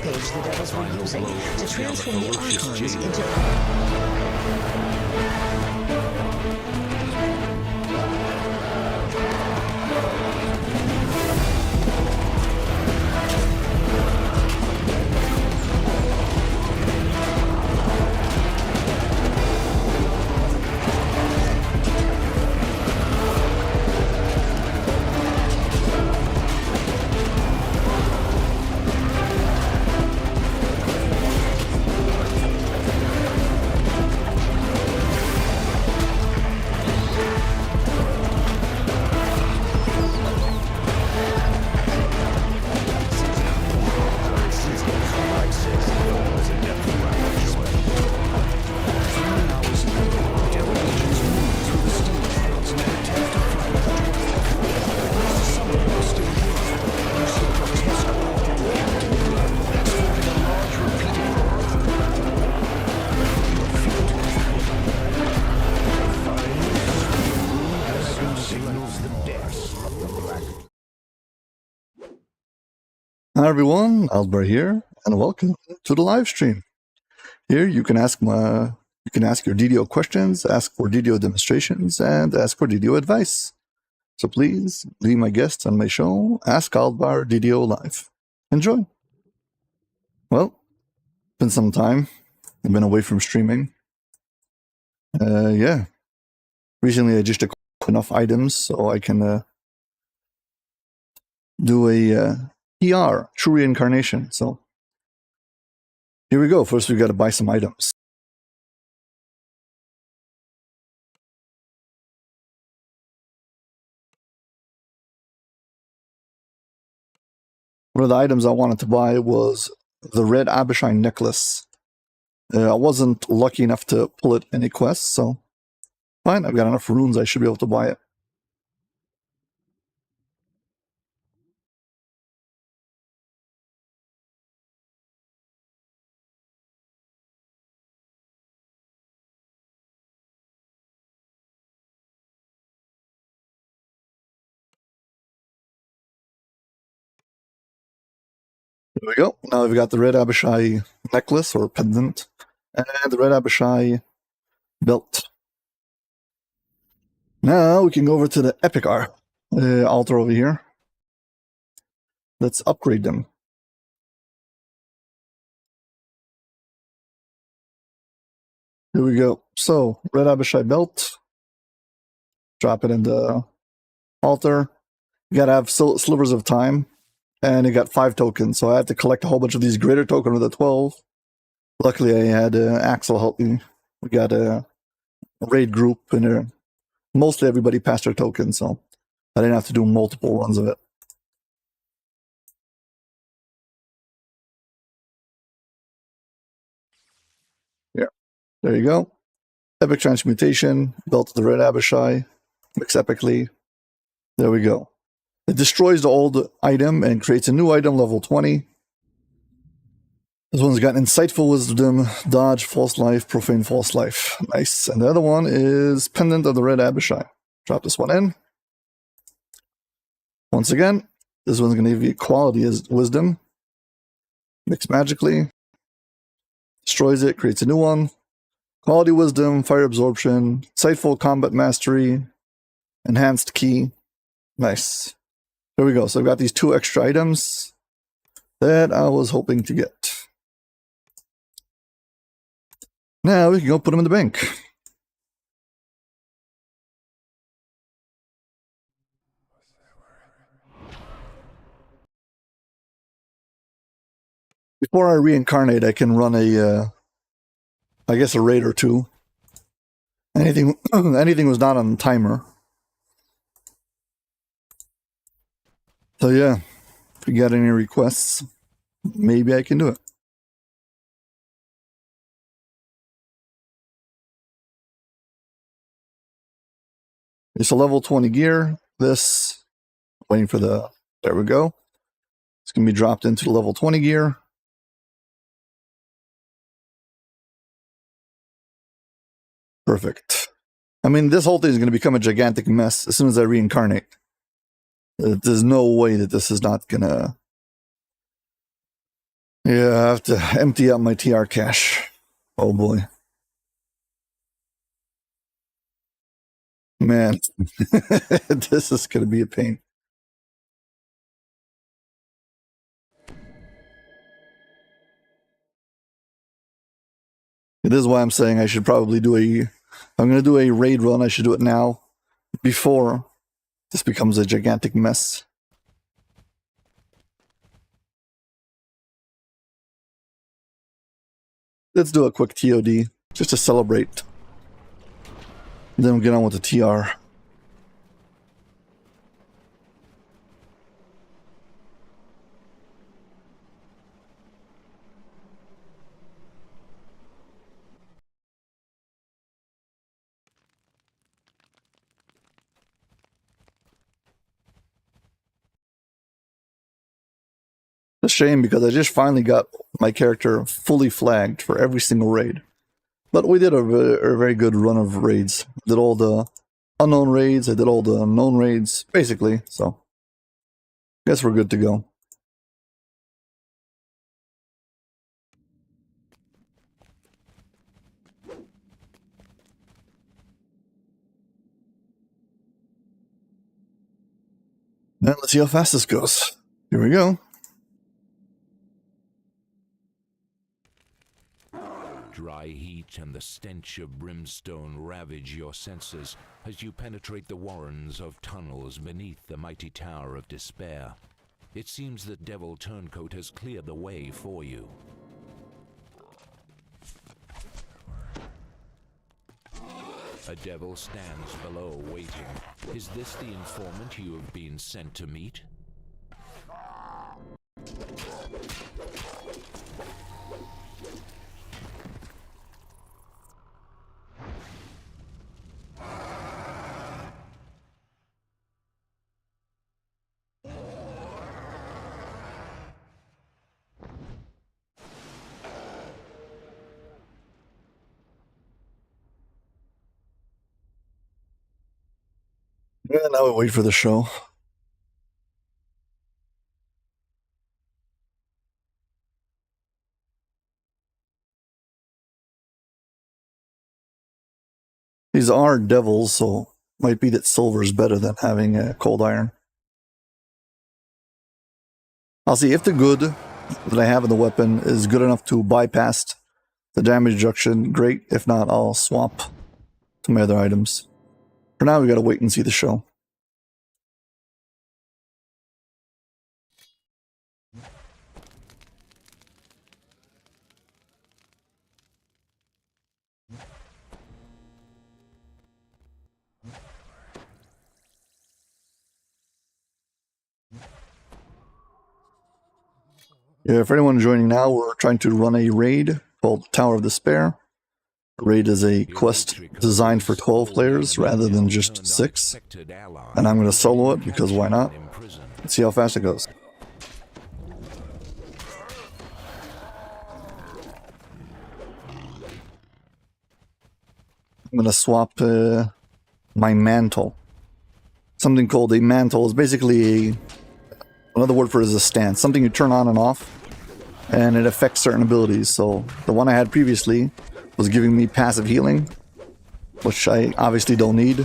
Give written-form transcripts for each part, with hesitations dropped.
Page the devils were using to transform the archons into... Hi everyone, Aldbar here, and welcome to the live stream. Here you can ask your DDO questions, ask for DDO demonstrations, and ask for DDO advice. So please be my guests on my show, Ask Aldbar DDO Live. Enjoy. Well, it's been some time. I've been away from streaming. Yeah. Recently I just took enough items so I can do a PR, true reincarnation. So here we go. First, we got to buy some items. One of the items I wanted to buy was the red Abishine necklace. I wasn't lucky enough to pull it in a quest, so fine. I've got enough runes. I should be able to buy it. There we go. Now we've got the red Abishai necklace or pendant and the red Abishai belt. Now we can go over to the Epic altar over here. Let's upgrade them. Here we go. So, red Abishai belt. Drop it in the altar. You gotta have slivers of time. And you got 5 tokens. So I had to collect a whole bunch of these greater tokens with the 12. Luckily, I had Axel help me. We got a raid group, and mostly everybody passed their tokens, so I didn't have to do multiple runs of it. Yeah, there you go. Epic Transmutation, Belt of the Red Abishai, mix epically. There we go. It destroys the old item and creates a new item, level 20. This one's got Insightful Wisdom, Dodge, False Life, Profane False Life. Nice. And the other one is Pendant of the Red Abishai. Drop this one in. Once again, this one's going to give you Quality as Wisdom. Mix magically. Destroys it, creates a new one. Quality Wisdom, Fire Absorption, Insightful Combat Mastery, Enhanced Key. Nice. There we go. So I've got these 2 extra items that I was hoping to get. Now we can go put them in the bank. Before I reincarnate, I can run a raid or 2. Anything was not on the timer. So yeah, if you got any requests, maybe I can do it. It's a level 20 gear. This, waiting for there we go. It's going to be dropped into the level 20 gear. Perfect. I mean, this whole thing is going to become a gigantic mess as soon as I reincarnate. There's no way that this is not going to... Yeah, I have to empty out my TR cache. Oh boy. Man, this is going to be a pain. It is why I'm saying I should probably do I'm going to do a raid run. I should do it now before this becomes a gigantic mess. Let's do a quick TOD just to celebrate. Then we'll get on with the TR. It's a shame because I just finally got my character fully flagged for every single raid. But we did a very good run of raids. Did all the unknown raids, I did all the known raids, basically, so guess we're good to go. And let's see how fast this goes. Here we go. Dry heat and the stench of brimstone ravage your senses as you penetrate the warrens of tunnels beneath the mighty Tower of Despair. It seems that Devil Turncoat has cleared the way for you. A devil stands below waiting. Is this the informant you have been sent to meet? Yeah, now we wait for the show. These are devils, so might be that silver is better than having a cold iron. I'll see if the good that I have in the weapon is good enough to bypass the damage reduction. Great. If not, I'll swap to my other items. For now, we gotta wait and see the show. Yeah, for anyone joining now, we're trying to run a raid called Tower of Despair. The raid is a quest designed for 12 players rather than just 6. And I'm going to solo it because why not? Let's see how fast it goes. I'm going to swap my mantle. Something called a mantle is basically another word for it is a stance. Something you turn on and off, and it affects certain abilities. So the one I had previously was giving me passive healing, which I obviously don't need.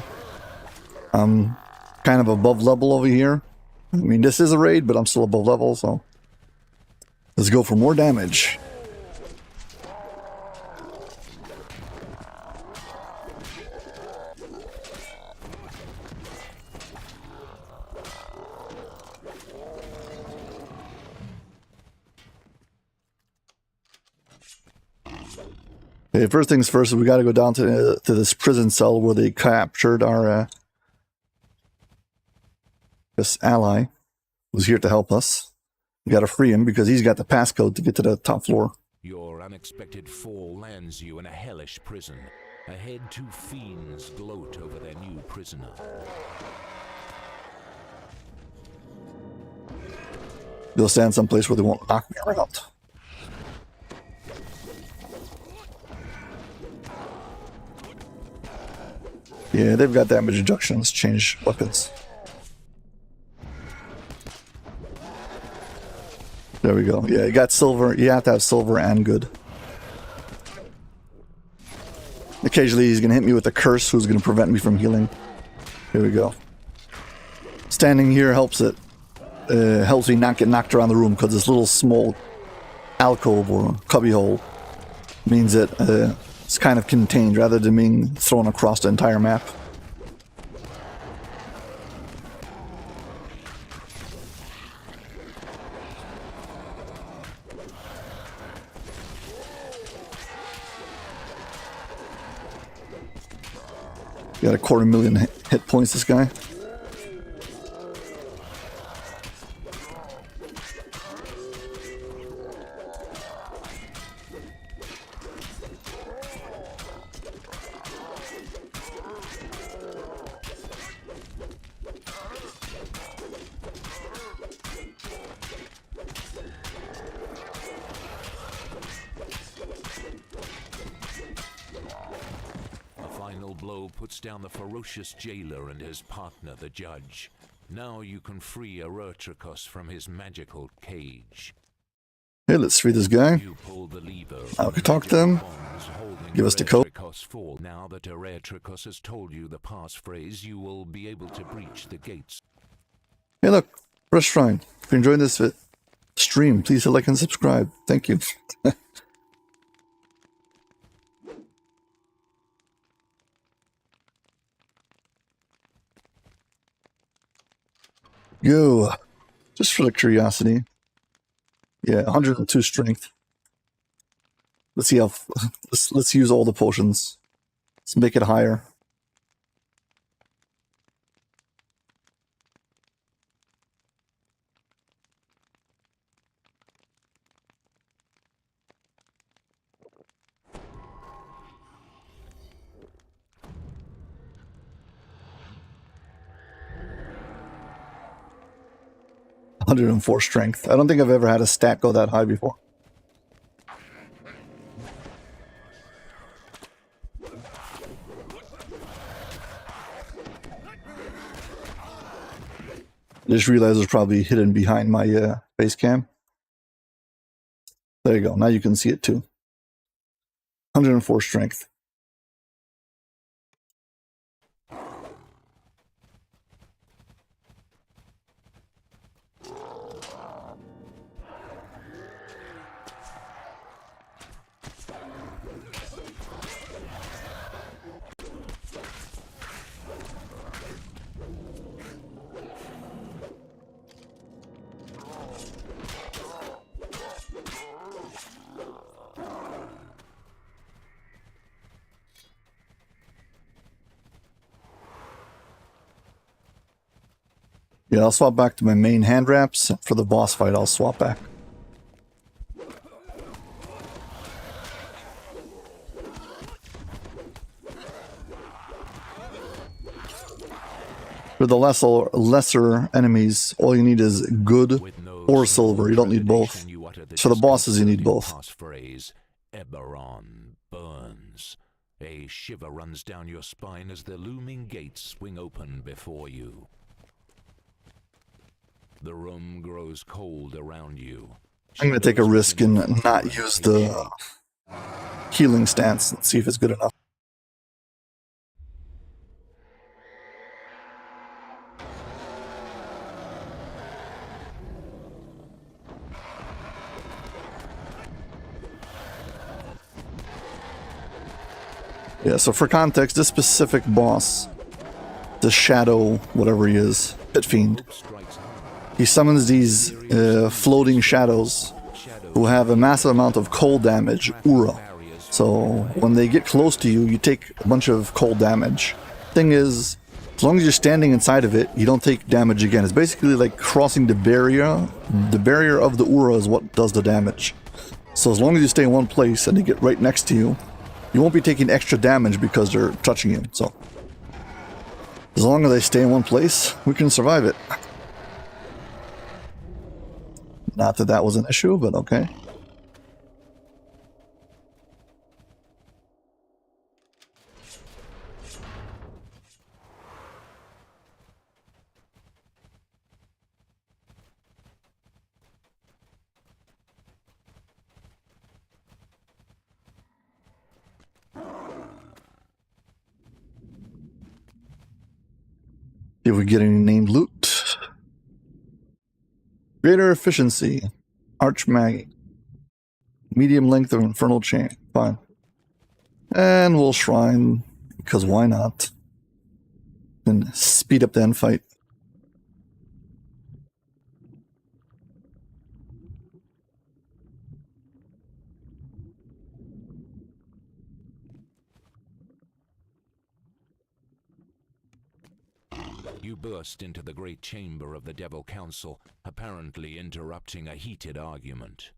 I'm kind of above level over here. I mean, this is a raid, but I'm still above level, so let's go for more damage. Okay, first things first, we got to go down to this prison cell where they captured our this ally who's here to help us. We got to free him because he's got the passcode to get to the top floor. Your unexpected fall lands you in a hellish prison. Ahead, two fiends gloat over their new prisoner. They'll stand someplace where they won't knock me around. Yeah, they've got damage reduction. Let's change weapons. There we go. Yeah, you got silver. You have to have silver and good. Occasionally he's going to hit me with a curse who's going to prevent me from healing. Here we go. Standing here helps it. Helps me not get knocked around the room because this little small alcove or cubbyhole means that it's kind of contained rather than being thrown across the entire map. Got 250,000 hit points, this guy. Blow puts down the ferocious jailer and his partner, the judge. Now you can free Eretrikos from his magical cage. Hey, let's free this guy. You pull the lever. I can talk to him. Give us the code. Fall. Now that Eretrikos has told you the passphrase, you will be able to breach the gates. Hey, look, Fresh Shrine. If you're enjoying this stream, please hit like and subscribe. Thank you. Go, just for the curiosity. Yeah, 102 strength. Let's see how. Let's use all the potions. Let's make it higher. .104 strength. I don't think I've ever had a stat go that high before. I just realized it was probably hidden behind my base cam. There you go. Now you can see it too. 104 strength. Yeah, I'll swap back to my main HandWraps. For the boss fight, I'll swap back. For the lesser enemies, all you need is good or silver. You don't need both. For the bosses, you need both. Eberron burns. A shiver runs down your spine as the looming gates swing open before you. The room grows cold around you. I'm going to take a risk and not use the healing stance and see if it's good enough. Yeah, so for context, this specific boss, the Shadow, whatever he is, Pit Fiend, he summons these floating shadows who have a massive amount of cold damage, Ura. So when they get close to you, you take a bunch of cold damage. Thing is, as long as you're standing inside of it, you don't take damage again. It's basically like crossing the barrier. The barrier of the Ura is what does the damage. So as long as you stay in one place and they get right next to you, you won't be taking extra damage because they're touching you. So as long as they stay in one place, we can survive it. Not that that was an issue, but okay. If we get any named loot. Greater efficiency. Arch Maggie. Medium length of infernal chain. Fine. And we'll shrine, because why not? And speed up the end fight. You burst into the great chamber of the Devil Council, apparently interrupting a heated argument.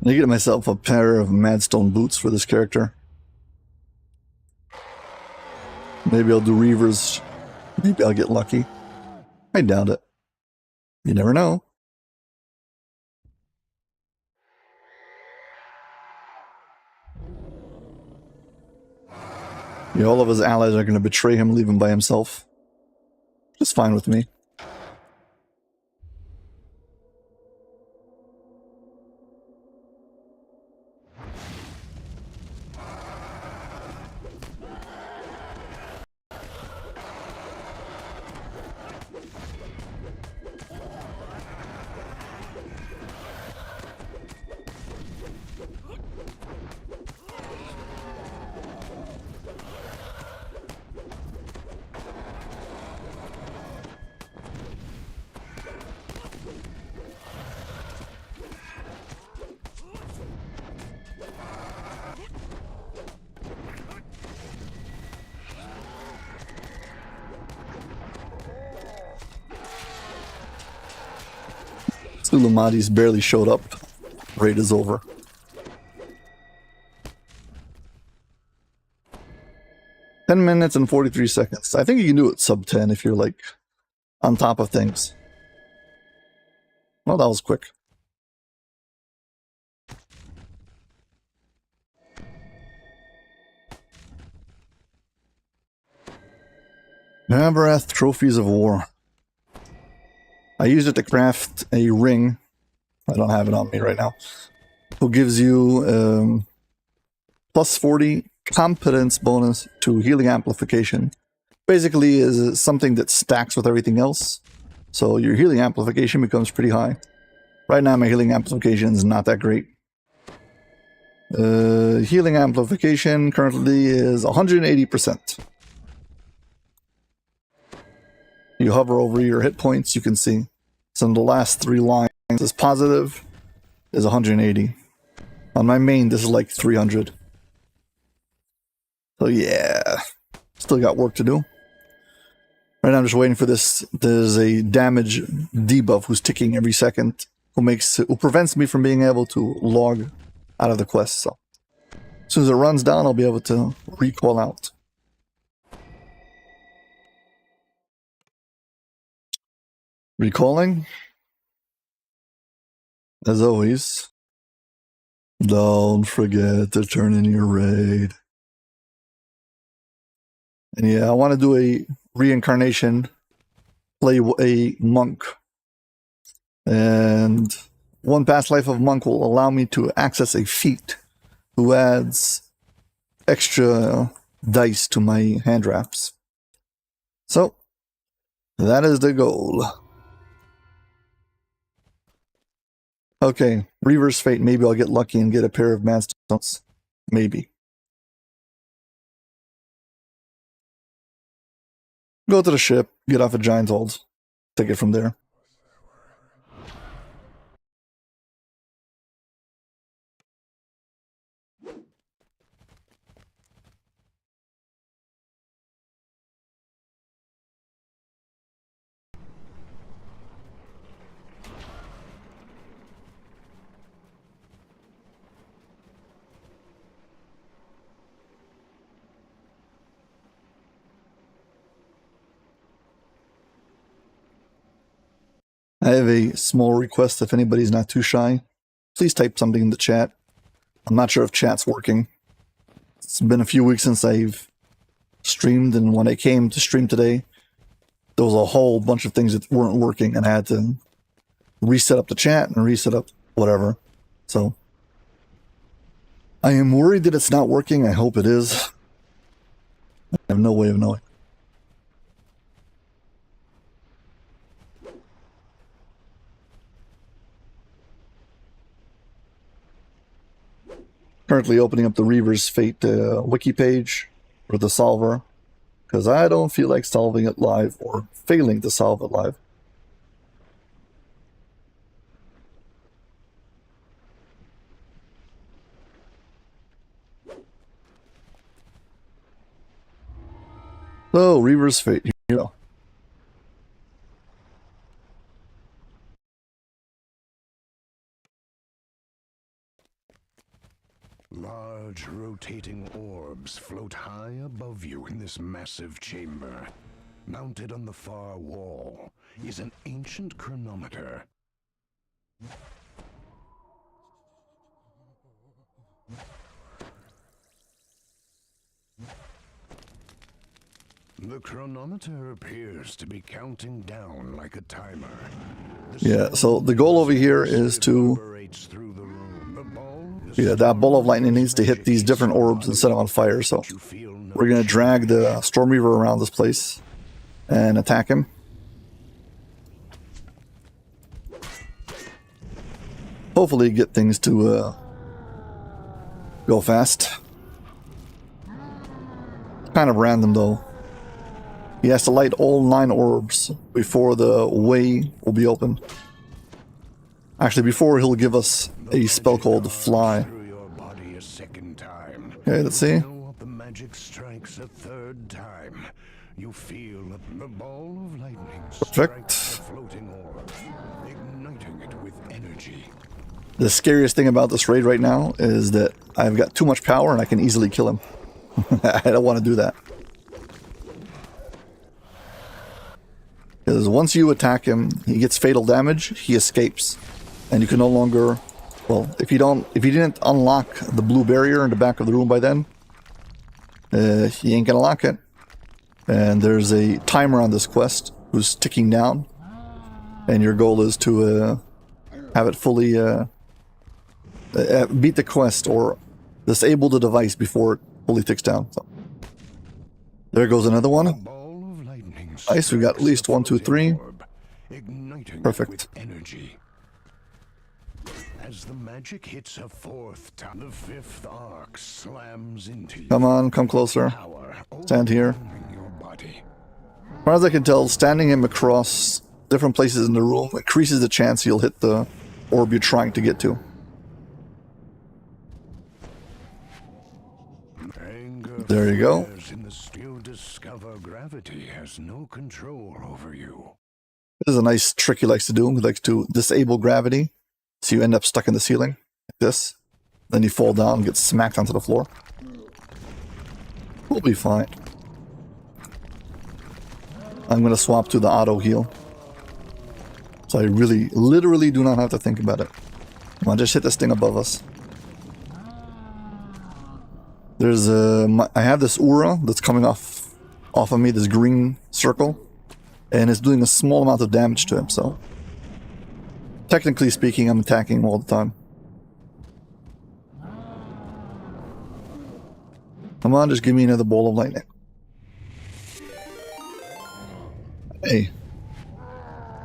I get myself a pair of Madstone boots for this character. Maybe I'll do Reavers. Maybe I'll get lucky. I doubt it. You never know. Yeah, all of his allies are going to betray him, leave him by himself. Just fine with me. Sulamadi's barely showed up. Raid is over. "10 minutes and 43 seconds. I think you can do it sub 10 if you're like on top of things. Well, that was quick. Navarath Trophies of War. I used it to craft a ring. I don't have it on me right now. Who gives you plus 40 competence bonus to healing amplification. Basically is something that stacks with everything else. So your healing amplification becomes pretty high. Right now my healing amplification is not that great. Healing amplification currently is 180%. You hover over your hit points, you can see. So in the last 3 lines is positive, is 180. On my main, this is like 300. So yeah, still got work to do. Right now I'm just waiting for this. There's a damage debuff who's ticking every second, who prevents me from being able to log out of the quest. So as soon as it runs down, I'll be able to recall out. Recalling, as always, don't forget to turn in your raid. And yeah, I want to do a reincarnation, play a monk. And one past life of monk will allow me to access a feat who adds extra dice to my HandWraps. So, that is the goal. Okay, Reaver's Fate. Maybe I'll get lucky and get a pair of Madstones. Maybe. Go to the ship, get off a giant hold, take it from there. I have a small request if anybody's not too shy. Please type something in the chat. I'm not sure if chat's working. It's been a few weeks since I've streamed, and when I came to stream today, there was a whole bunch of things that weren't working, and I had to reset up the chat and reset up whatever. So I am worried that it's not working. I hope it is. I have no way of knowing. Currently opening up the Reaver's Fate wiki page for the solver, because I don't feel like solving it live or failing to solve it live. So, Reaver's Fate, here you go. Large rotating orbs float high above you in this massive chamber. Mounted on the far wall is an ancient chronometer. The chronometer appears to be counting down like a timer. Yeah, so the goal over here is to... Yeah, that ball of lightning needs to hit these different orbs and set them on fire, so we're going to drag the Storm Reaver around this place and attack him. Hopefully get things to go fast. Kind of random though. He has to light all 9 orbs before the way will be open. Actually, before he'll give us a spell called Fly. Okay, let's see. The magic strikes a third time. You feel the ball of lightning Perfect. floating orb, igniting it with energy. The scariest thing about this raid right now is that I've got too much power and I can easily kill him. I don't want to do that. Because once you attack him, he gets fatal damage, he escapes. And you can no longer, well, if you didn't unlock the blue barrier in the back of the room by then, you ain't gonna lock it. And there's a timer on this quest who's ticking down. And your goal is to have it fully beat the quest or disable the device before it fully ticks down. So there goes another one. Nice, we got at least 1, 2, 3. Perfect. As the magic hits a fourth time, the fifth arc slams into you. Come on, come closer. Power Stand here. overwhelming your body. As far as I can tell, standing him across different places in the room increases the chance you'll hit the orb you're trying to get to. Anger There you go. flares in the still discover gravity has no control over you. This is a nice trick he likes to do. He likes to disable gravity, so you end up stuck in the ceiling, like this. Then you fall down and get smacked onto the floor. We'll be fine. I'm going to swap to the auto heal. So I really, literally do not have to think about it. Come on, just hit this thing above us. There's I have this aura that's coming off of me, this green circle. And it's doing a small amount of damage to him, so... Technically speaking, I'm attacking him all the time. Come on, just give me another ball of lightning. Hey.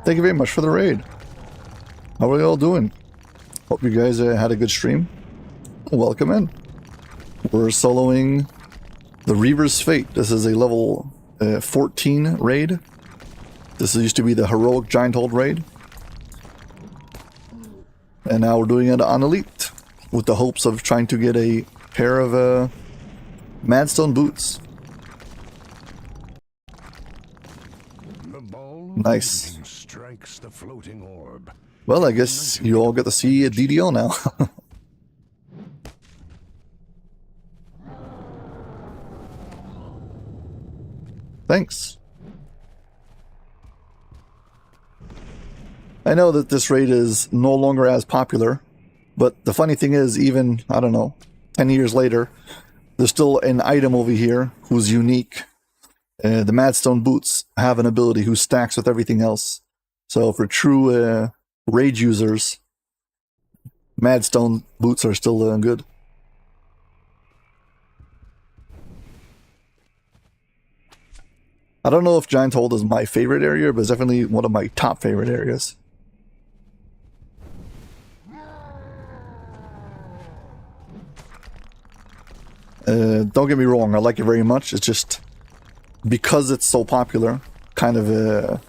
Thank you very much for the raid. How are you all doing? Hope you guys had a good stream. Welcome in. We're soloing the Reaver's Fate. This is a level 14 raid. This used to be the heroic giant hold raid. And now we're doing it on Elite, with the hopes of trying to get a pair of Madstone boots. The ball of Nice. lightning strikes the floating orb. Well, I guess you all get to see a DDO now. Thanks. I know that this raid is no longer as popular, but the funny thing is, even, I don't know, 10 years later, there's still an item over here who's unique. The Madstone boots have an ability who stacks with everything else. So for true raid users, Madstone boots are still good. I don't know if Giant Hold is my favorite area, but it's definitely one of my top favorite areas. Don't get me wrong, I like it very much. It's just because it's so popular, kind of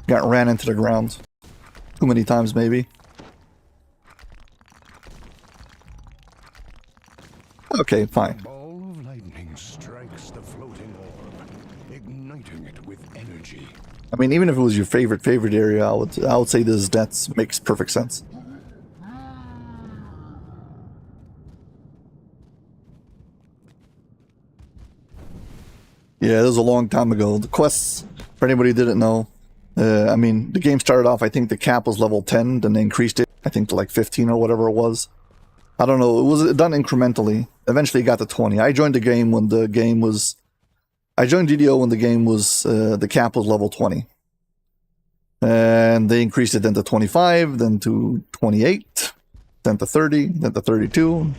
got ran into the ground too many times, maybe. Okay, fine. The ball of lightning strikes the floating orb, igniting it with energy. I mean, even if it was your favorite area, I would say that makes perfect sense. Yeah, this was a long time ago. The quests, for anybody who didn't know, I mean, the game started off, I think the cap was level 10, then they increased it, I think, to like 15 or whatever it was. I don't know, it was done incrementally. Eventually it got to 20. I joined the game when the game was... I joined DDO when the game was... the cap was level 20. And they increased it then to 25, then to 28, then to 30, then to 32,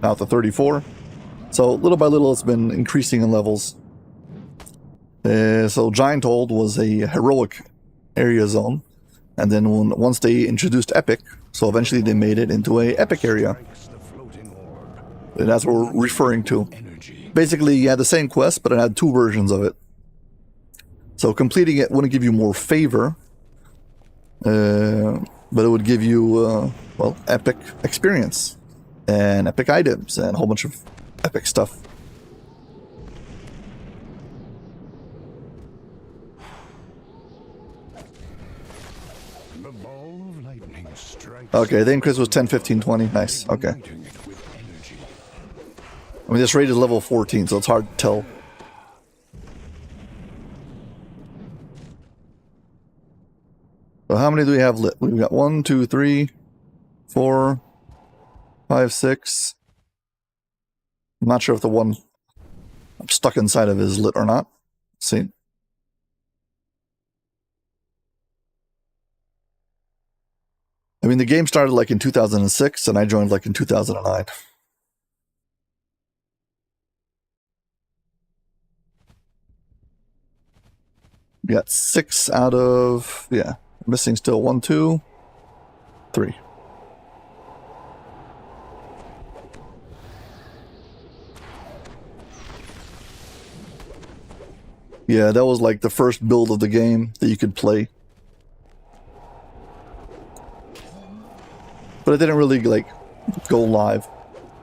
now to 34. So little by little it's been increasing in levels. So Giant Hold was a heroic area zone, and then once they introduced Epic, so eventually they made it into a Epic area. And that's what we're referring to. Basically, you had the same quest, but it had two versions of it. So completing it wouldn't give you more favor, but it would give you, well, epic experience, and epic items, and a whole bunch of epic stuff. Okay, the increase was 10, 15, 20. Nice, okay. I mean, this raid is level 14, so it's hard to tell. So how many do we have lit? We've got 1, 2, 3, 4, 5, 6. I'm not sure if the one I'm stuck inside of is lit or not. Let's see. I mean, the game started like in 2006, and I joined like in 2009. We got 6 out of, yeah, missing still 1, 2, 3. Yeah, that was like the first build of the game that you could play. But it didn't really like go live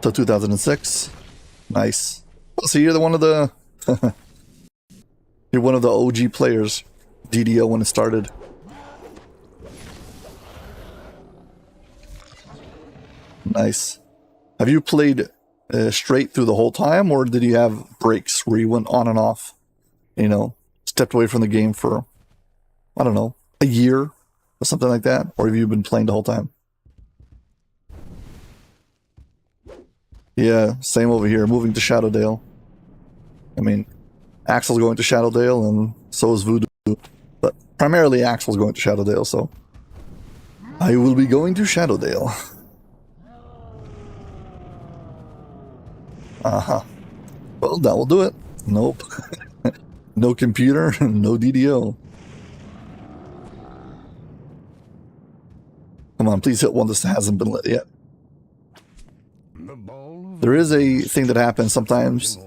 till 2006. Nice. So you're one of the you're one of the OG players, DDO, when it started. Nice. Have you played straight through the whole time, or did you have breaks where you went on and off? You know, stepped away from the game for, I don't know, a year or something like that? Or have you been playing the whole time? Yeah, same over here, moving to Shadowdale. I mean, Axel's going to Shadowdale, and so is Voodoo. But primarily Axel's going to Shadowdale, so I will be going to Shadowdale. Uh-huh. Well, that will do it. Nope. No computer, no DDO. Come on, please hit one that hasn't been lit yet. There is a thing that happens sometimes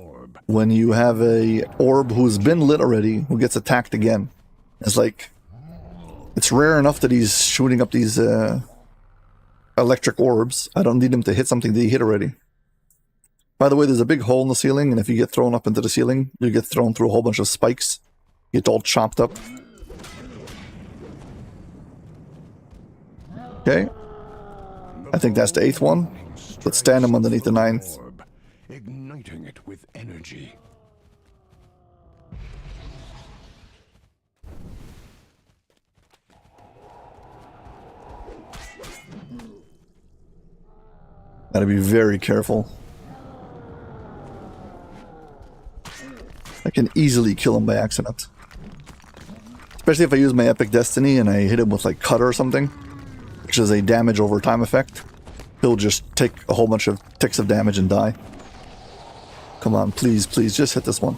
when you have a orb who's been lit already, who gets attacked again. It's like, it's rare enough that he's shooting up these electric orbs. I don't need him to hit something that he hit already. By the way, there's a big hole in the ceiling, and if you get thrown up into the ceiling, you get thrown through a whole bunch of spikes. You get all chopped up. Okay. I think that's the 8th one. Let's stand him underneath the 9th. Igniting it with energy. Gotta be very careful. I can easily kill him by accident. Especially if I use my Epic Destiny and I hit him with like Cutter or something, which is a damage over time effect. He'll just take a whole bunch of ticks of damage and die. Come on, please, please, just hit this one.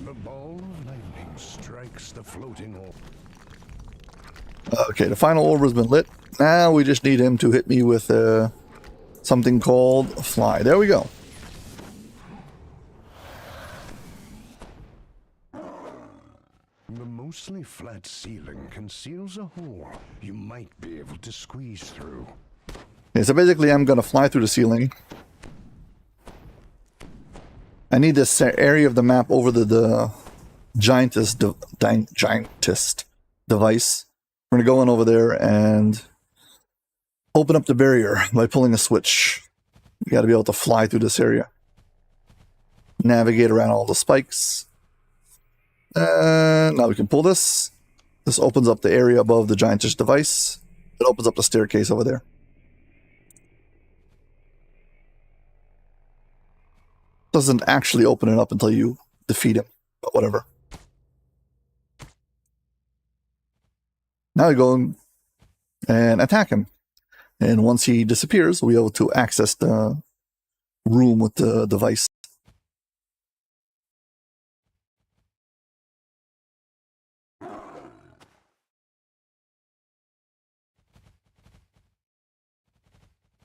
The ball of lightning strikes the floating orb. Okay, the final orb has been lit. Now we just need him to hit me with something called Fly. There we go. The mostly flat ceiling conceals a hole you might be able to squeeze through. Okay, so basically I'm going to fly through the ceiling. I need this area of the map over the giantest device. We're going to go in over there and open up the barrier by pulling a switch. You got to be able to fly through this area. Navigate around all the spikes. Now we can pull this. This opens up the area above the giantest device. It opens up the staircase over there. Doesn't actually open it up until you defeat him, but whatever. Now we go and attack him. And once he disappears, we'll be able to access the room with the device.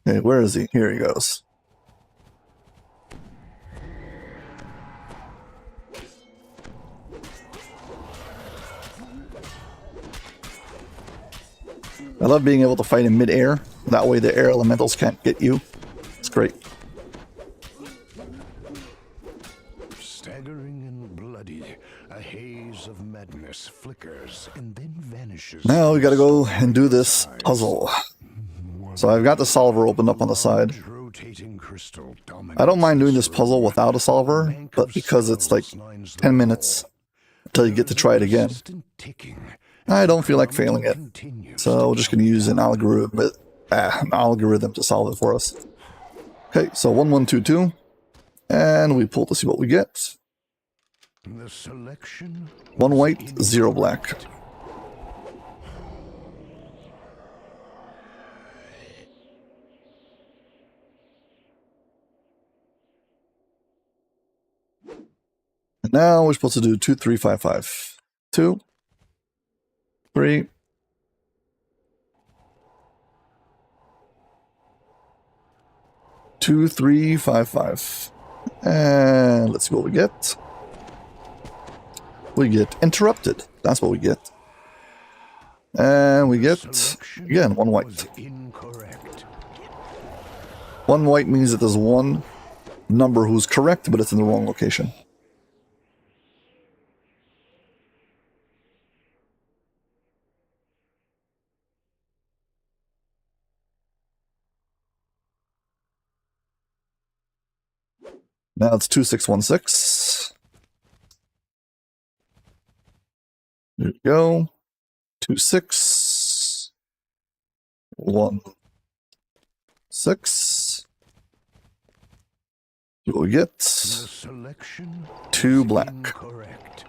Okay, where is he? Here he goes. I love being able to fight in mid-air. That way the air elementals can't get you. It's great. Staggering and bloody, a haze of madness flickers and then vanishes. Now we gotta go and do this puzzle. So I've got the solver opened up on the side. I don't mind doing this puzzle without a solver, but because it's like 10 minutes until you get to try it again, I don't feel like failing it. So we're just going to use an algorithm to solve it for us. Okay, so 1122, and we pull to see what we get. 1 white, 0 black. And now we're supposed to do 2, 3, 5, 5. 2, 3, 2, 3, 5, 5. And let's see what we get. We get interrupted. That's what we get. And we get, again, one white. Incorrect. One white means that there's one number who's correct, but it's in the wrong location. Now it's 2616. There we go. 2616. See what we get. The selection 2 is black. Incorrect.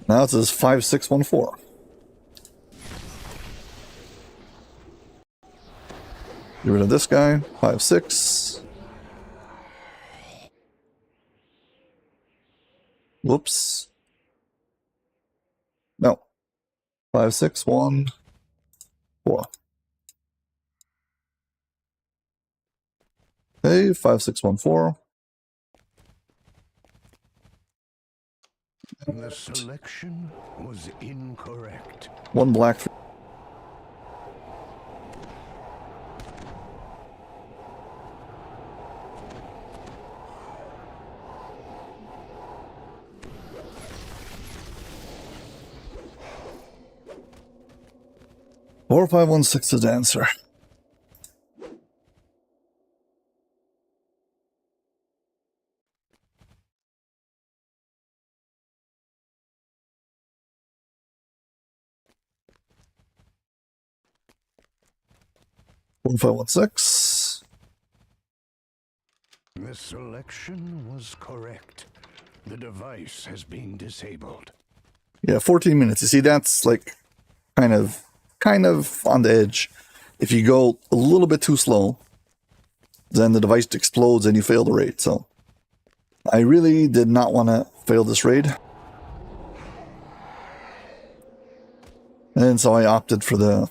Now it says 5614. Get rid of this guy. 56. Whoops. No. 5614. Okay, 5614. The selection was incorrect. 1 black. 4516 is the answer. One 516. The selection was correct. The device has been disabled. Yeah, 14 minutes. You see, that's like kind of on the edge. If you go a little bit too slow, then the device explodes and you fail the raid. So I really did not want to fail this raid. And so I opted for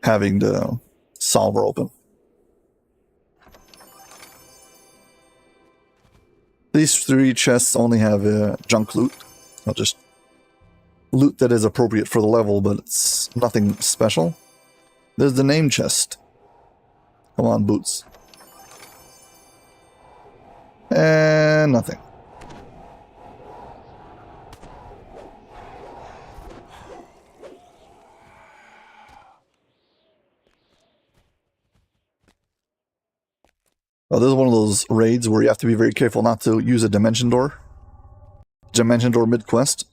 having the solver open. These 3 chests only have junk loot. Not just loot that is appropriate for the level, but it's nothing special. There's the name chest. Come on, boots. And nothing. Oh, this is one of those raids where you have to be very careful not to use a dimension door. Dimension door mid-quest.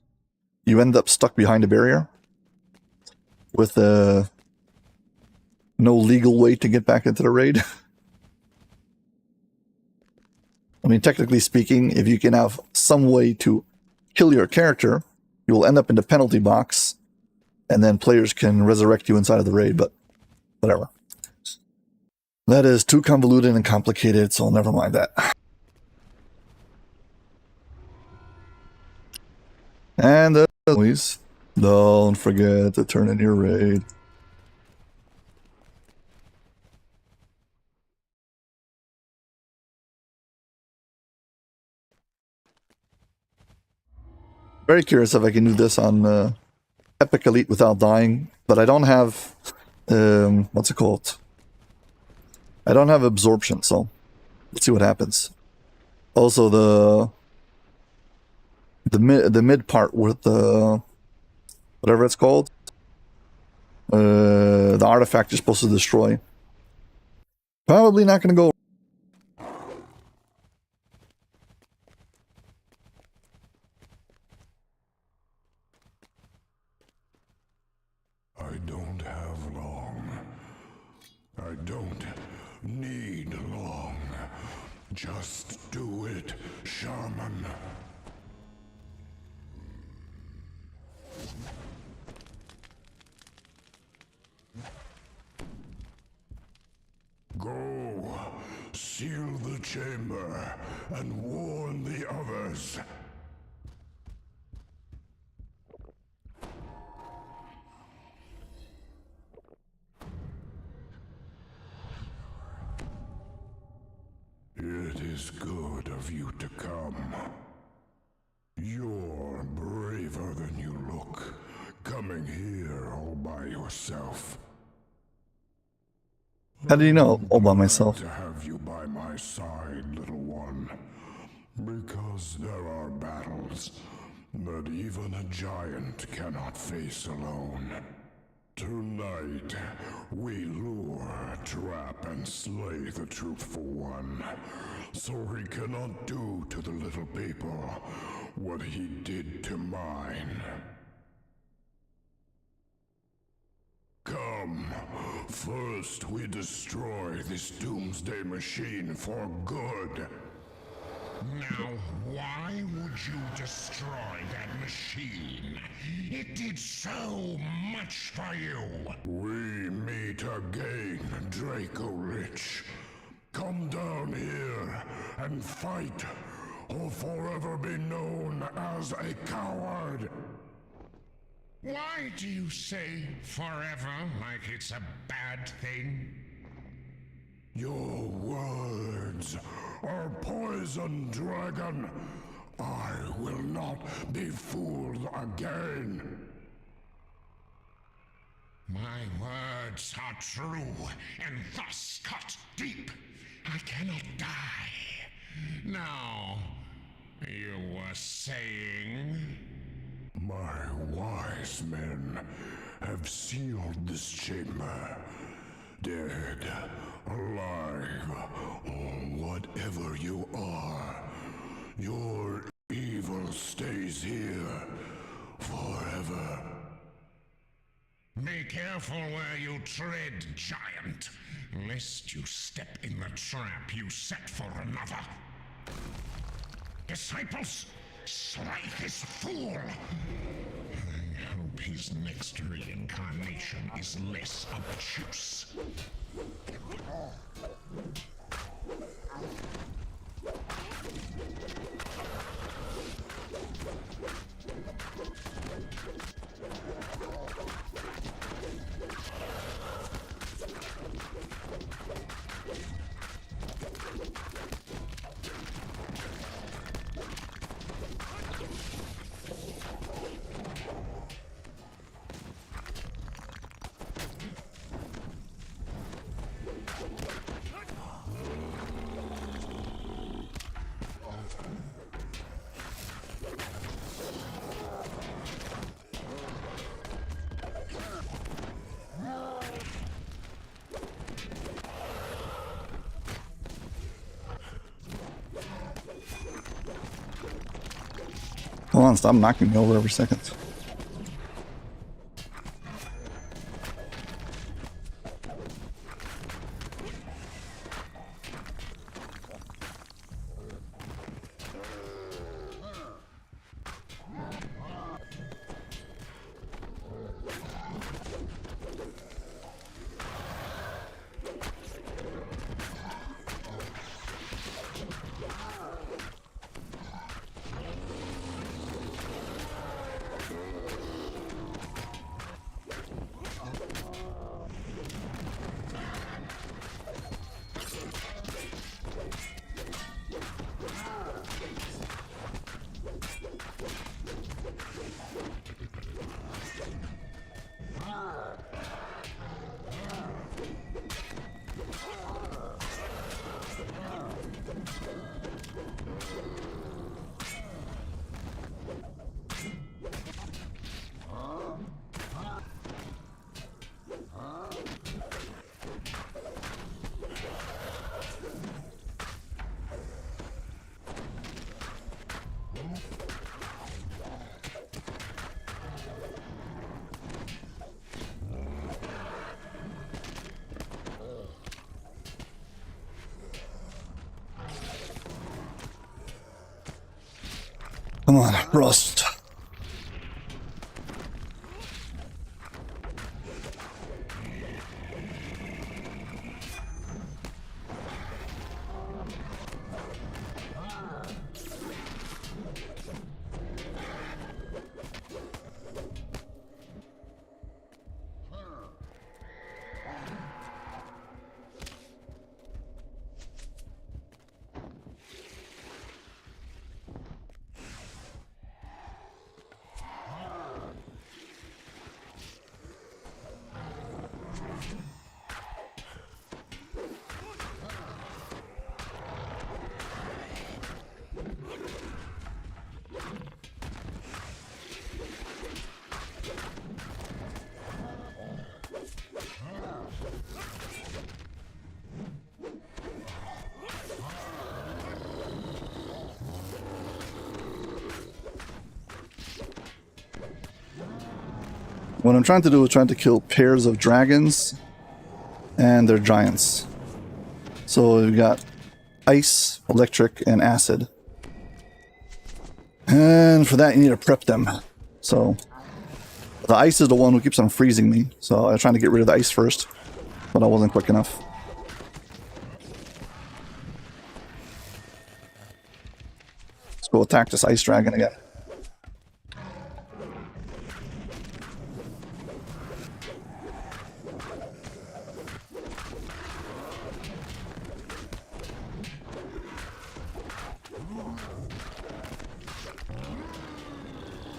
You end up stuck behind a barrier with no legal way to get back into the raid. I mean, technically speaking, if you can have some way to kill your character, you will end up in the penalty box, and then players can resurrect you inside of the raid, but whatever. That is too convoluted and complicated, so never mind that. And as always, don't forget to turn in your raid. Very curious if I can do this on Epic Elite without dying, but I don't have, what's it called? I don't have absorption, so let's see what happens. Also, the mid part with the whatever it's called, the artifact you're supposed to destroy. Probably not going to go. I don't have long. I don't need long. Just do it, Shaman. Go, seal the chamber, and warn the others. is good of you to come. You're braver than you look, coming here all by yourself. How do you know all by myself? To have you by my side, little one, because there are battles that even a giant cannot face alone. Tonight, we lure, trap, and slay the truthful one, so he cannot do to the little people what he did to mine. Come, first we destroy this doomsday machine for good. Now, why would you destroy that machine? It did so much for you. We meet again, Draco Lich. Come down here and fight, or forever be known as a coward. Why do you say forever like it's a bad thing? Your words are poison, dragon. I will not be fooled again. My words are true, and thus cut deep. I cannot die. Now, you were saying... My wise men have sealed this chamber. Dead, alive, or whatever you are, your evil stays here forever. Be careful where you tread, giant, lest you step in the trap you set for another. Disciples, slay this fool! I hope his next reincarnation is less obtuse. Come on, stop knocking me over every second. Come on, Rust. What I'm trying to do is trying to kill pairs of dragons and their giants. So we've got ice, electric, and acid. And for that you need to prep them. So the ice is the one who keeps on freezing me. So I'm trying to get rid of the ice first, but I wasn't quick enough. Let's go attack this ice dragon again.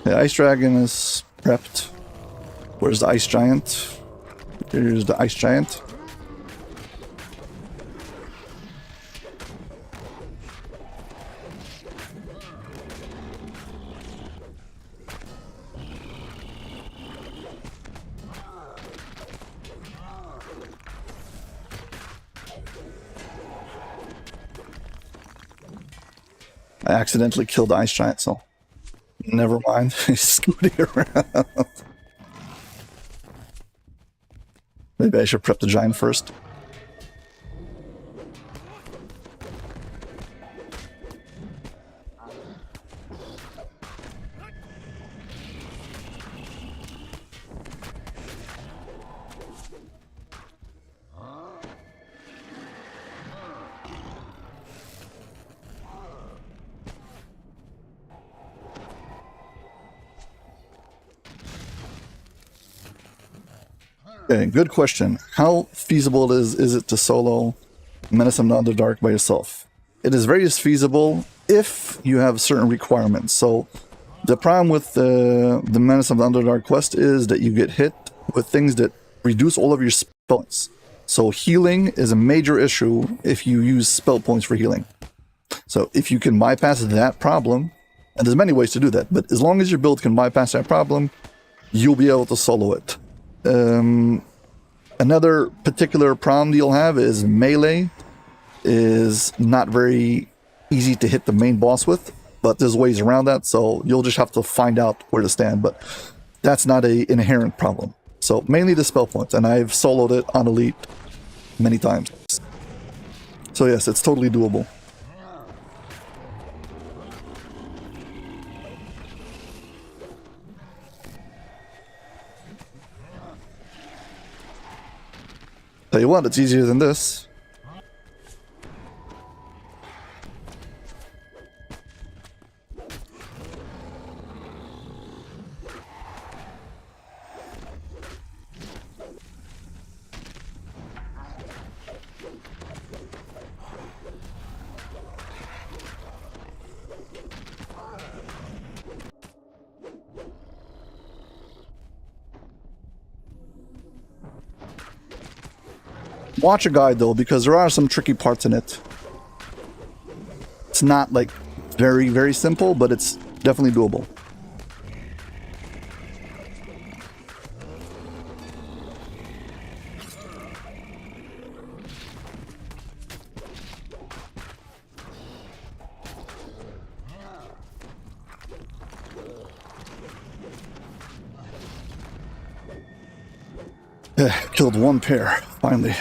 The ice dragon is prepped. Where's the ice giant? Here's the ice giant. I accidentally killed the ice giant, so never mind. He's scooting around. Maybe I should prep the giant first. Okay, good question. How feasible is it to solo Menace of the Underdark by yourself? It is very feasible if you have certain requirements. So the problem with the Menace of the Underdark quest is that you get hit with things that reduce all of your spell points. So healing is a major issue if you use spell points for healing. So if you can bypass that problem, and there's many ways to do that, but as long as your build can bypass that problem, you'll be able to solo it. Another particular problem you'll have is melee is not very easy to hit the main boss with, but there's ways around that, so you'll just have to find out where to stand, but that's not an inherent problem. So mainly the spell points, and I've soloed it on Elite many times. So yes, it's totally doable. Tell you what, it's easier than this. Watch a guide though, because there are some tricky parts in it. It's not like very, very simple, but it's definitely doable. Killed one pair, finally.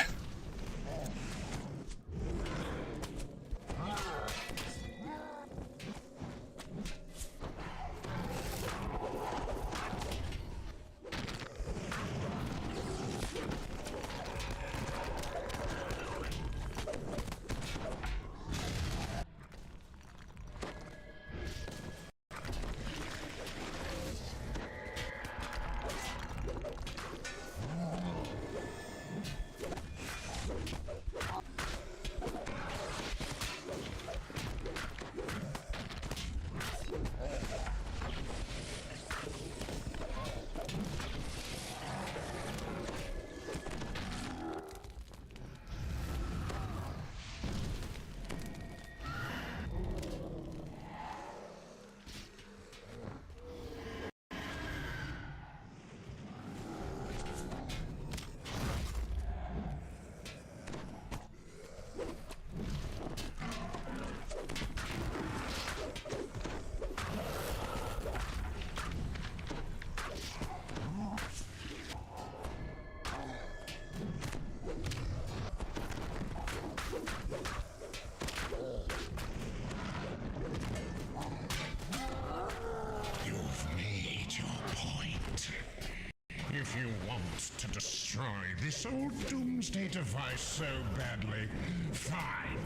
destroy this old doomsday device so badly. Fine.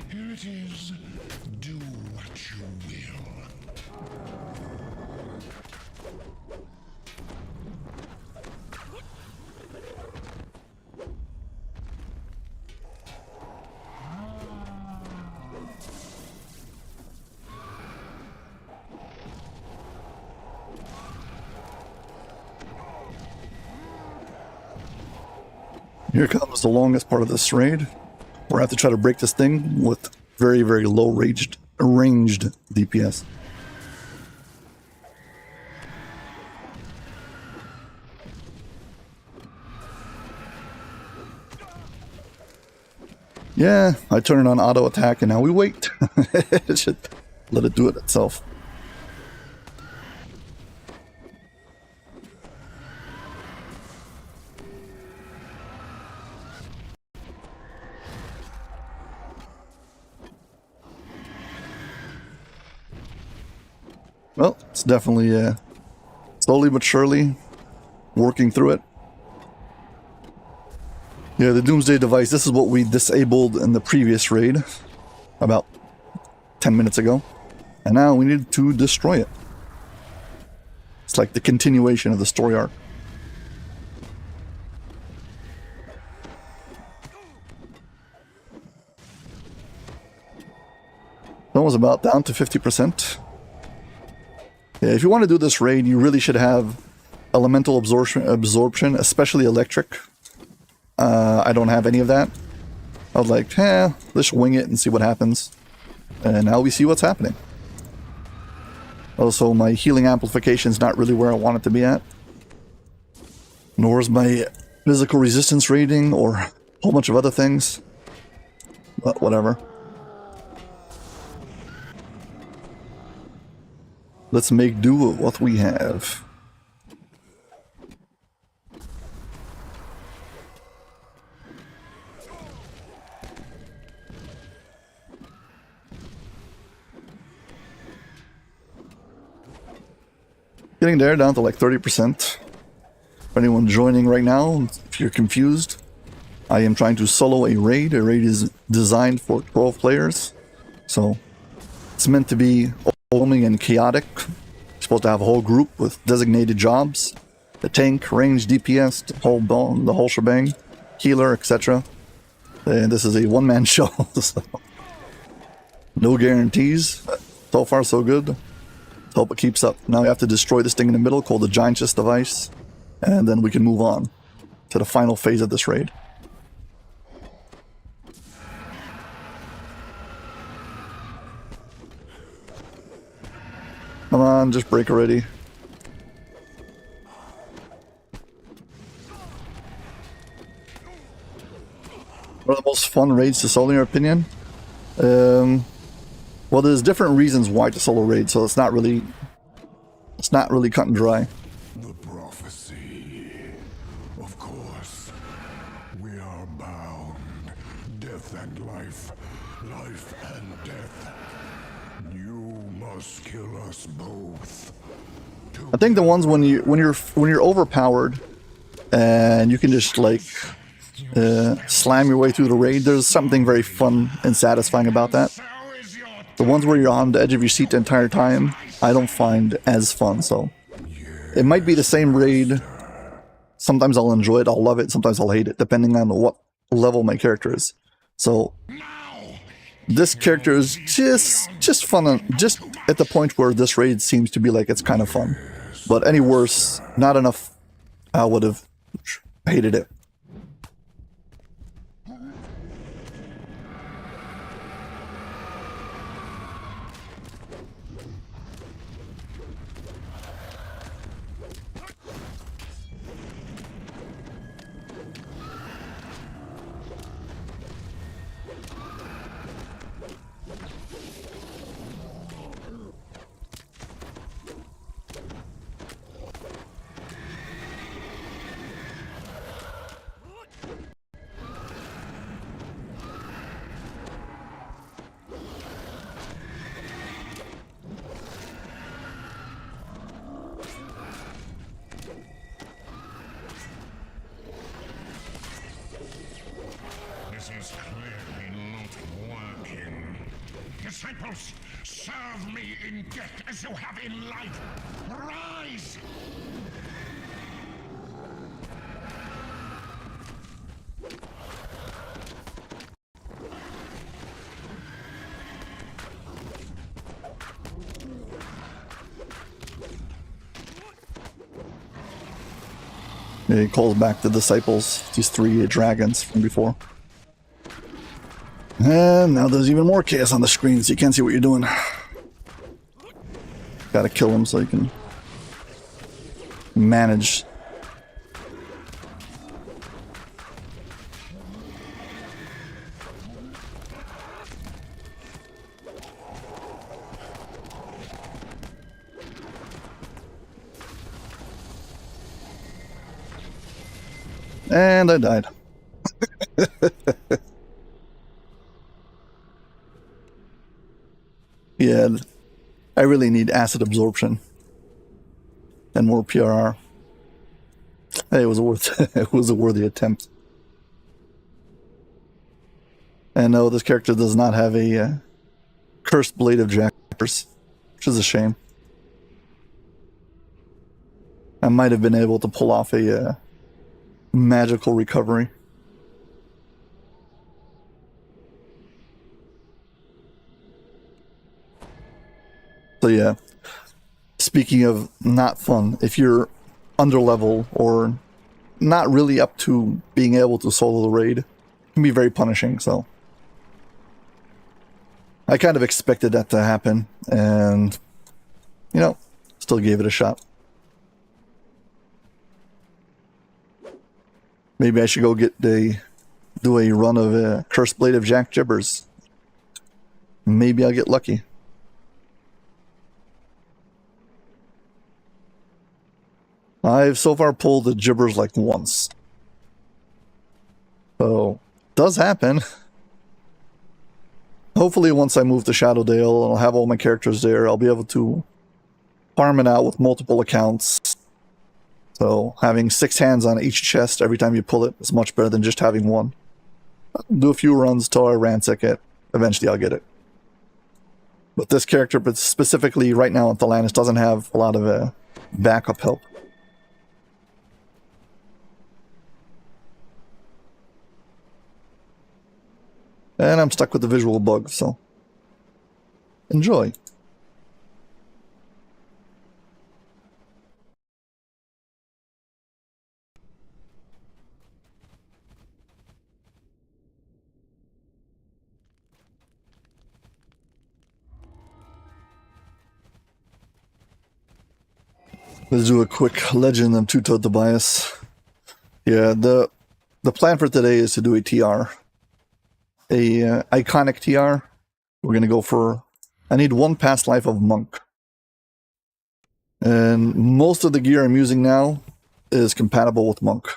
Here it is. Do what you will. Here comes the longest part of this raid. We're gonna have to try to break this thing with very, very low ranged DPS. Yeah, I turn it on auto attack and now we wait. It should let it do it itself. Well, it's definitely slowly but surely working through it. Yeah, the Doomsday device, this is what we disabled in the previous raid about 10 minutes ago. And now we need to destroy it. It's like the continuation of the story arc. Almost about down to 50%. Yeah, if you want to do this raid, you really should have elemental absorption, especially electric. I don't have any of that. I was like, let's wing it and see what happens. And now we see what's happening. Also, my healing amplification is not really where I want it to be at. Nor is my physical resistance rating or a whole bunch of other things. But whatever. Let's make do with what we have. Getting there, down to like 30%. For anyone joining right now, if you're confused, I am trying to solo a raid. A raid is designed for 12 players. So it's meant to be overwhelming and chaotic. You're supposed to have a whole group with designated jobs. The tank, range, DPS, the whole shebang, healer, etc. And this is a one-man show, so no guarantees. So far, so good. Hope it keeps up. Now we have to destroy this thing in the middle called the Giantess device, and then we can move on to the final phase of this raid. Come on, just break already. One of the most fun raids to solo, in your opinion? Well, there's different reasons why to solo raid, so it's not really cut and dry. The prophecy. Of course. We are bound. Death and life. Life and death. You must kill us both. I think the ones when you're overpowered and you can just like slam your way through the raid, there's something very fun and satisfying about that. The ones where you're on the edge of your seat the entire time, I don't find as fun, so it might be the same raid. Sometimes I'll enjoy it, I'll love it, sometimes I'll hate it, depending on what level my character is. So this character is just fun, just at the point where this raid seems to be like it's kind of fun. But any worse, not enough, I would have hated it. disciples! Serve me in death as you have in life! Rise! He calls back the disciples, these 3 dragons from before. And now there's even more chaos on the screen, so you can't see what you're doing. Gotta kill him so you can manage. And I died. Yeah, I really need acid absorption and more PRR. Hey, it was a worthy attempt. And no, this character does not have a cursed blade of jackers, which is a shame. I might have been able to pull off a magical recovery. So yeah, speaking of not fun, if you're under level or not really up to being able to solo the raid, it can be very punishing. So I kind of expected that to happen, and you know, still gave it a shot. Maybe I should go do a run of Cursed Blade of Jack Jibbers. Maybe I'll get lucky. I've so far pulled the Jibbers like once. So, does happen. Hopefully once I move to Shadowdale and I'll have all my characters there, I'll be able to farm it out with multiple accounts. So having 6 hands on each chest every time you pull it is much better than just having one. I'll do a few runs till I ransack it. Eventually I'll get it. But this character, but specifically right now in Thelanis, doesn't have a lot of backup help. And I'm stuck with the visual bug, so enjoy. Let's do a quick legend of Two-Toed Tobias. Yeah, the plan for today is to do a TR. A iconic TR. We're gonna go for, I need 1 past life of Monk. And most of the gear I'm using now is compatible with Monk.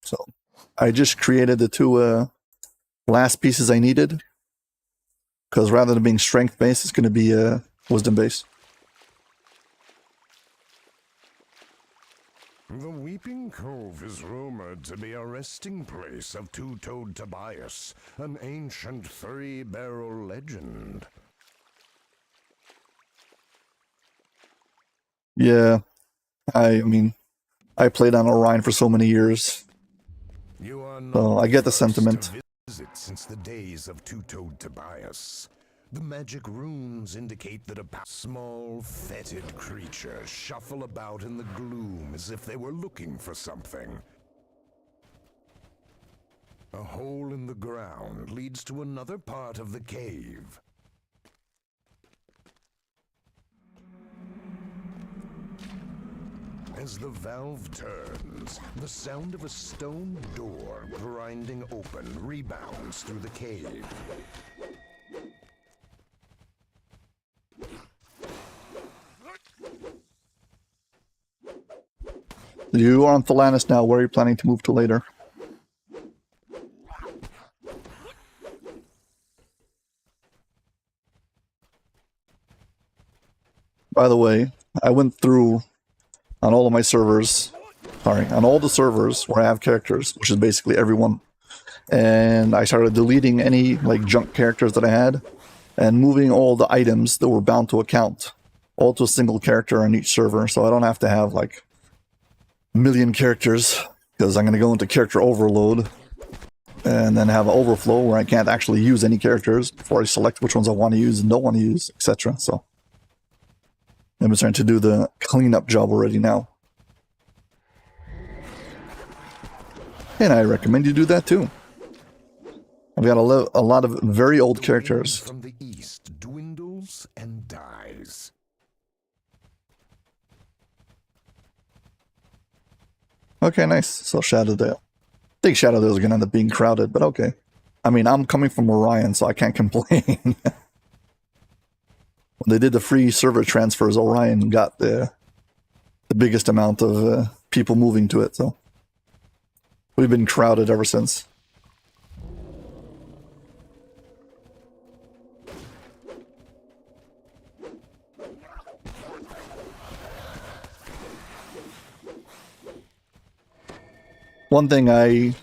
So I just created the 2 last pieces I needed. Because rather than being strength based, it's gonna be wisdom based. The Weeping Cove is rumored to be a resting place of Two-Toed Tobias, an ancient 3-barrel legend. Yeah, I mean, I played on Orion for so many years, You are not so I get the first sentiment. to visit since the days of Two-Toed Tobias. The magic runes indicate that a small, fetid creatures shuffle about in the gloom as if they were looking for something. A hole in the ground leads to another part of the cave. As the valve turns, the sound of a stone door grinding open rebounds through the cave. You are on Thelanis now. Where are you planning to move to later? By the way, I went through on all of my servers, on all the servers where I have characters, which is basically everyone, and I started deleting any like junk characters that I had, and moving all the items that were bound to account all to a single character on each server, so I don't have to have like a million characters, because I'm going to go into character overload and then have an overflow where I can't actually use any characters before I select which ones I want to use and don't want to use, etc. So I'm trying to do the cleanup job already now. And I recommend you do that too. I've got a lot of very old characters. From the east dwindles and dies. Okay, nice. So Shadowdale. I think Shadowdale is going to end up being crowded, but okay. I mean, I'm coming from Orion, so I can't complain. When they did the free server transfers, Orion got the biggest amount of people moving to it, so we've been crowded ever since. One thing I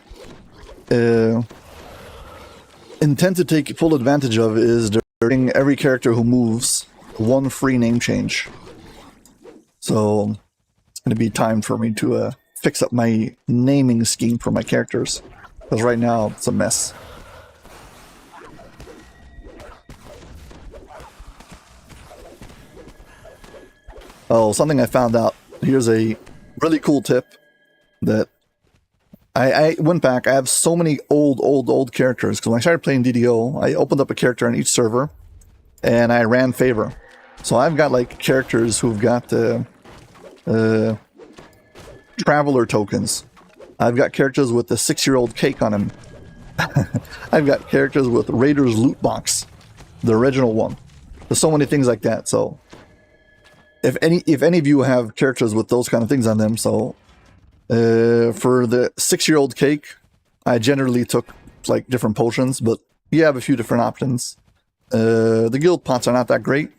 intend to take full advantage of is during every character who moves, one free name change. So it's going to be time for me to fix up my naming scheme for my characters, because right now it's a mess. Oh, something I found out. Here's a really cool tip that I went back. I have so many old characters, because when I started playing DDO, I opened up a character on each server and I ran favor. So I've got like characters who've got traveler tokens. I've got characters with the 6-year-old cake on him. I've got characters with Raiders loot box, the original one. There's so many things like that. So if any of you have characters with those kind of things on them, so for the 6-year-old cake, I generally took like different potions, but you have a few different options. The guild pots are not that great.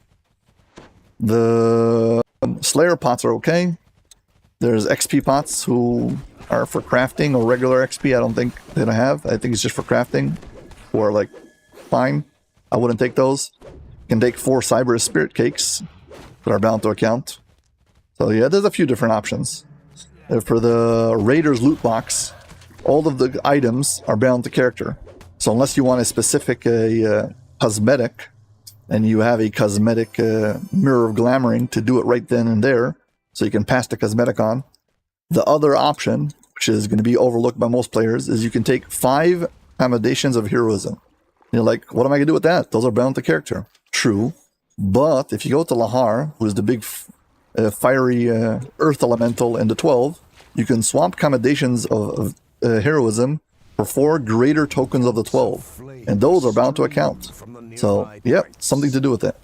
The Slayer pots are okay. There's XP pots who are for crafting or regular XP. I don't think they don't have. I think it's just for crafting, or like fine. I wouldn't take those. You can take 4 Cyber Spirit cakes that are bound to account. So yeah, there's a few different options. For the Raiders loot box, all of the items are bound to character. So unless you want a specific cosmetic, and you have a cosmetic Mirror of Glamoring to do it right then and there, so you can pass the cosmetic on. The other option, which is going to be overlooked by most players, is you can take 5 Accommodations of Heroism. And you're like, what am I going to do with that? Those are bound to character. True. But if you go to Lahar, who's the big fiery earth elemental in the 12, you can swap Accommodations of Heroism for 4 greater tokens of the 12. And those are bound to account. So, yep, something to do with it.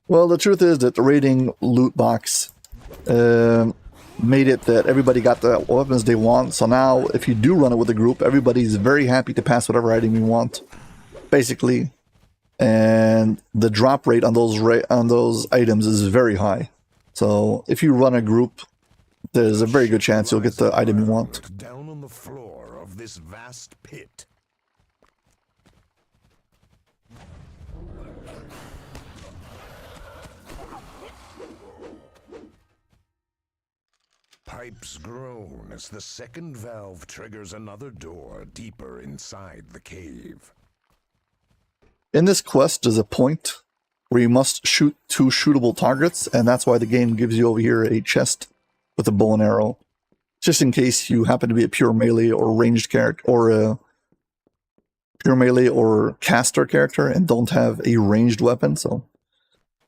Well, the truth is that the raiding loot box made it that everybody got the weapons they want. So now, if you do run it with a group, everybody's very happy to pass whatever item you want, basically. And the drop rate on those items is very high. So if you run a group, there's a very good chance you'll get the item you want. Down on the floor of this vast pit. Pipes groan as the second valve triggers another door deeper inside the cave. In this quest, there's a point where you must shoot 2 shootable targets, and that's why the game gives you over here a chest with a bow and arrow, just in case you happen to be a pure melee or ranged character, or a pure melee or caster character and don't have a ranged weapon. So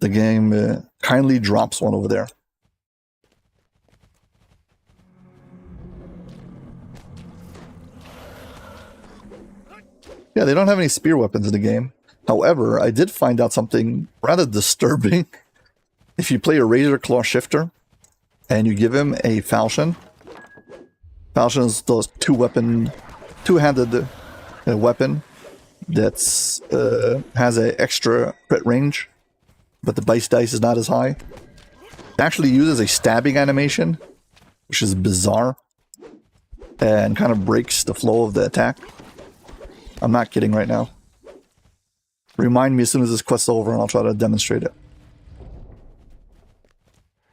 the game kindly drops one over there. Yeah, they don't have any spear weapons in the game. However, I did find out something rather disturbing. If you play a Razor Claw Shifter and you give him a falchion, falchions those two-handed weapon that's has an extra crit range, but the base dice is not as high. It actually uses a stabbing animation, which is bizarre, and kind of breaks the flow of the attack. I'm not kidding right now. Remind me as soon as this quest's over and I'll try to demonstrate it.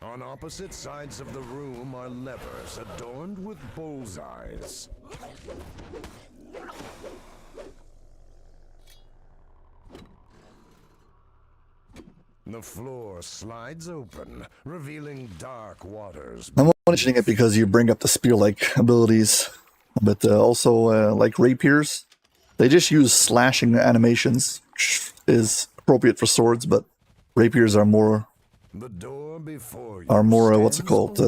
On opposite sides of the room are levers adorned with bullseyes. The floor slides open, revealing dark waters. I'm mentioning it because you bring up the spear-like abilities, but also like rapiers. They just use slashing animations, which is appropriate for swords, but rapiers are more The door before you what's it called?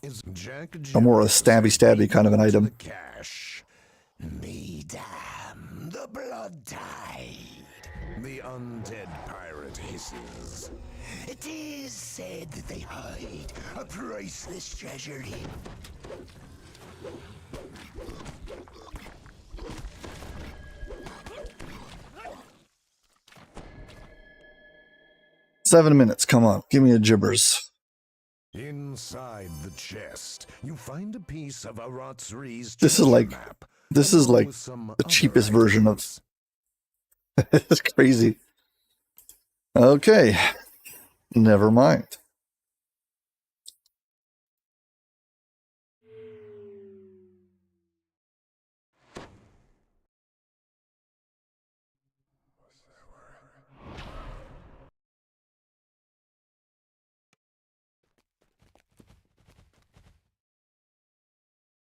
is Jack Are more a stabby kind of an item. Cash. Madam, the blood tide. The undead pirate hisses. It is said that they hide a priceless treasure here. 7 minutes, come on, give me a gibbers. Inside the chest, you find a piece of Aratsri's This is like map, this is along like with some the other cheapest version of. items. It's crazy. Okay, never mind.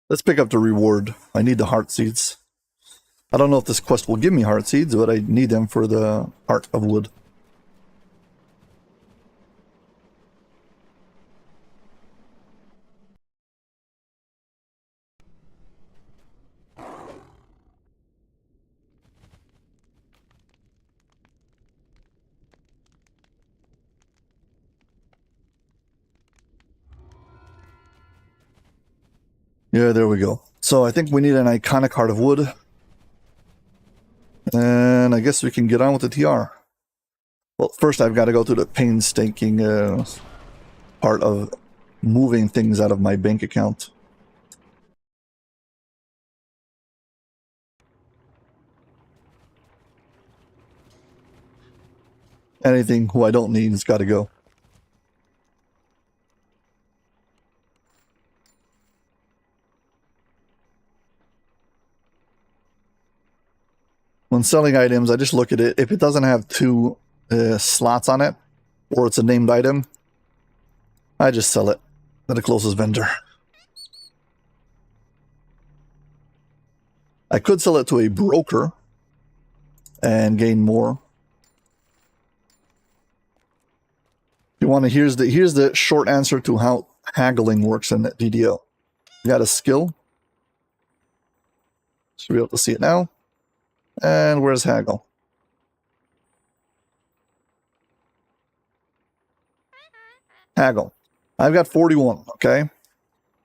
Let's pick up the reward. I need the heart seeds. I don't know if this quest will give me heart seeds, but I need them for the Heart of Wood. Yeah, there we go. So I think we need an iconic Heart of Wood. And I guess we can get on with the TR. Well, first I've got to go through the painstaking part of moving things out of my bank account. Anything who I don't need has got to go. When selling items, I just look at it. If it doesn't have two slots on it, or it's a named item, I just sell it to the closest vendor. I could sell it to a broker and gain more. If you want to, here's the short answer to how haggling works in DDO. You got a skill. Should be able to see it now. And where's haggle? Haggle. I've got 41, okay?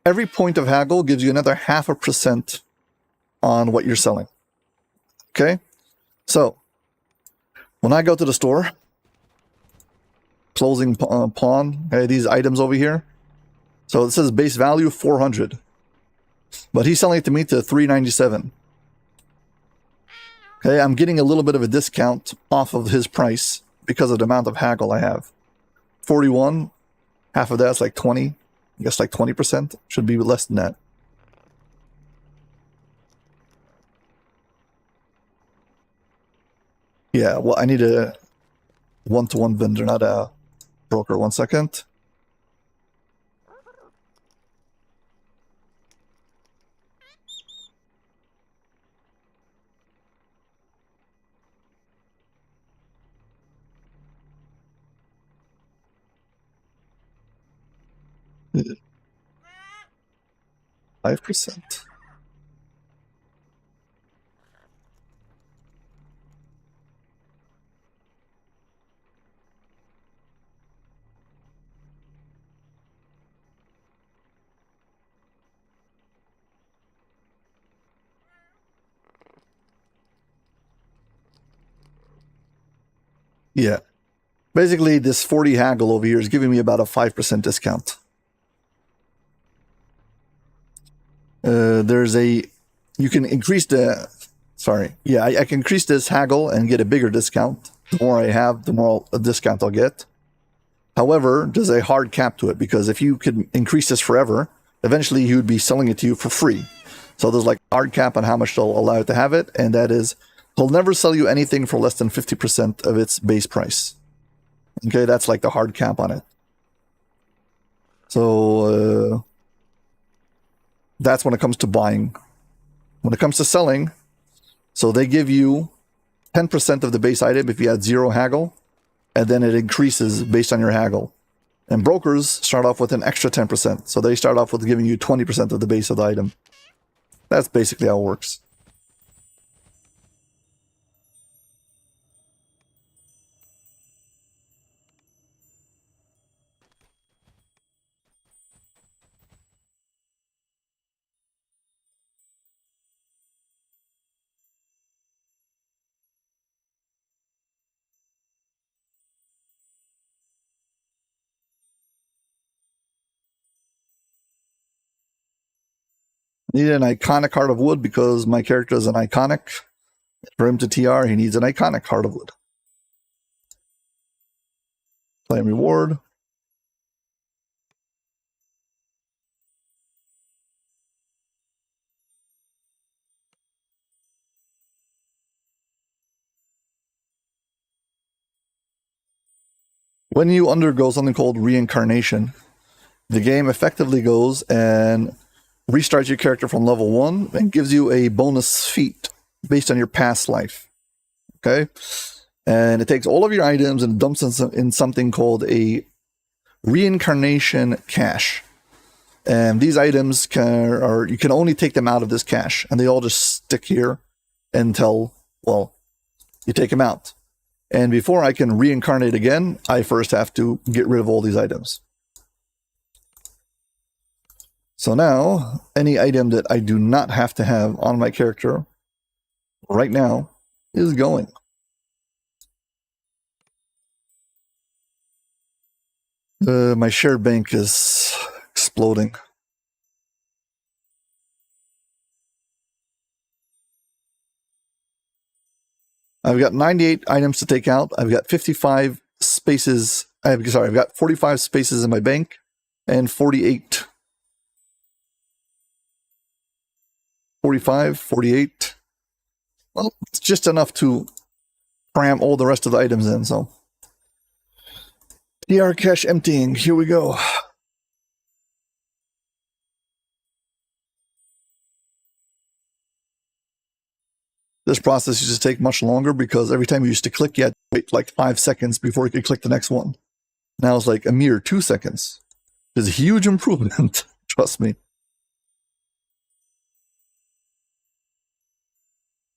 Every point of haggle gives you another 0.5% on what you're selling. Okay? So, when I go to the store, closing pawn, okay, these items over here. So it says base value 400. But he's selling it to me to 397. Okay, I'm getting a little bit of a discount off of his price because of the amount of haggle I have. 41, half of that's like 20. I guess like 20%. Should be less than that. Yeah, well, I need a one-to-one vendor, not a broker. 1 second. Yeah. 5%. Yeah. Basically, this 40 haggle over here is giving me about a 5% discount. You can increase the, I can increase this haggle and get a bigger discount. The more I have, the more a discount I'll get. However, there's a hard cap to it, because if you could increase this forever, eventually he would be selling it to you for free. So there's like a hard cap on how much they'll allow you to have it, and that is, he'll never sell you anything for less than 50% of its base price. Okay, that's like the hard cap on it. So that's when it comes to buying. When it comes to selling, so they give you 10% of the base item if you had 0 haggle, and then it increases based on your haggle. And brokers start off with an extra 10%, so they start off with giving you 20% of the base of the item. That's basically how it works. Need an iconic heart of wood because my character is an iconic. For him to TR, he needs an iconic heart of wood. Claim reward. When you undergo something called reincarnation, the game effectively goes and restarts your character from level 1 and gives you a bonus feat based on your past life. Okay? And it takes all of your items and dumps in something called a reincarnation cache. And these items you can only take them out of this cache, and they all just stick here until, well, you take them out. And before I can reincarnate again, I first have to get rid of all these items. So now, any item that I do not have to have on my character right now is going. My shared bank is exploding. I've got 98 items to take out. I've got 55 spaces. I've got 45 spaces in my bank and 48. 45, 48. Well, it's just enough to cram all the rest of the items in, so. DR cache emptying. Here we go. This process used to take much longer because every time you used to click, you had to wait like 5 seconds before you could click the next one. Now it's like a mere 2 seconds. It's a huge improvement. Trust me.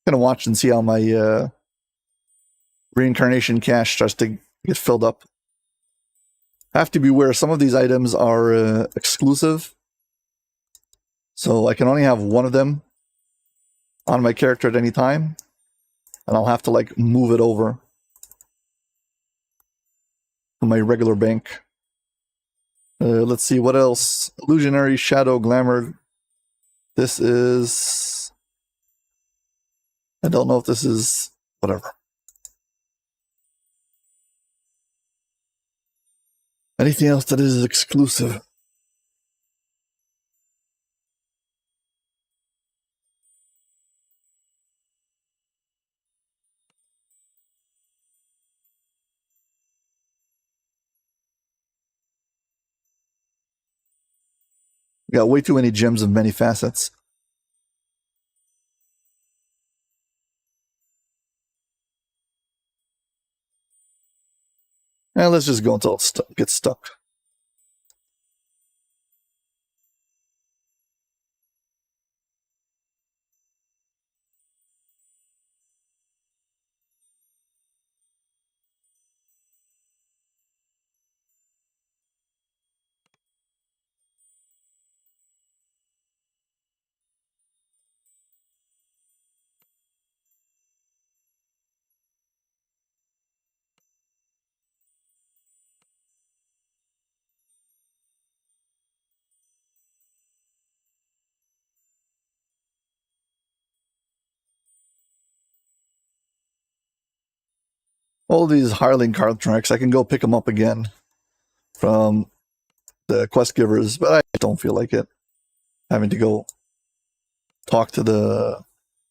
I'm gonna watch and see how my reincarnation cache starts to get filled up. I have to be aware some of these items are exclusive, so I can only have one of them on my character at any time, and I'll have to like move it over to my regular bank. Let's see what else. Illusionary, Shadow, Glamour. This is, I don't know if this is, whatever. Anything else that is exclusive? We got way too many gems of many facets. And let's just go until it gets stuck. all these hireling contracts, I can go pick them up again from the quest givers, but I don't feel like it. Having to go talk to the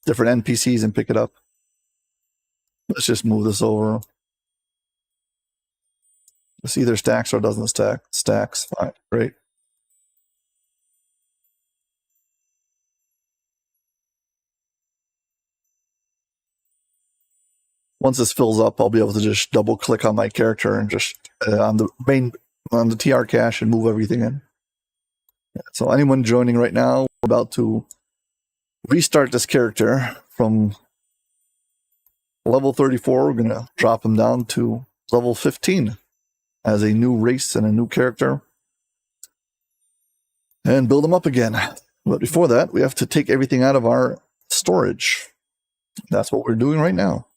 different NPCs and pick it up. Let's just move this over. This either stacks or doesn't stack. Stacks. Fine. Great. Once this fills up, I'll be able to just double click on my character and just on the TR cache and move everything in. Yeah, so anyone joining right now, we're about to restart this character from level 34. We're going to drop him down to level 15 as a new race and a new character and build him up again. But before that, we have to take everything out of our storage. That's what we're doing right now.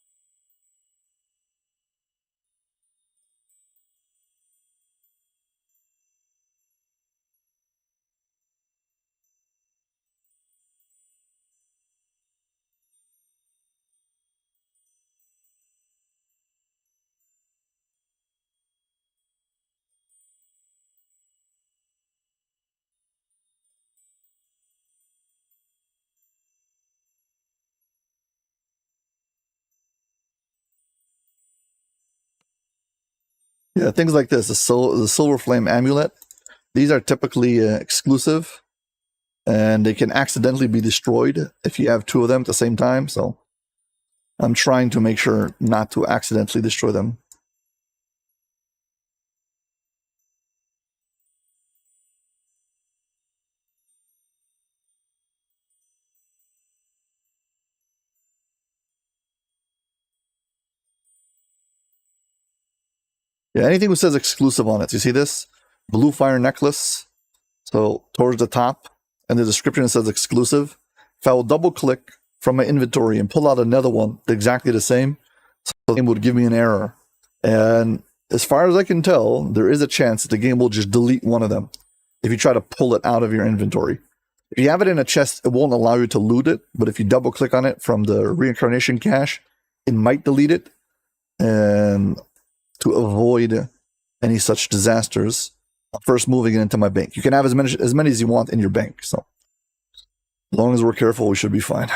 Yeah, things like this, the Silver Flame Amulet, these are typically exclusive, and they can accidentally be destroyed if you have two of them at the same time, so I'm trying to make sure not to accidentally destroy them. Yeah, anything that says exclusive on it. You see this? Blue Fire Necklace. So towards the top, and the description it says exclusive. If I will double click from my inventory and pull out another one exactly the same, so the game would give me an error. And as far as I can tell, there is a chance that the game will just delete one of them if you try to pull it out of your inventory. If you have it in a chest, it won't allow you to loot it, but if you double click on it from the reincarnation cache, it might delete it. And to avoid any such disasters, I'm first moving it into my bank. You can have as many as you want in your bank, so as long as we're careful, we should be fine.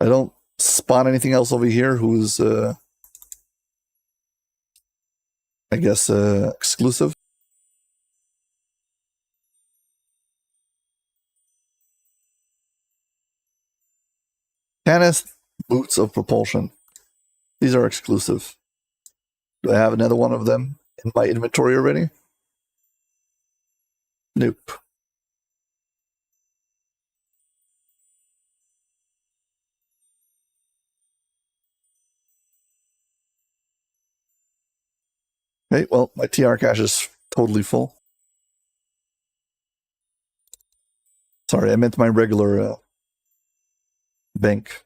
I don't spot anything else over here who's, I guess, exclusive. Canis Boots of Propulsion. These are exclusive. Do I have another one of them in my inventory already? Nope. Okay, well, my TR cache is totally full. Sorry, I meant my regular bank.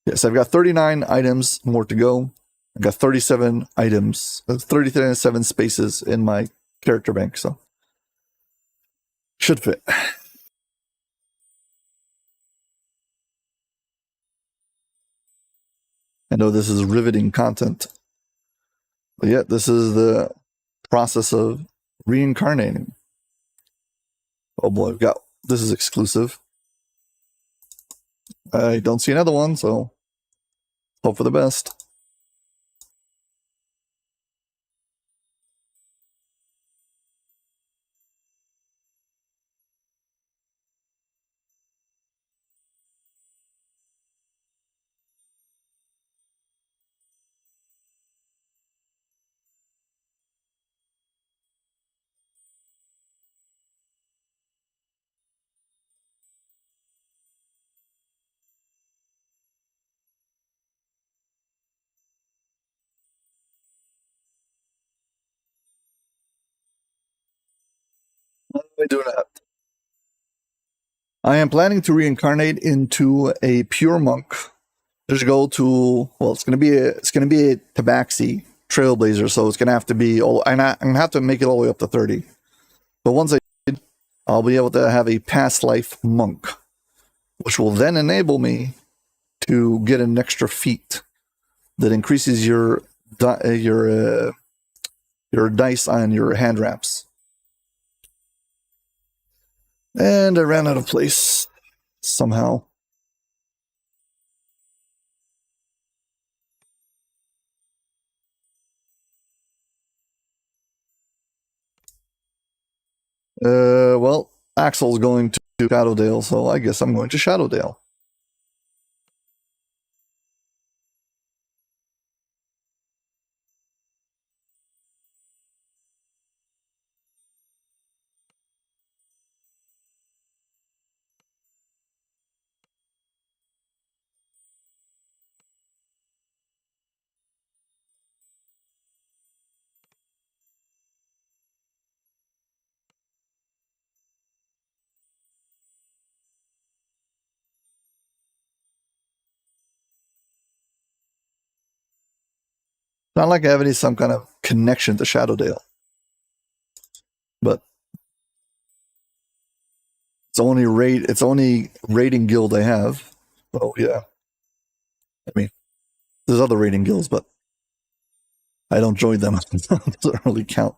Yes, I've got 39 items more to go. I've got 37 items, 37 spaces in my character bank, so should fit. I know this is riveting content, but yeah, this is the process of reincarnating. Oh boy, this is exclusive. I don't see another one, so hope for the best. What am I doing that? I am planning to reincarnate into a pure monk. Just go to, well, it's gonna be a tabaxi trailblazer, so it's gonna have to be I'm gonna have to make it all the way up to 30. But once I did, I'll be able to have a past life monk, which will then enable me to get an extra feat that increases your dice on your hand wraps. And I ran out of place somehow. Well, Axel's going to Shadowdale, so I guess I'm going to Shadowdale. Not like I have some kind of connection to Shadowdale, but it's only raiding guild I have. Oh yeah, I mean, there's other raiding guilds, but I don't join them. It doesn't really count.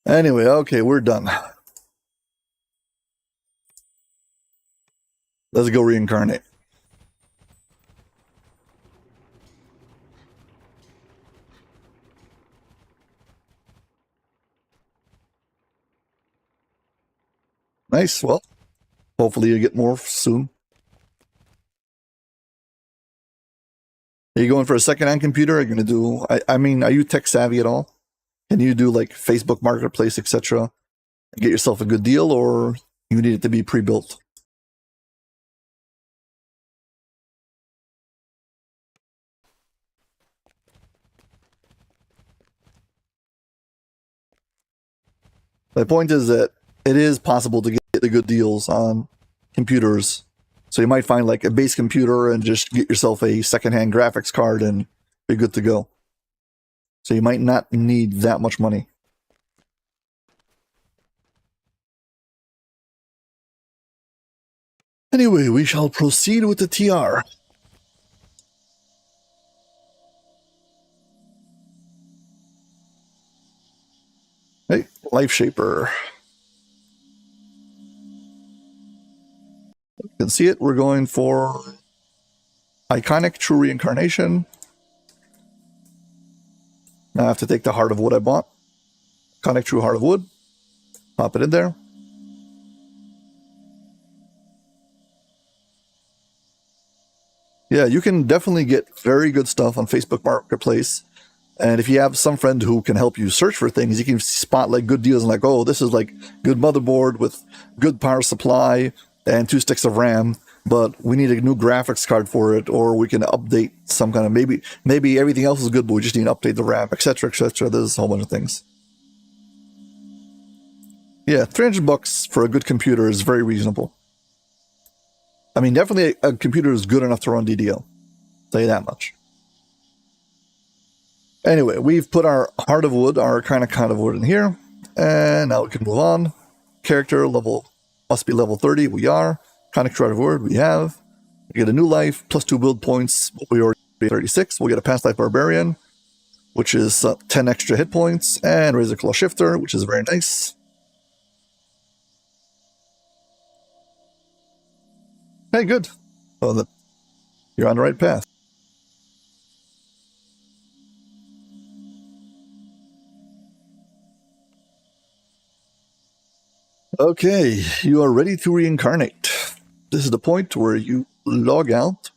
Anyway, okay, we're done. Let's go reincarnate. Nice. Well, hopefully you get more soon. Are you going for a second-hand computer? Are you going to do... I mean, are you tech savvy at all? Can you do like Facebook Marketplace, etc., and get yourself a good deal, or you need it to be pre-built? My point is that it is possible to get the good deals on computers. So you might find like a base computer and just get yourself a secondhand graphics card and be good to go. So you might not need that much money. Anyway, we shall proceed with the TR. Hey, Life Shaper. You can see it. We're going for Iconic True Reincarnation. Now I have to take the Heart of Wood I bought. Iconic True Heart of Wood. Pop it in there. Yeah, you can definitely get very good stuff on Facebook Marketplace. And if you have some friend who can help you search for things, you can spot like good deals and like, oh, this is like good motherboard with good power supply and 2 sticks of RAM, but we need a new graphics card for it, or we can update some kind of, maybe everything else is good, but we just need to update the RAM, etc., etc. There's a whole bunch of things. Yeah, $300 for a good computer is very reasonable. I mean, definitely a computer is good enough to run DDO. I'll tell you that much. Anyway, we've put our Heart of Wood, our kind of wood in here, and now we can move on. Character level must be level 30. We are. Kind of of Wood. We have. We get a new life plus 2 build points. We already 36. We'll get a past life barbarian, which is 10 extra hit points, and Razor Claw Shifter, which is very nice. Hey, good. Well, you're on the right path. Okay, you are ready to reincarnate. This is the point where you log out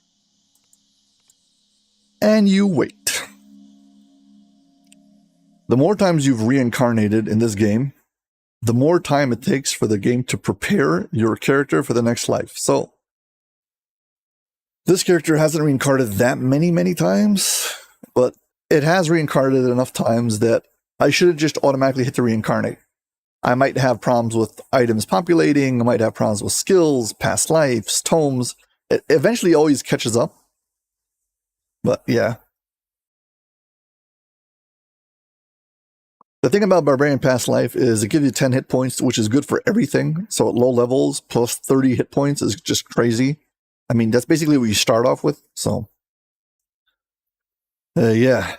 and you wait. The more times you've reincarnated in this game, the more time it takes for the game to prepare your character for the next life. So, this character hasn't reincarnated that many times, but it has reincarnated enough times that I should have just automatically hit the reincarnate. I might have problems with items populating, I might have problems with skills, past lives, tomes. It eventually always catches up. But yeah. The thing about Barbarian Past Life is it gives you 10 hit points, which is good for everything. So at low levels, plus 30 hit points is just crazy. I mean, that's basically what you start off with. So, yeah.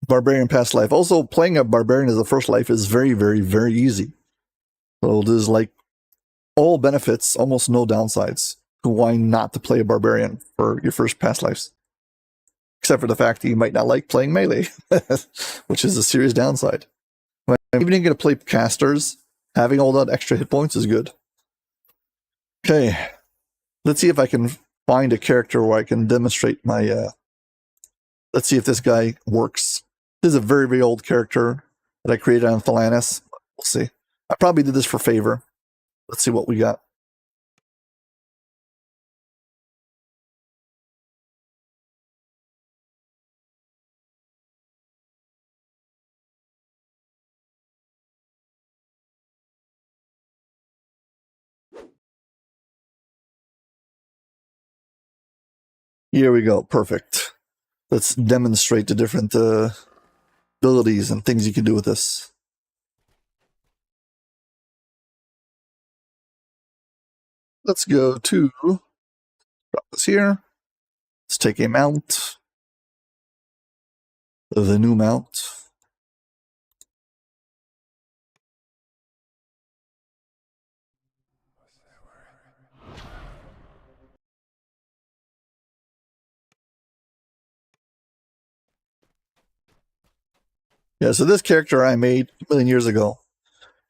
Barbarian past life. Also, playing a barbarian as a first life is very, very, very easy. So there's like all benefits, almost no downsides. Why not to play a barbarian for your first past lives? Except for the fact that you might not like playing melee, which is a serious downside. But even if you're going to play casters, having all that extra hit points is good. Okay, let's see if I can find a character where I can demonstrate my... let's see if this guy works. This is a very, very old character that I created on Thalanis. We'll see. I probably did this for favor. Let's see what we got. Here we go. Perfect. Let's demonstrate the different abilities and things you can do with this. Let's go to, drop this here. Let's take a mount. The new mount. Yeah, so this character I made a million years ago.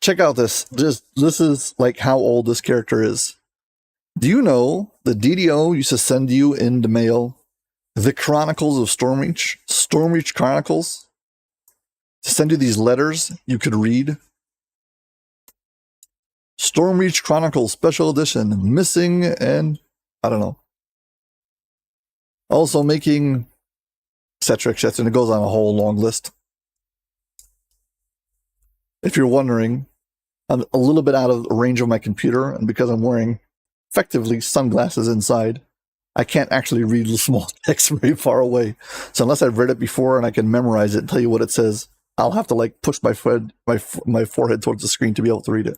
Check out this. This is like how old this character is. Do you know the DDO used to send you in the mail the Chronicles of Stormreach? Stormreach Chronicles? To send you these letters you could read. Stormreach Chronicles Special Edition. Missing and... I don't know. Also making... etc. etc. And it goes on a whole long list. If you're wondering, I'm a little bit out of range of my computer, and because I'm wearing effectively sunglasses inside, I can't actually read the small text very far away. So unless I've read it before and I can memorize it and tell you what it says, I'll have to like push my forehead towards the screen to be able to read it.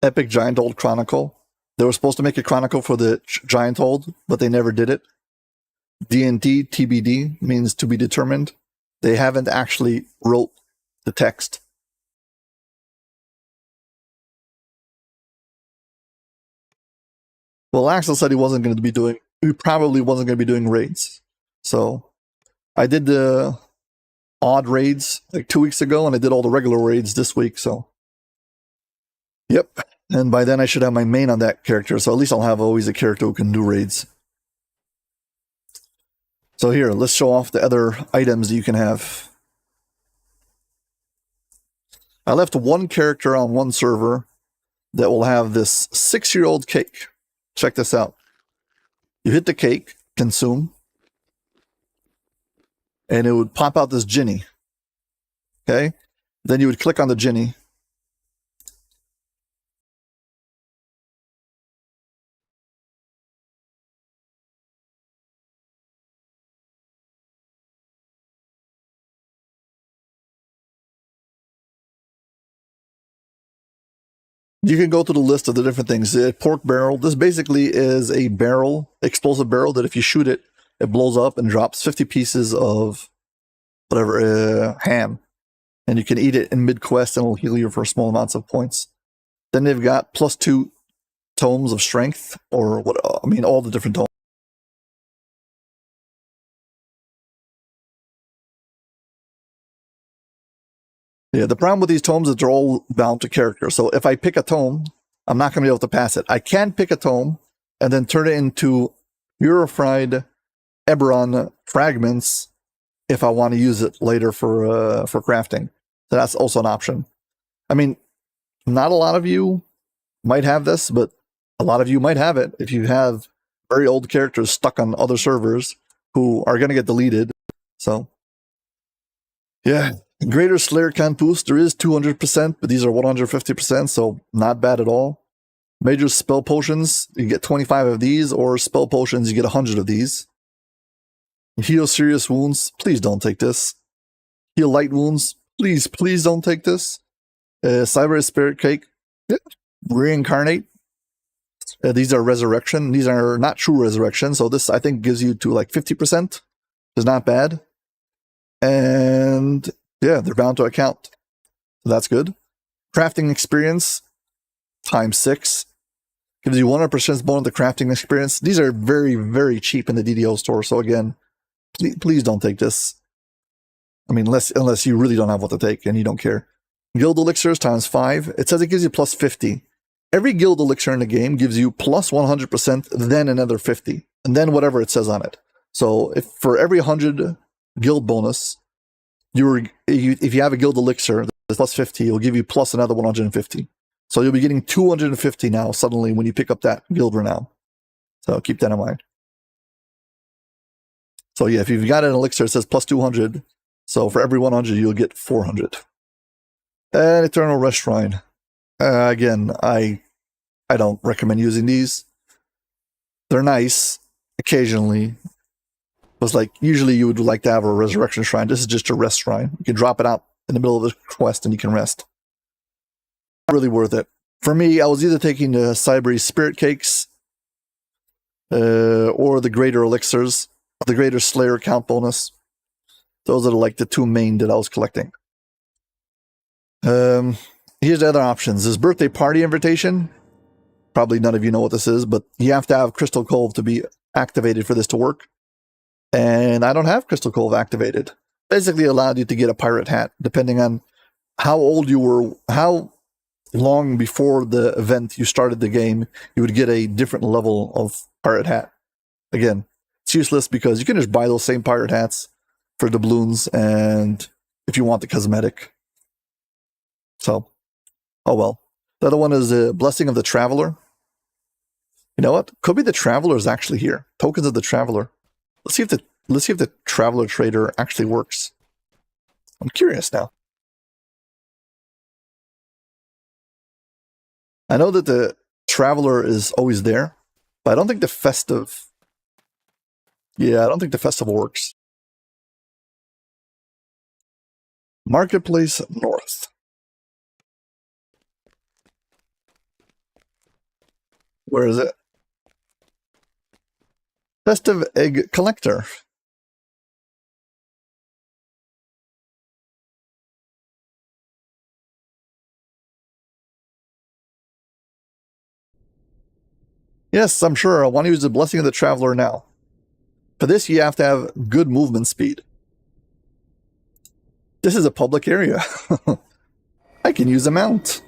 Epic Gianthold Chronicle. They were supposed to make a chronicle for the Gianthold, but they never did it. D&D TBD means to be determined. They haven't actually wrote the text. Well, Axel said he probably wasn't going to be doing raids. So I did the odd raids like 2 weeks ago, and I did all the regular raids this week. So yep. And by then I should have my main on that character. So at least I'll have always a character who can do raids. So here, let's show off the other items that you can have. I left one character on one server that will have this 6-year-old cake. Check this out. You hit the cake, consume, and it would pop out this Ginny. Okay? Then you would click on the Ginny. You can go through the list of the different things. Pork barrel. This basically is a barrel, explosive barrel, that if you shoot it, it blows up and drops 50 pieces of whatever, ham. And you can eat it in mid-quest and it'll heal you for small amounts of points. Then they've got +2 tomes of strength, or what? I mean, all the different tomes. Yeah, the problem with these tomes is they're all bound to character. So if I pick a tome, I'm not going to be able to pass it. I can pick a tome and then turn it into purified Eberron fragments if I want to use it later for crafting. So that's also an option. I mean, not a lot of you might have this, but a lot of you might have it if you have very old characters stuck on other servers who are going to get deleted. So, yeah. Greater Slayer Count boost, there is 200%, but these are 150%, so not bad at all. Major spell potions, you get 25 of these, or spell potions, you get 100 of these. Heal serious wounds, please don't take this. Heal light wounds, please don't take this. Cyber Spirit Cake, Reincarnate. These are Resurrection. These are not true Resurrection. So this, I think, gives you to like 50%. It's not bad. And yeah, they're bound to account. So that's good. Crafting Experience times 6. Gives you 100% bonus to crafting experience. These are very, very cheap in the DDO store. So again, please don't take this. I mean, unless you really don't have what to take and you don't care. Guild Elixirs times 5. It says it gives you plus 50. Every Guild Elixir in the game gives you plus 100%, then another 50. And then whatever it says on it. So if for every 100 guild bonus, if you have a Guild Elixir, that's plus 50, it'll give you plus another 150. So you'll be getting 250 now, suddenly, when you pick up that guild renown. So keep that in mind. So yeah, if you've got an elixir, it says plus 200. So for every 100, you'll get 400. And Eternal Rest Shrine. Again, I don't recommend using these. They're nice, occasionally. But like, usually you would like to have a Resurrection Shrine. This is just a rest shrine. You can drop it out in the middle of the quest and you can rest. Really worth it. For me, I was either taking the Cyber Spirit Cakes or the Greater Elixirs, the Greater Slayer count bonus. Those are like the two main that I was collecting. Here's the other options. This Birthday Party Invitation. Probably none of you know what this is, but you have to have Crystal Cove to be activated for this to work. And I don't have Crystal Cove activated. Basically allowed you to get a pirate hat, depending on how old you were, how long before the event you started the game, you would get a different level of pirate hat. Again, it's useless because you can just buy those same pirate hats for doubloons and if you want the cosmetic. So, oh well. The other one is the Blessing of the Traveler. You know what? Could be the Traveler is actually here. Tokens of the Traveler. Let's see if the Traveler Trader actually works. I'm curious now. I know that the Traveler is always there, but I don't think the Festive... Yeah, I don't think the Festival works. Marketplace North. Where is it? Festive Egg Collector. Yes, I'm sure. I want to use the Blessing of the Traveler now. For this, you have to have good movement speed. This is a public area. I can use a mount.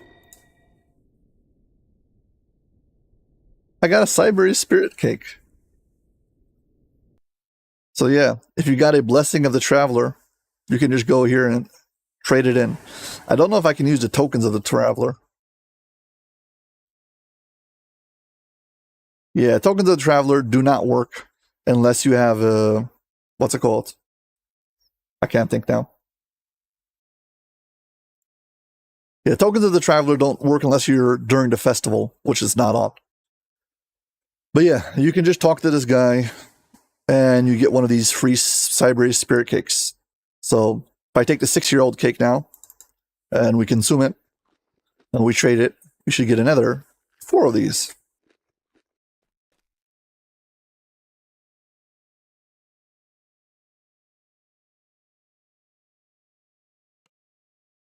I got a Cyber Spirit Cake. So yeah, if you got a Blessing of the Traveler, you can just go here and trade it in. I don't know if I can use the tokens of the Traveler. Yeah, tokens of the Traveler do not work unless you have a... What's it called? I can't think now. Yeah, tokens of the Traveler don't work unless you're during the festival, which is not on. But yeah, you can just talk to this guy and you get one of these free Cyber Spirit Cakes. So if I take the 6-year-old cake now and we consume it and we trade it, we should get another 4 of these.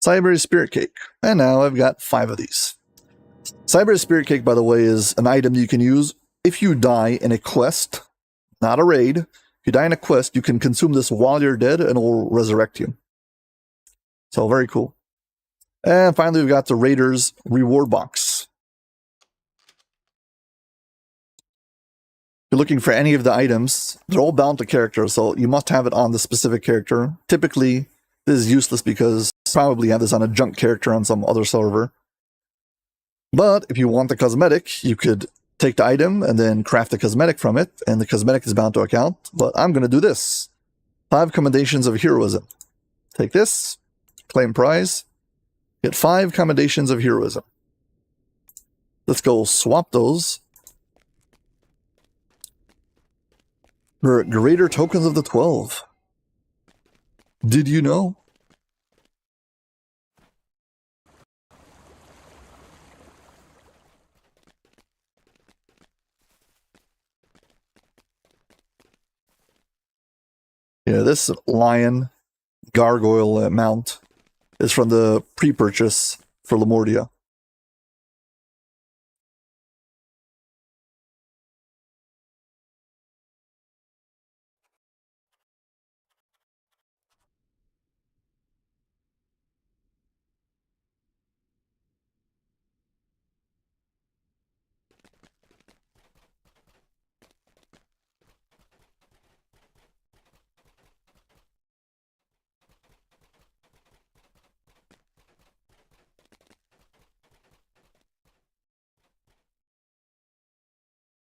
Cyber Spirit Cake. And now I've got 5 of these. Cyber Spirit Cake, by the way, is an item you can use if you die in a quest, not a raid. If you die in a quest, you can consume this while you're dead and it will resurrect you. So very cool. And finally, we've got the Raiders Reward Box. If you're looking for any of the items, they're all bound to character, so you must have it on the specific character. Typically, this is useless because you probably have this on a junk character on some other server. But if you want the cosmetic, you could take the item and then craft the cosmetic from it, and the cosmetic is bound to account. But I'm going to do this. 5 commendations of heroism. Take this, claim prize, get 5 commendations of heroism. Let's go swap those for greater tokens of the 12. Did you know? Yeah, this lion gargoyle mount is from the pre-purchase for Lamordia.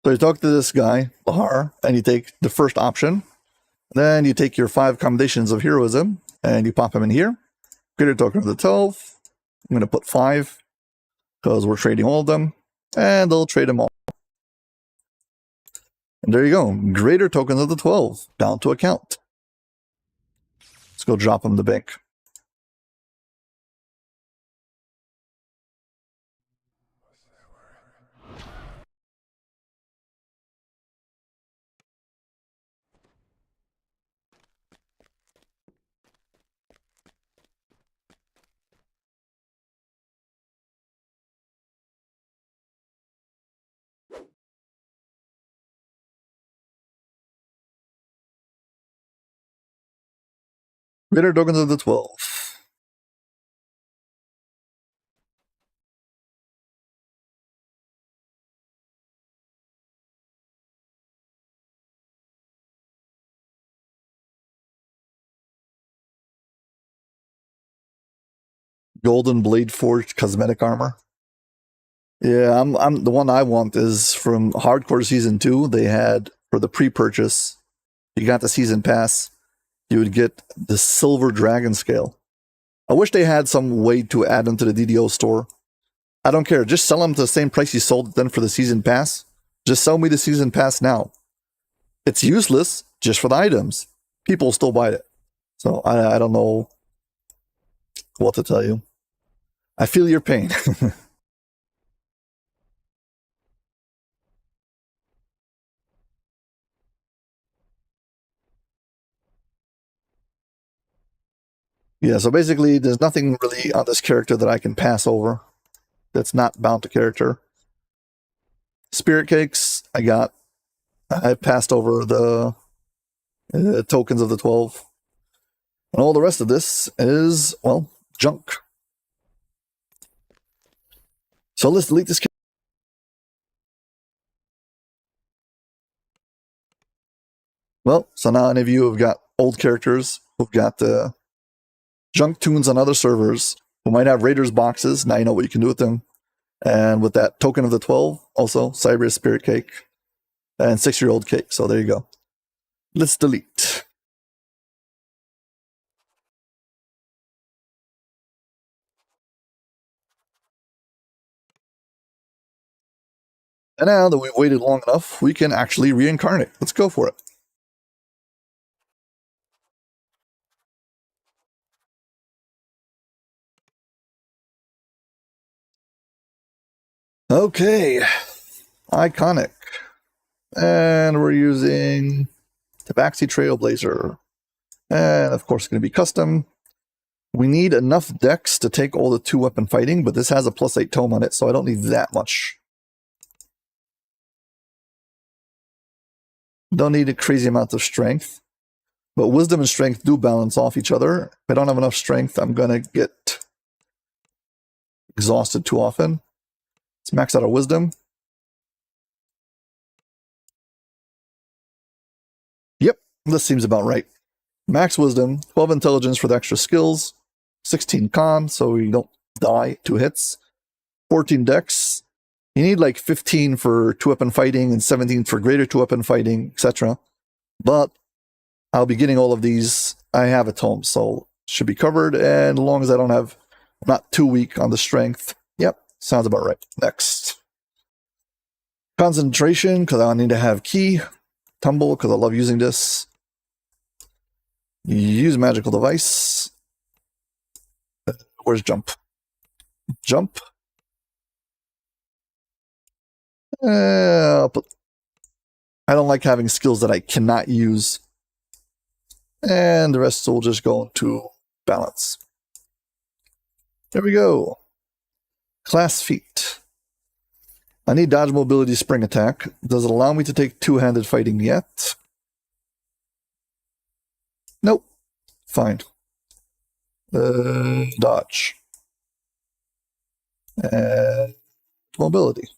So you talk to this guy, Bahar, and you take the first option. Then you take your 5 commendations of heroism and you pop them in here. Greater token of the 12. I'm going to put 5 because we're trading all of them. And they'll trade them all. And there you go. Greater token of the 12 bound to account. Let's go drop them in the bank. Greater tokens of the 12. Golden Blade Forged cosmetic armor. Yeah, I'm the one I want is from Hardcore Season 2. They had for the pre-purchase, you got the season pass, you would get the silver dragon scale. I wish they had some way to add them to the DDO store. I don't care. Just sell them to the same price you sold them for the season pass. Just sell me the season pass now. It's useless just for the items. People still buy it. So I don't know what to tell you. I feel your pain. Yeah, so basically there's nothing really on this character that I can pass over that's not bound to character. Spirit cakes, I passed over the tokens of the 12. And all the rest of this is, well, junk. So let's delete this character. Well, so now any of you have got old characters who've got junk tunes on other servers who might have Raiders boxes. Now you know what you can do with them. And with that token of the 12, also Cyberius Spirit Cake and 6-year-old cake. So there you go. Let's delete. And now that we've waited long enough, we can actually reincarnate. Let's go for it. Okay. Iconic. And we're using Tabaxi Trailblazer. And of course, it's going to be custom. We need enough dex to take all the 2-weapon fighting, but this has a +8 tome on it, so I don't need that much. Don't need a crazy amount of strength. But wisdom and strength do balance off each other. If I don't have enough strength, I'm going to get exhausted too often. Let's max out our wisdom. Yep, this seems about right. Max wisdom, 12 intelligence for the extra skills, 16 con, so we don't die 2 hits, 14 dex. You need like 15 for 2-weapon fighting and 17 for greater 2-weapon fighting, etc. But I'll be getting all of these. I have a tome, so should be covered. And as long as I don't have, I'm not too weak on the strength. Yep, sounds about right. Next. Concentration, because I need to have key. Tumble, because I love using this. Use magical device. Where's jump? Jump. I don't like having skills that I cannot use. And the rest will just go into balance. There we go. Class feat. I need dodge, mobility, spring attack. Does it allow me to take two-handed fighting yet? Nope. Fine. Dodge. And mobility.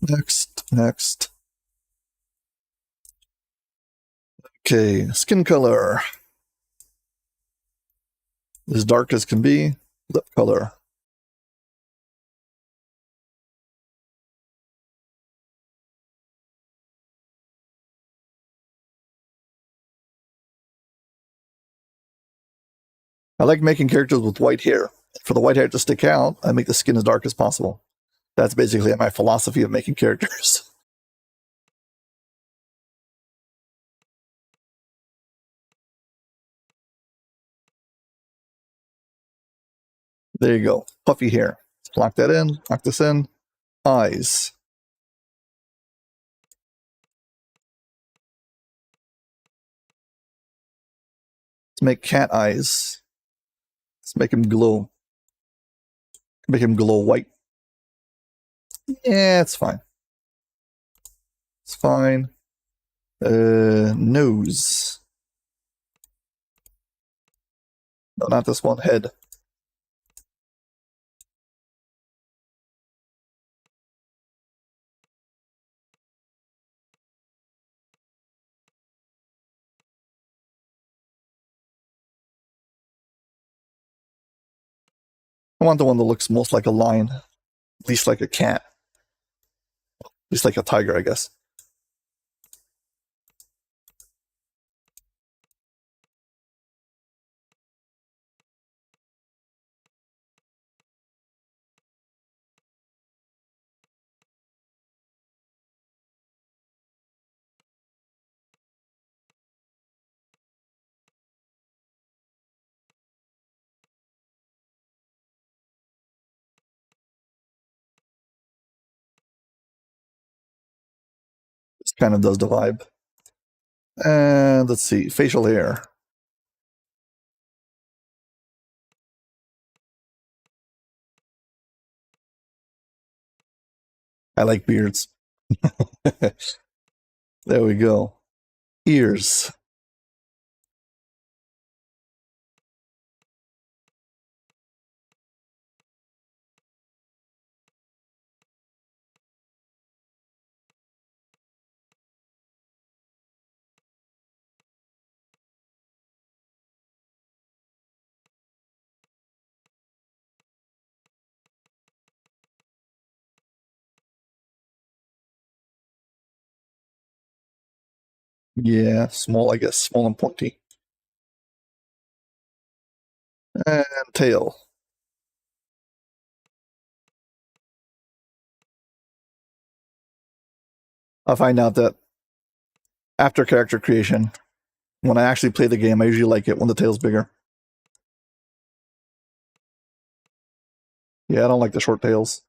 Next. Okay, skin color. As dark as can be. Lip color. I like making characters with white hair. For the white hair to stick out, I make the skin as dark as possible. That's basically my philosophy of making characters. There you go. Puffy hair. Lock that in. Lock this in. Eyes. Let's make cat eyes. Let's make him glow. Make him glow white. Yeah, it's fine. It's fine. Nose. No, not this one. Head. I want the one that looks most like a lion, least like a cat, least like a tiger, I guess. This kind of does the vibe. And let's see, facial hair. I like beards. There we go. Ears. Yeah, small, I guess. Small and pointy. And tail. I find out that after character creation, when I actually play the game, I usually like it when the tail's bigger. Yeah, I don't like the short tails.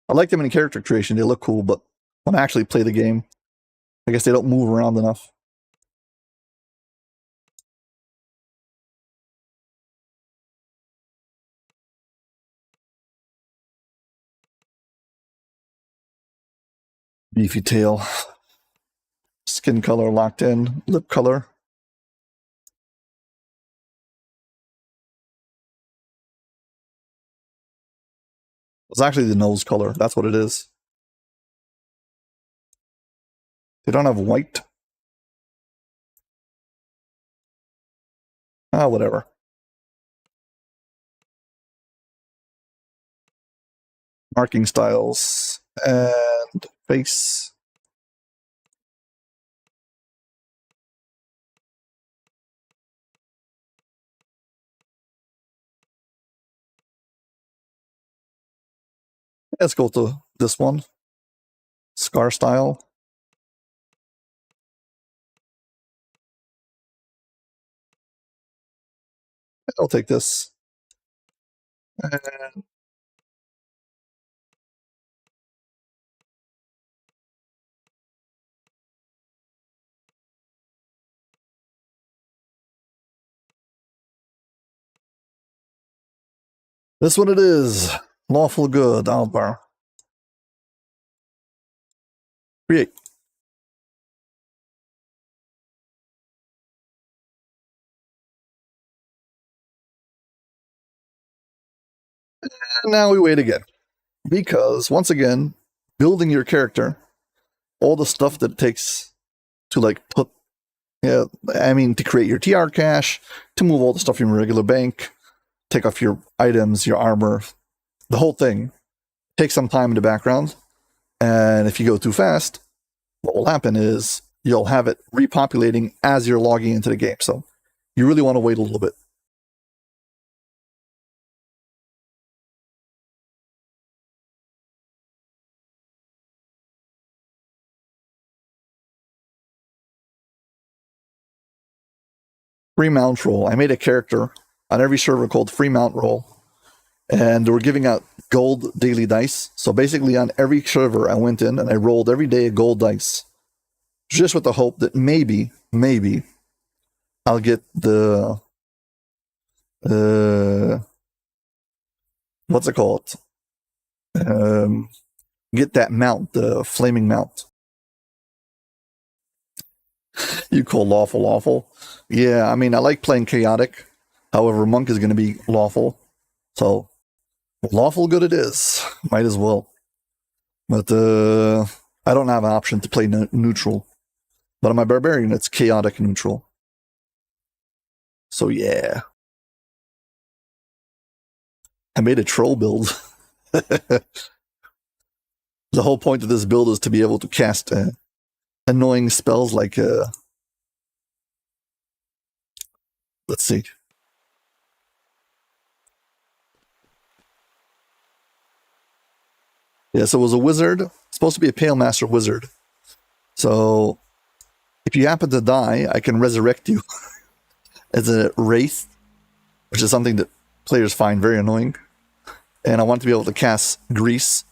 I like them in character creation. They look cool, but when I actually play the game, I guess they don't move around enough. Beefy tail. Skin color locked in. Lip color. It's actually the nose color. That's what it is. They don't have white. Ah, whatever. Marking styles. And face. Let's go to this one. Scar style. I'll take this. And This one it is. Lawful good, Aldbar. Create. And now we wait again. Because, once again, building your character, all the stuff that it takes to, like, put, yeah, I mean, to create your TR cache, to move all the stuff from your regular bank, take off your items, your armor, the whole thing, takes some time in the background. And if you go too fast, what will happen is you'll have it repopulating as you're logging into the game. So you really want to wait a little bit. Free mount roll. I made a character on every server called free mount roll, and we're giving out gold daily dice. So basically on every server I went in and I rolled every day a gold dice, just with the hope that maybe I'll get the what's it called? Get that mount, the flaming mount. You call lawful. Yeah, I mean, I like playing chaotic. However, monk is going to be lawful. So, lawful good it is. Might as well. But I don't have an option to play neutral. But on my barbarian, it's chaotic neutral. So, yeah. I made a troll build. The whole point of this build is to be able to cast annoying spells like let's see. Yeah, so it was a wizard. It's supposed to be a Pale Master wizard. So if you happen to die, I can resurrect you as a wraith, which is something that players find very annoying. And I want to be able to cast grease.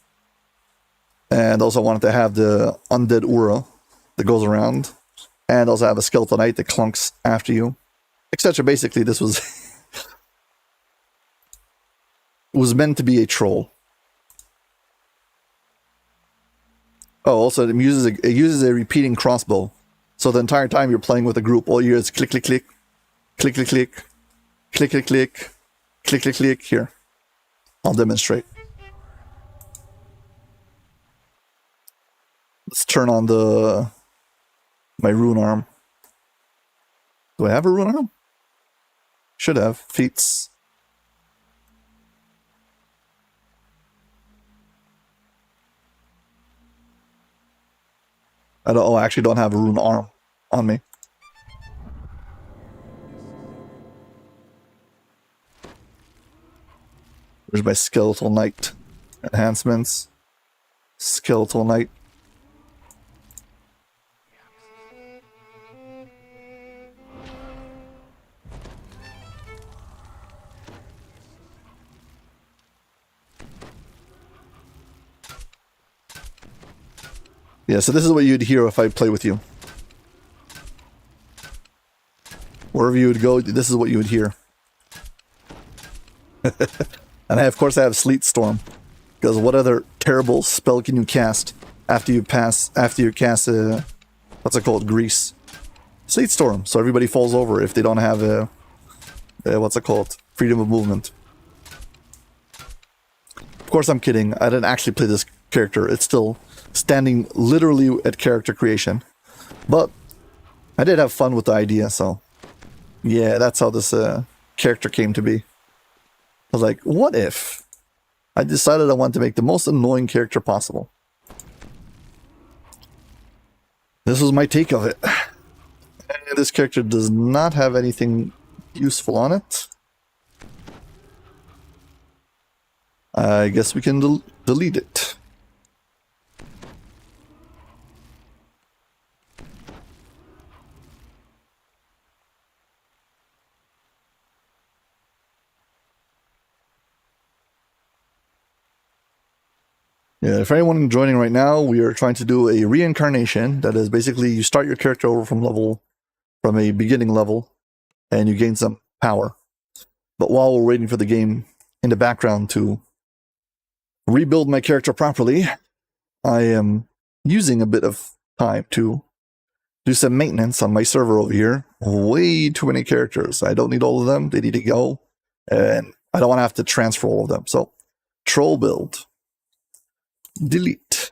And also wanted to have the undead aura that goes around. And also have a skeleton knight that clunks after you. Etc. Basically, this was it was meant to be a troll. Oh, also it uses a repeating crossbow. So the entire time you're playing with a group, all you hear is click, click, click, click, click, click, click, click, click, click, click, click. Here, I'll demonstrate. Let's turn on my rune arm. Do I have a rune arm? Should have. Feats. I actually don't have a rune arm on me. There's my skeletal knight. Enhancements. Skeletal knight. Yeah, so this is what you'd hear if I play with you. Wherever you would go, this is what you would hear. And of course I have Sleet Storm. Because what other terrible spell can you cast after you cast what's it called? Grease. Sleet Storm. So everybody falls over if they don't have what's it called? Freedom of movement. Of course I'm kidding. I didn't actually play this character. It's still standing literally at character creation. But I did have fun with the idea, so yeah, that's how this character came to be. I was like, what if I decided I wanted to make the most annoying character possible? This was my take of it. And this character does not have anything useful on it. I guess we can delete it. Yeah, for anyone joining right now, we are trying to do a reincarnation. That is basically you start your character over from a beginning level, and you gain some power. But while we're waiting for the game in the background to rebuild my character properly, I am using a bit of time to do some maintenance on my server over here. Way too many characters. I don't need all of them. They need to go. And I don't want to have to transfer all of them. So, troll build. Delete.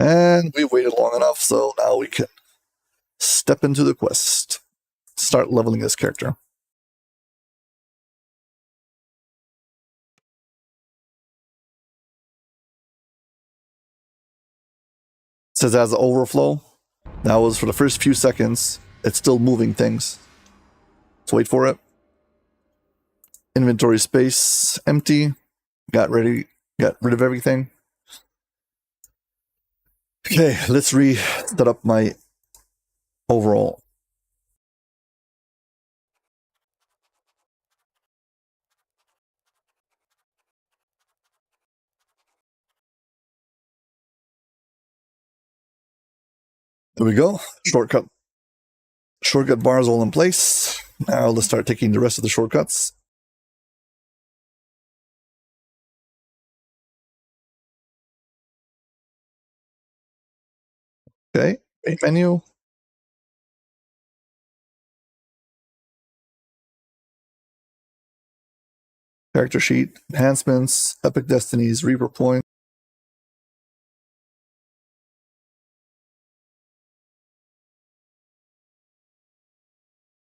And we've waited long enough, so now we can step into the quest. Start leveling this character. It says it has overflow. That was for the first few seconds. It's still moving things. Let's wait for it. Inventory space empty. Got rid of everything. Okay, let's set up my overall. There we go. Shortcut bars all in place. Now let's start taking the rest of the shortcuts. Okay, main menu. Character sheet, enhancements, epic destinies, Reaper point.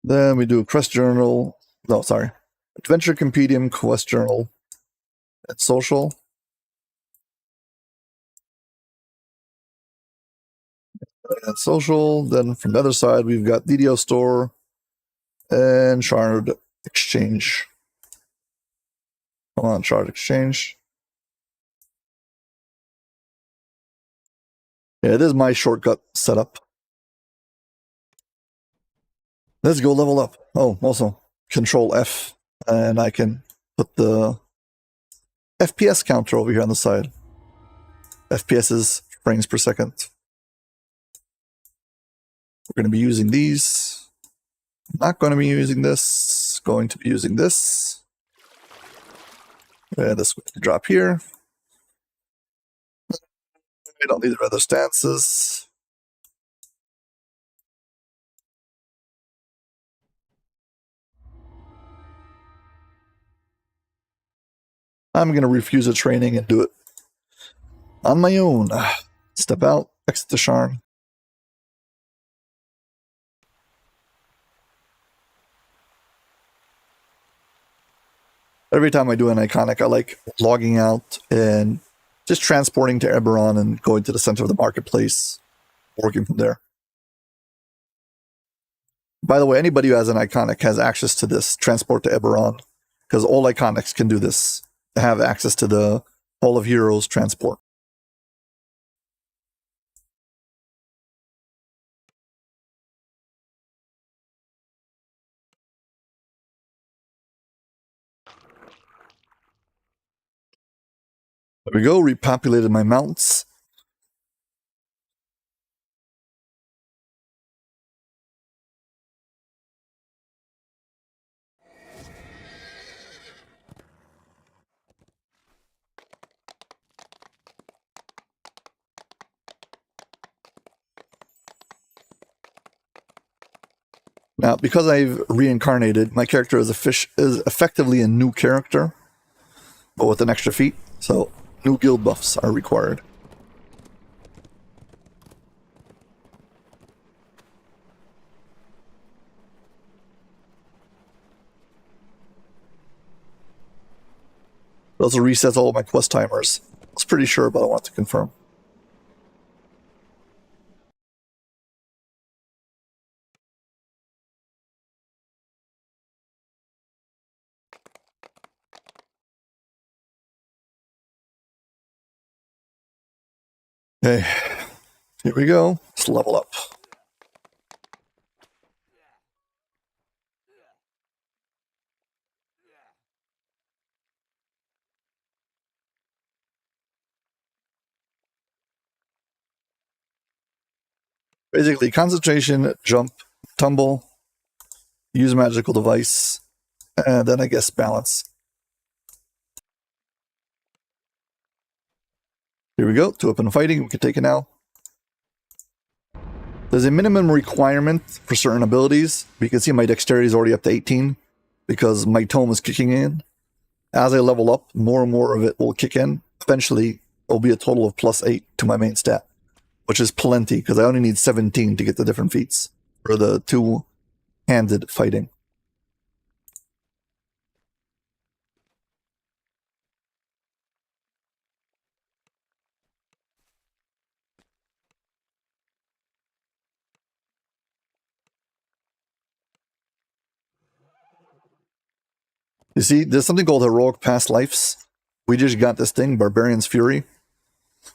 Then we do a quest journal. No, sorry. Adventure Compendium, quest journal, and social. And social. Then from the other side, we've got DDO store and shard exchange. Come on, shard exchange. Yeah, it is my shortcut setup. Let's go level up. Oh, also Control F, and I can put the FPS counter over here on the side. FPS is frames per second. We're going to be using these. Not going to be using this. Going to be using this. Yeah, this will drop here. We don't need the other stances. I'm going to refuse a training and do it on my own. Step out, exit the Sharn. Every time I do an iconic, I like logging out and just transporting to Eberron and going to the center of the marketplace, working from there. By the way, anybody who has an iconic has access to this, transport to Eberron, because all iconics can do this. They have access to the Hall of Heroes transport. There we go, repopulated my mounts. Now, because I've reincarnated, my character is effectively a new character, but with an extra feat, so new guild buffs are required. It also resets all of my quest timers. I was pretty sure, but I want to confirm. Okay, here we go. Let's level up. Basically, concentration, jump, tumble, use magical device, and then I guess balance. Here we go. 2 up and fighting. We can take it now. There's a minimum requirement for certain abilities. But you can see my dexterity is already up to 18 because my tome is kicking in. As I level up, more and more of it will kick in. Eventually, it'll be a total of +8 to my main stat, which is plenty because I only need 17 to get the different feats for the 2-handed fighting. You see, there's something called Heroic Past Lives. We just got this thing, Barbarian's Fury,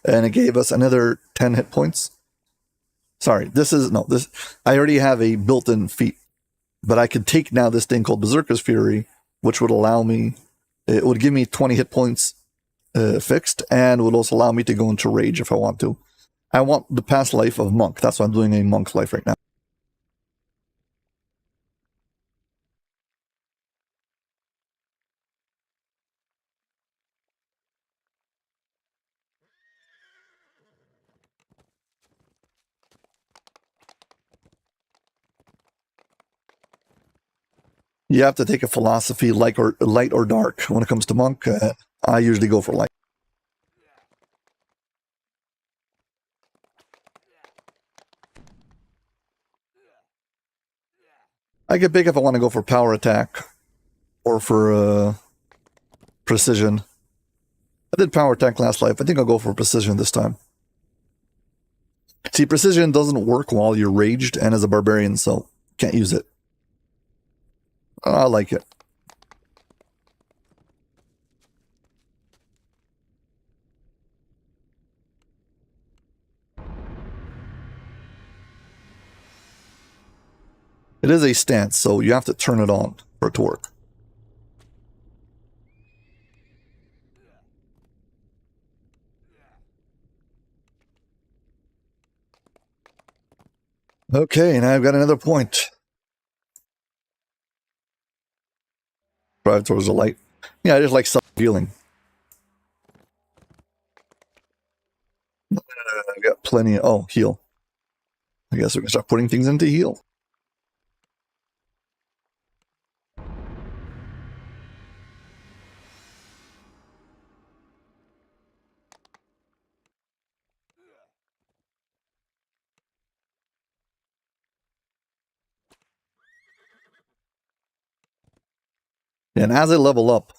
and it gave us another 10 hit points. Sorry, I already have a built-in feat, but I could take now this thing called Berserker's Fury, which would allow me, it would give me 20 hit points fixed, and would also allow me to go into Rage if I want to. I want the past life of Monk. That's why I'm doing a Monk life right now. You have to take a philosophy light or dark when it comes to Monk. I usually go for light. I can pick if I want to go for power attack or for precision. I did power attack last life. I think I'll go for precision this time. See, precision doesn't work while you're raged and as a barbarian, so can't use it. I like it. It is a stance, so you have to turn it on for it to work. Okay, now I've got another point. Drive towards the light. Yeah, I just like self-healing. I've got plenty of... Oh, heal. I guess we can start putting things into heal. And as I level up,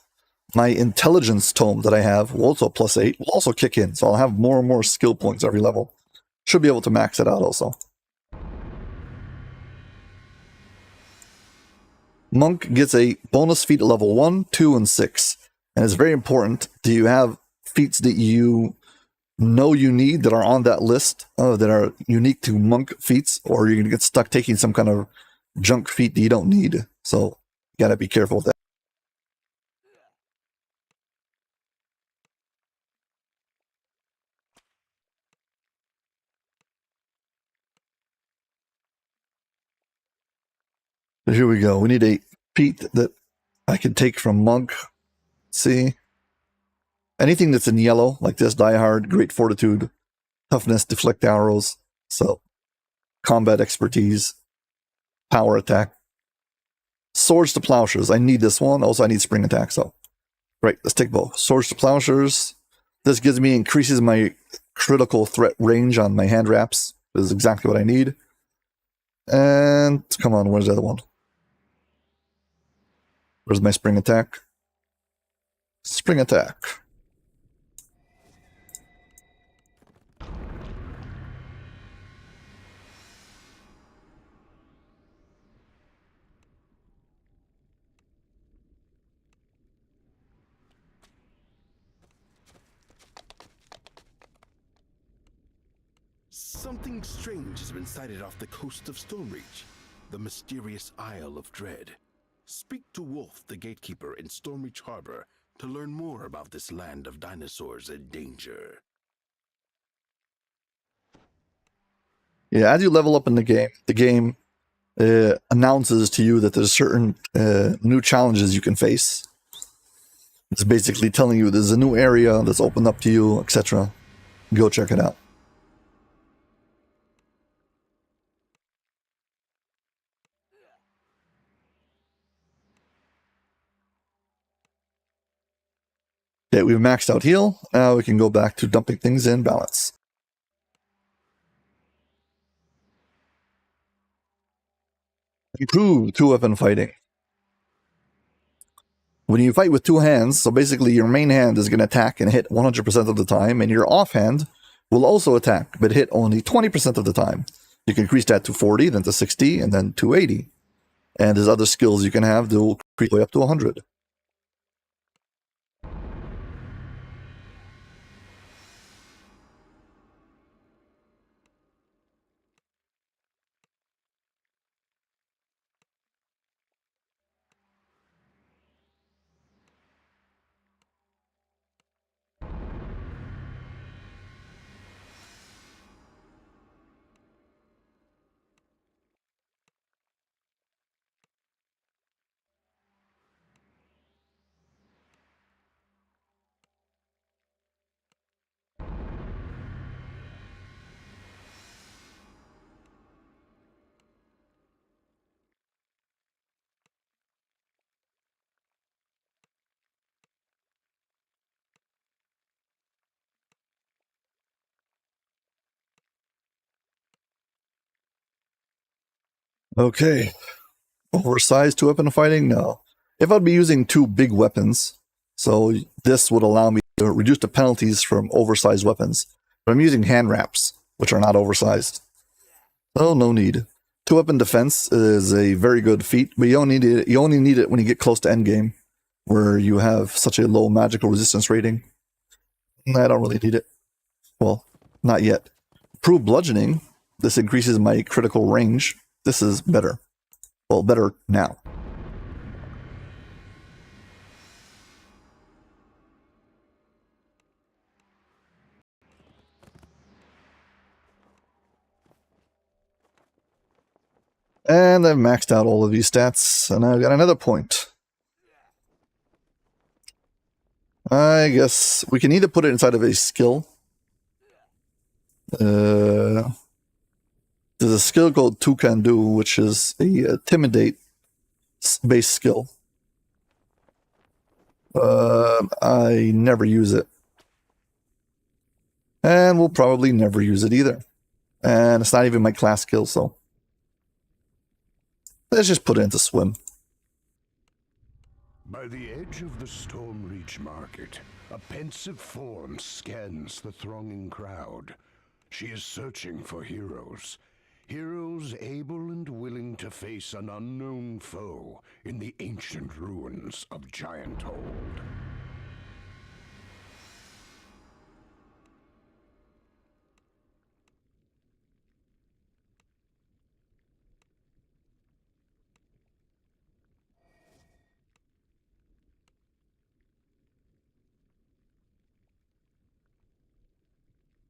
my intelligence tome that I have, also +8, will also kick in. So I'll have more and more skill points every level. Should be able to max it out also. Monk gets a bonus feat at level 1, 2, and 6. And it's very important. Do you have feats that you know you need that are on that list that are unique to Monk feats? Or you're going to get stuck taking some kind of junk feat that you don't need. So you got to be careful with that. So here we go. We need a feat that I can take from Monk. Let's see. Anything that's in yellow, like this, Die Hard, Great Fortitude, Toughness, Deflect Arrows. So, Combat Expertise, Power Attack. Swords to Plowshares. I need this one. Also, I need Spring Attack. So, right, let's take both. Swords to Plowshares. This increases my critical threat range on my HandWraps. This is exactly what I need. And, come on, where's the other one? Where's my Spring Attack? Spring Attack. Something strange has been sighted off the coast of Stormreach, the mysterious Isle of Dread. Speak to Wolf, the gatekeeper in Stormreach Harbor, to learn more about this land of dinosaurs in danger. Yeah, as you level up in the game announces to you that there's certain new challenges you can face. It's basically telling you there's a new area that's opened up to you, etc. Go check it out. Okay, we've maxed out heal. Now we can go back to dumping things in balance. Improve two-weapon fighting. When you fight with two hands, so basically your main hand is going to attack and hit 100% of the time, and your offhand will also attack, but hit only 20% of the time. You can increase that to 40, then to 60, and then to 80. And there's other skills you can have that will increase way up to 100. Okay. Oversized two-weapon fighting? No. If I'd be using two big weapons, so this would allow me to reduce the penalties from oversized weapons. But I'm using HandWraps, which are not oversized. So no need. Two-weapon defense is a very good feat, but you only need it when you get close to endgame, where you have such a low magical resistance rating. I don't really need it. Well, not yet. Improved bludgeoning. This increases my critical range. This is better. Well, better now. And I've maxed out all of these stats, and I've got another point. I guess we can either put it inside of a skill. There's a skill called Two Can Do, which is a Intimidate base skill. I never use it. And we'll probably never use it either. And it's not even my class skill, so let's just put it into swim. By the edge of the Stormreach market, a pensive form scans the thronging crowd. She is searching for heroes. Heroes able and willing to face an unknown foe in the ancient ruins of Giant Hold.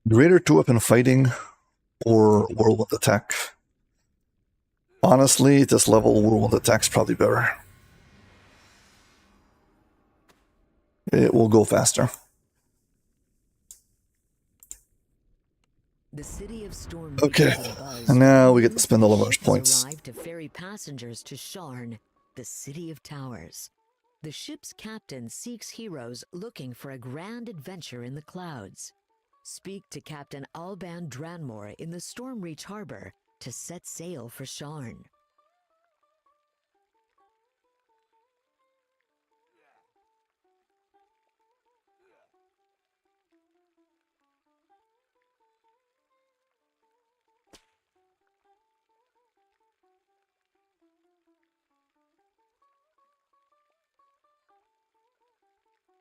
Greater two-weapon fighting or whirlwind attack? Honestly, at this level, whirlwind attack's probably better. It will go faster. The city of Storm Okay, and now we get to spend all of our ships points. arrive to ferry passengers to Sharn, the city of towers. The ship's captain seeks heroes looking for a grand adventure in the clouds. Speak to Captain Aldbar Dranmore in the Stormreach harbor to set sail for Sharn.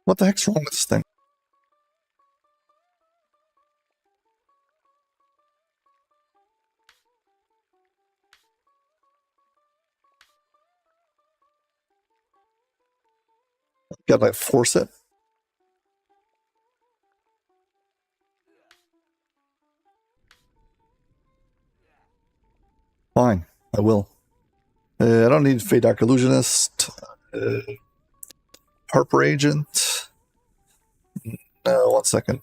What the heck's wrong with this thing? Gotta like force it. Fine, I will. I don't need Fate Dark Illusionist. Harper Agent. No, 1 second.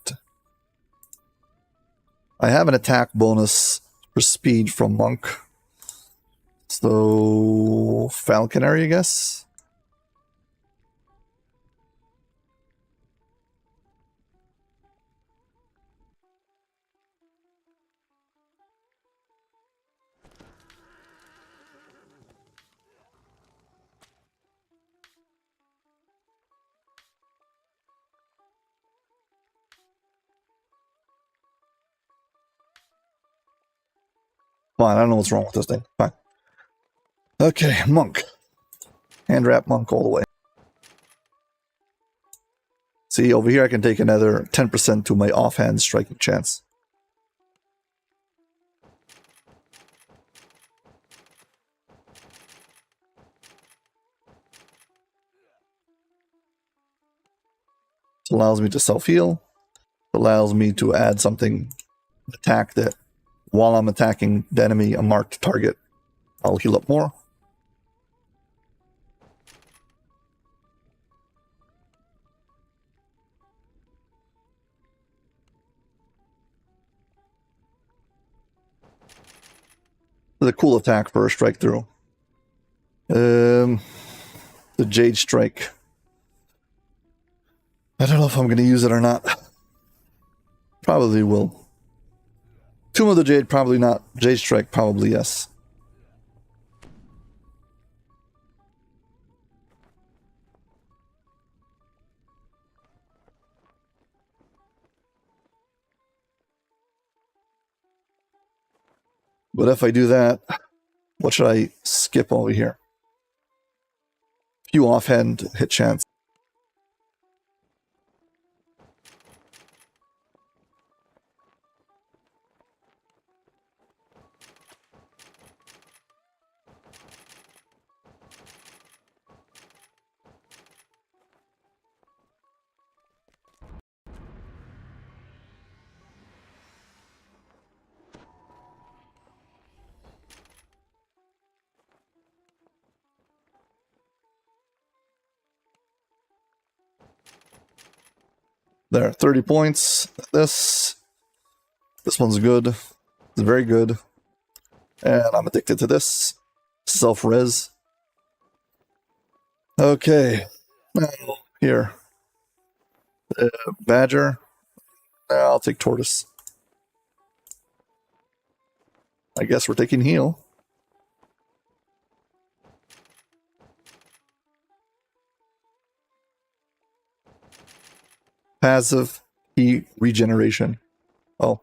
I have an attack bonus for speed from Monk. So, Falconary, I guess? Fine, I don't know what's wrong with this thing. Fine. Okay, Monk. HandWrap Monk all the way. See, over here I can take another 10% to my offhand striking chance. This allows me to self-heal. Allows me to add something, attack that while I'm attacking the enemy, a marked target, I'll heal up more. It's a cool attack for a strike through. The Jade Strike. I don't know if I'm going to use it or not. Probably will. Tomb of the Jade, probably not. Jade Strike, probably yes. But if I do that, what should I skip over here? Few offhand hit chance. There, 30 points. This one's good. It's very good. And I'm addicted to this. Self-res. Okay. Now, here. Badger. I'll take Tortoise. I guess we're taking heal. Passive heat regeneration. Oh.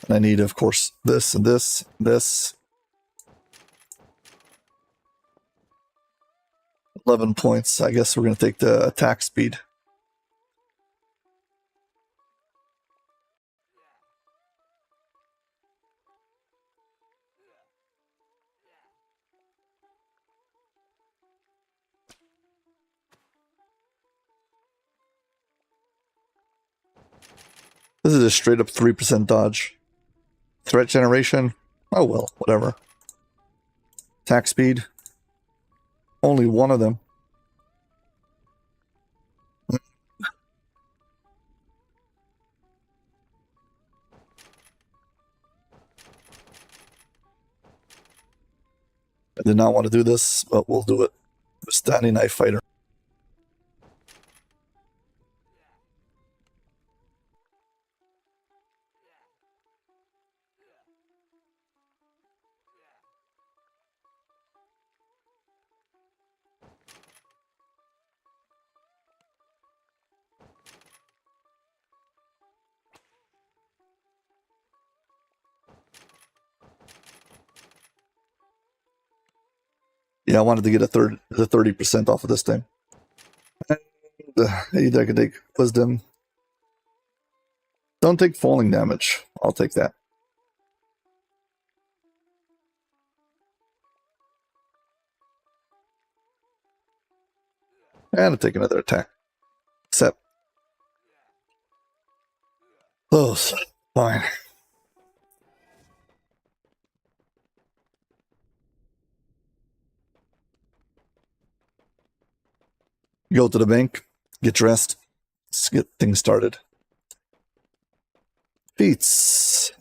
And I need, of course, this and this, this. 11 points. I guess we're going to take the attack speed. This is a straight up 3% dodge. Threat generation. Oh well, whatever. Attack speed. Only one of them. I did not want to do this, but we'll do it. Standing knife fighter. Yeah, I wanted to get the 30% off of this thing. Either I can take wisdom. Don't take falling damage. I'll take that. And I'll take another attack. Except close. Fine. Go to the bank, get dressed, let's get things started. Feats.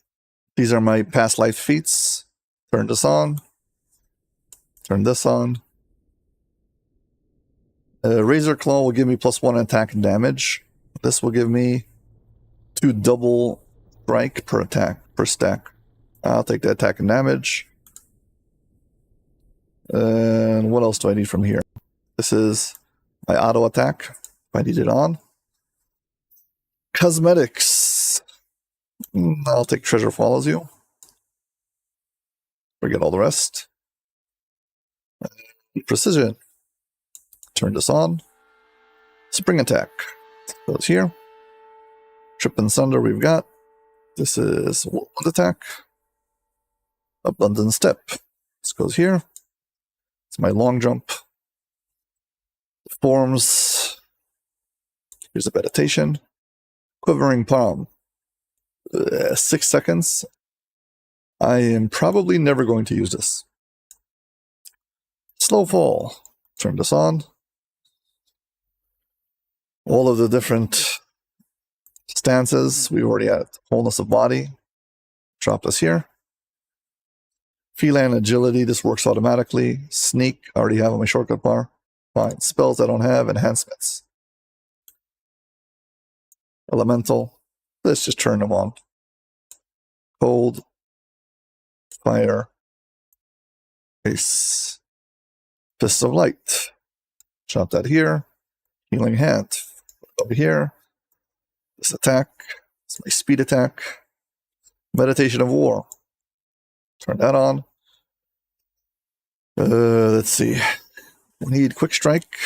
These are my past life feats. Turn this on. Turn this on. Razor Claw will give me +1 attack and damage. This will give me 2 double strike per attack, per stack. I'll take the attack and damage. And what else do I need from here? This is my auto attack, if I need it on. Cosmetics. I'll take Treasure Follows You. Forget all the rest. Precision. Turn this on. Spring attack. Goes here. Trip and Sunder we've got. This is Whirlwind attack. Abundant Step. This goes here. It's my long jump. Forms. Here's a meditation. Quivering Palm. 6 seconds. I am probably never going to use this. Slow Fall. Turn this on. All of the different stances. We already had Wholeness of Body. Drop this here. Feline Agility. This works automatically. Sneak. I already have on my shortcut bar. Fine. Spells I don't have. Enhancements. Elemental. Let's just turn them on. Cold. Fire. Ice. Fist of Light. Drop that here. Healing Hand. Over here. This attack. It's my speed attack. Meditation of War. Turn that on. Let's see. I need Quick Strike.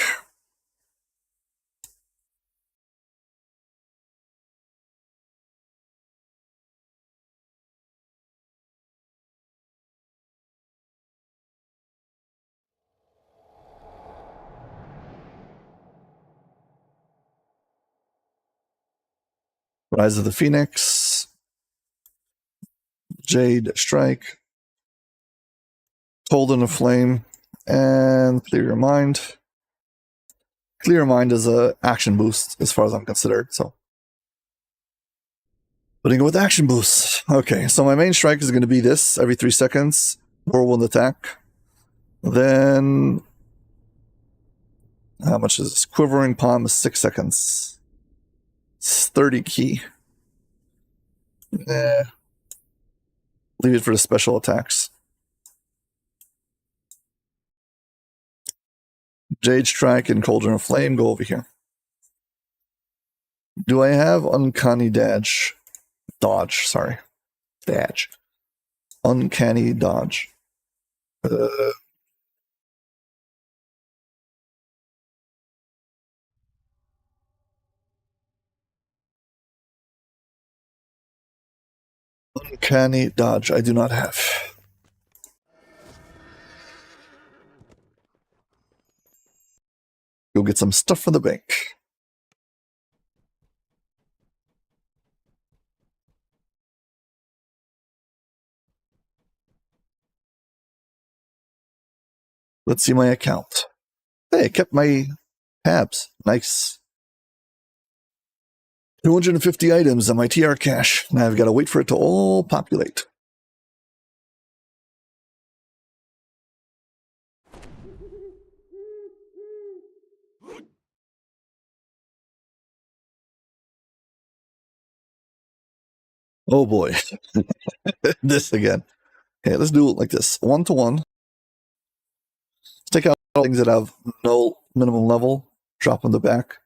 Rise of the Phoenix. Jade Strike. Cold in the Flame. And Clear Your Mind. Clear Your Mind is a action boost as far as I'm considered, so. Putting it with action boosts. Okay, so my main strike is going to be this every 3 seconds. Whirlwind attack. Then, how much is this? Quivering Palm is 6 seconds. It's 30 key. Leave it for the special attacks. Jade Strike and Cauldron of Flame go over here. Do I have Uncanny Dodge? Dodge. Uncanny Dodge. Uncanny Dodge, I do not have. Go get some stuff from the bank. Let's see my account. Hey, I kept my tabs. Nice. 250 items on my TR cache. Now I've got to wait for it to all populate. Oh boy. This again. Okay, let's do it like this. 1-to-1. Let's take out things that have no minimum level. Drop on the back.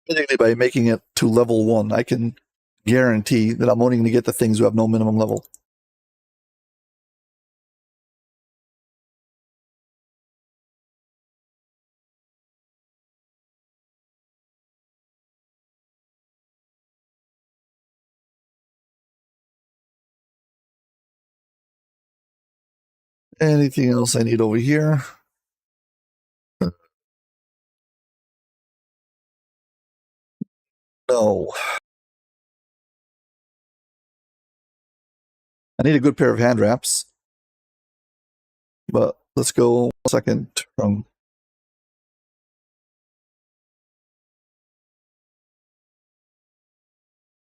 Basically, by making it to level 1, I can guarantee that I'm only going to get the things who have no minimum level. Anything else I need over here? No. I need a good pair of hand wraps. But let's go 1 second from.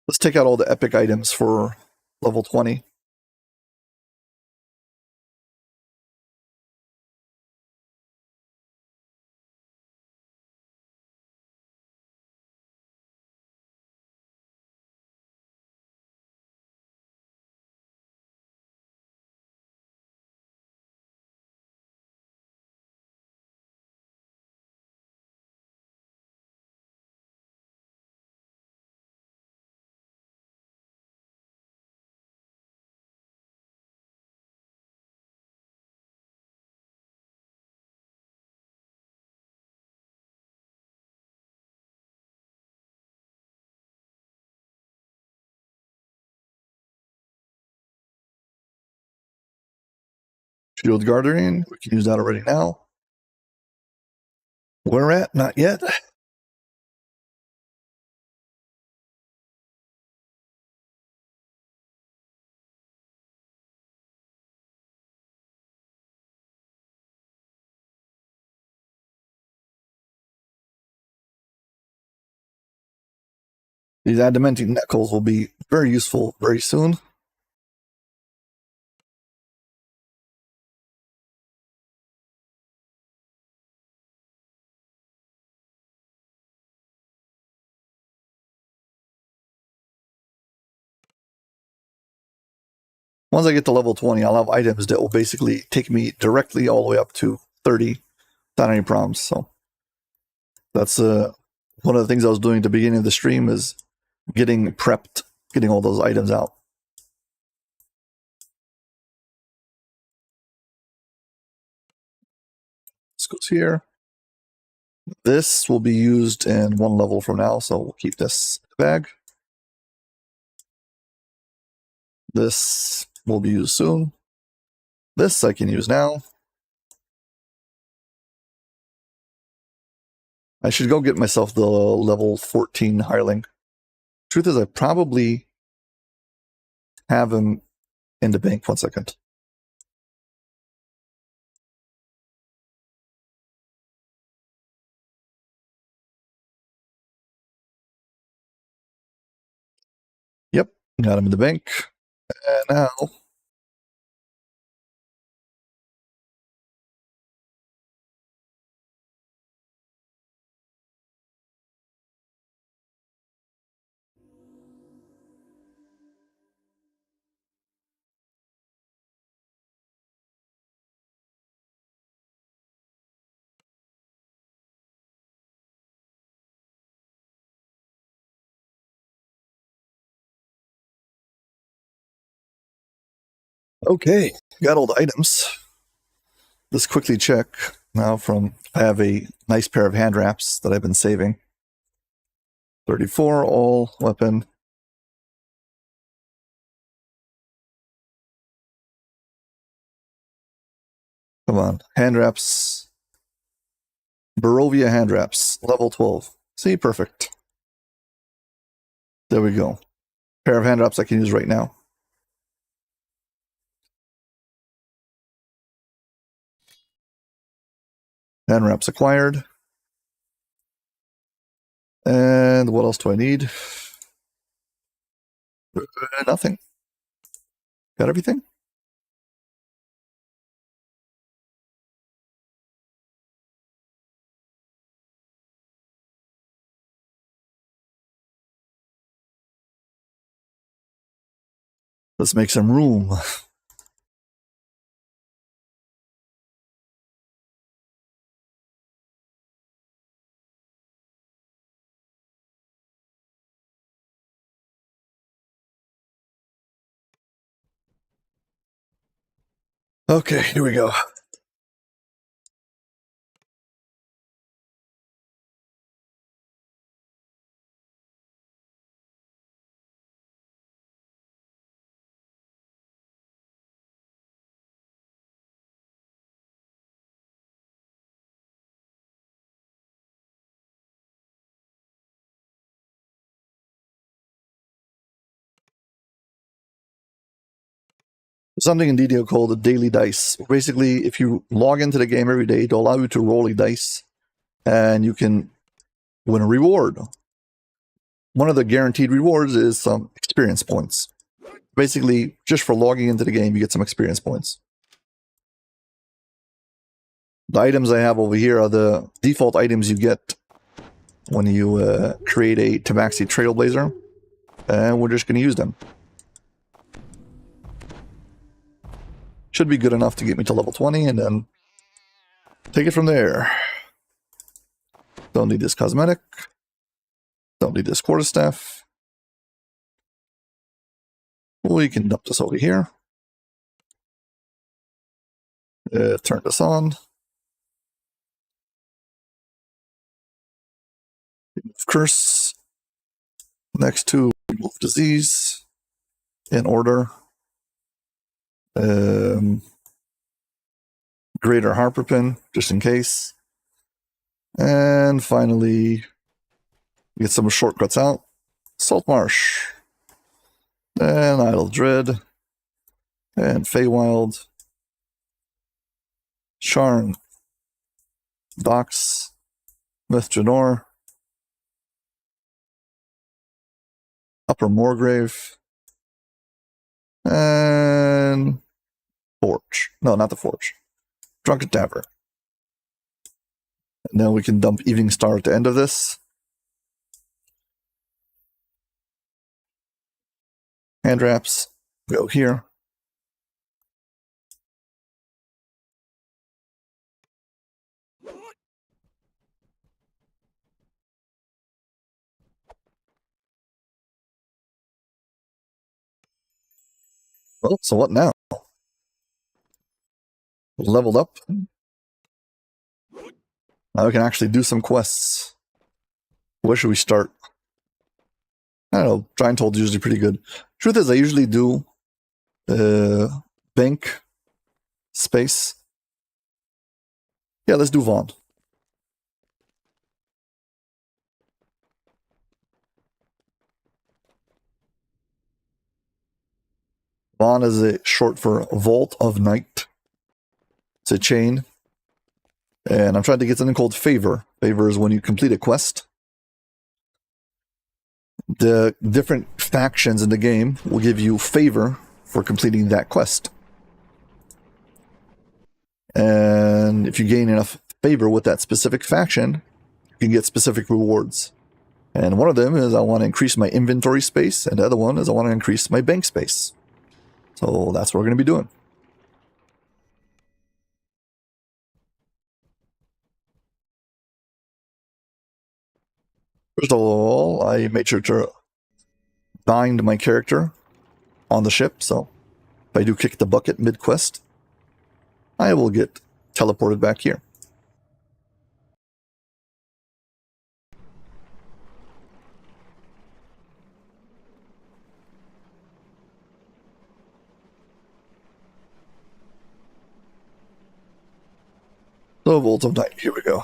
Let's take out all the epic items for level 20. Shield Guardian, we can use that already now. Where at? Not yet. These adamantine knuckles will be very useful very soon. Once I get to level 20, I'll have items that will basically take me directly all the way up to 30 without any problems. So that's one of the things I was doing at the beginning of the stream is getting prepped, getting all those items out. This goes here. This will be used in 1 level from now, so we'll keep this in the bag. This will be used soon. This I can use now. I should go get myself the level 14 hireling. Truth is, I probably have him in the bank. 1 second. Yep, got him in the bank. And now okay, got all the items. Let's quickly check now from I have a nice pair of hand wraps that I've been saving. 34 all weapon. Come on, hand wraps. Barovia hand wraps, level 12. See, perfect. There we go. Pair of hand wraps I can use right now. Hand wraps acquired. And what else do I need? Nothing. Got everything? Let's make some room. Okay, here we go. something in DDO called a daily dice. Basically, if you log into the game every day, it'll allow you to roll a dice, and you can win a reward. One of the guaranteed rewards is some experience points. Basically, just for logging into the game, you get some experience points. The items I have over here are the default items you get when you create a Tabaxi Trailblazer, and we're just going to use them. Should be good enough to get me to level 20, and then take it from there. Don't need this cosmetic. Don't need this quarterstaff. We can dump this over here. Turn this on. Remove curse. Next to remove disease. In order. Greater Harper Pin, just in case. And finally, get some shortcuts out. Salt Marsh. And Idle Dread. And Feywild. Sharn. Dox. Myth Janor. Upper Moorgrave. And Forge. No, not the Forge. Drunken Tavern. And then we can dump Evening Star at the end of this. HandWraps. Go here. Well, so what now? Leveled up. Now we can actually do some quests. Where should we start? I don't know. Giant Hold is usually pretty good. Truth is, I usually do bank space. Yeah, let's do Vaughn. Vaughn is a short for Vault of Night. It's a chain. And I'm trying to get something called Favor. Favor is when you complete a quest. The different factions in the game will give you favor for completing that quest. And if you gain enough favor with that specific faction, you can get specific rewards. And one of them is I want to increase my inventory space, and the other one is I want to increase my bank space. So that's what we're going to be doing. First of all, I made sure to bind my character on the ship, so if I do kick the bucket mid-quest, I will get teleported back here. So, Vault of Night, here we go.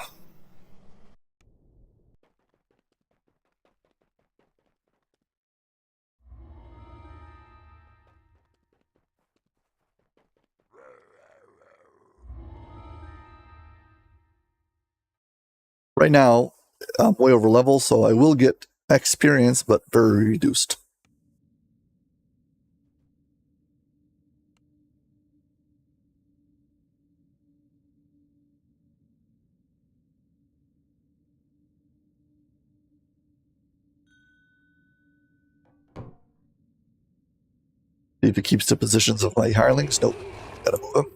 Right now, I'm way over level, so I will get experience, but very reduced. See if it keeps the positions of my hirelings. Nope. Gotta move them.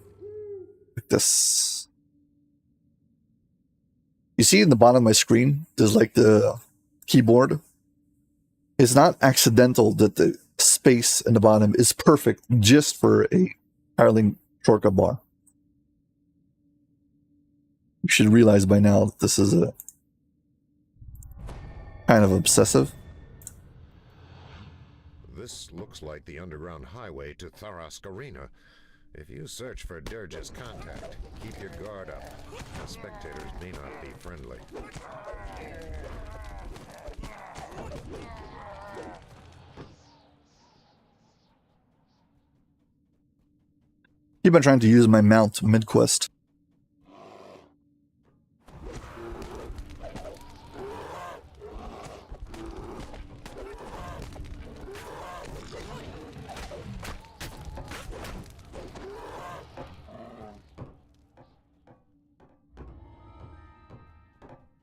Like this. You see in the bottom of my screen, there's like the keyboard. It's not accidental that the space in the bottom is perfect just for a hireling shortcut bar. You should realize by now that this is a kind of obsessive. This looks like the underground highway to Tharask Arena. If you search for Dirge's contact, keep your guard up. The spectators may not be friendly. Keep on trying to use my mount mid-quest.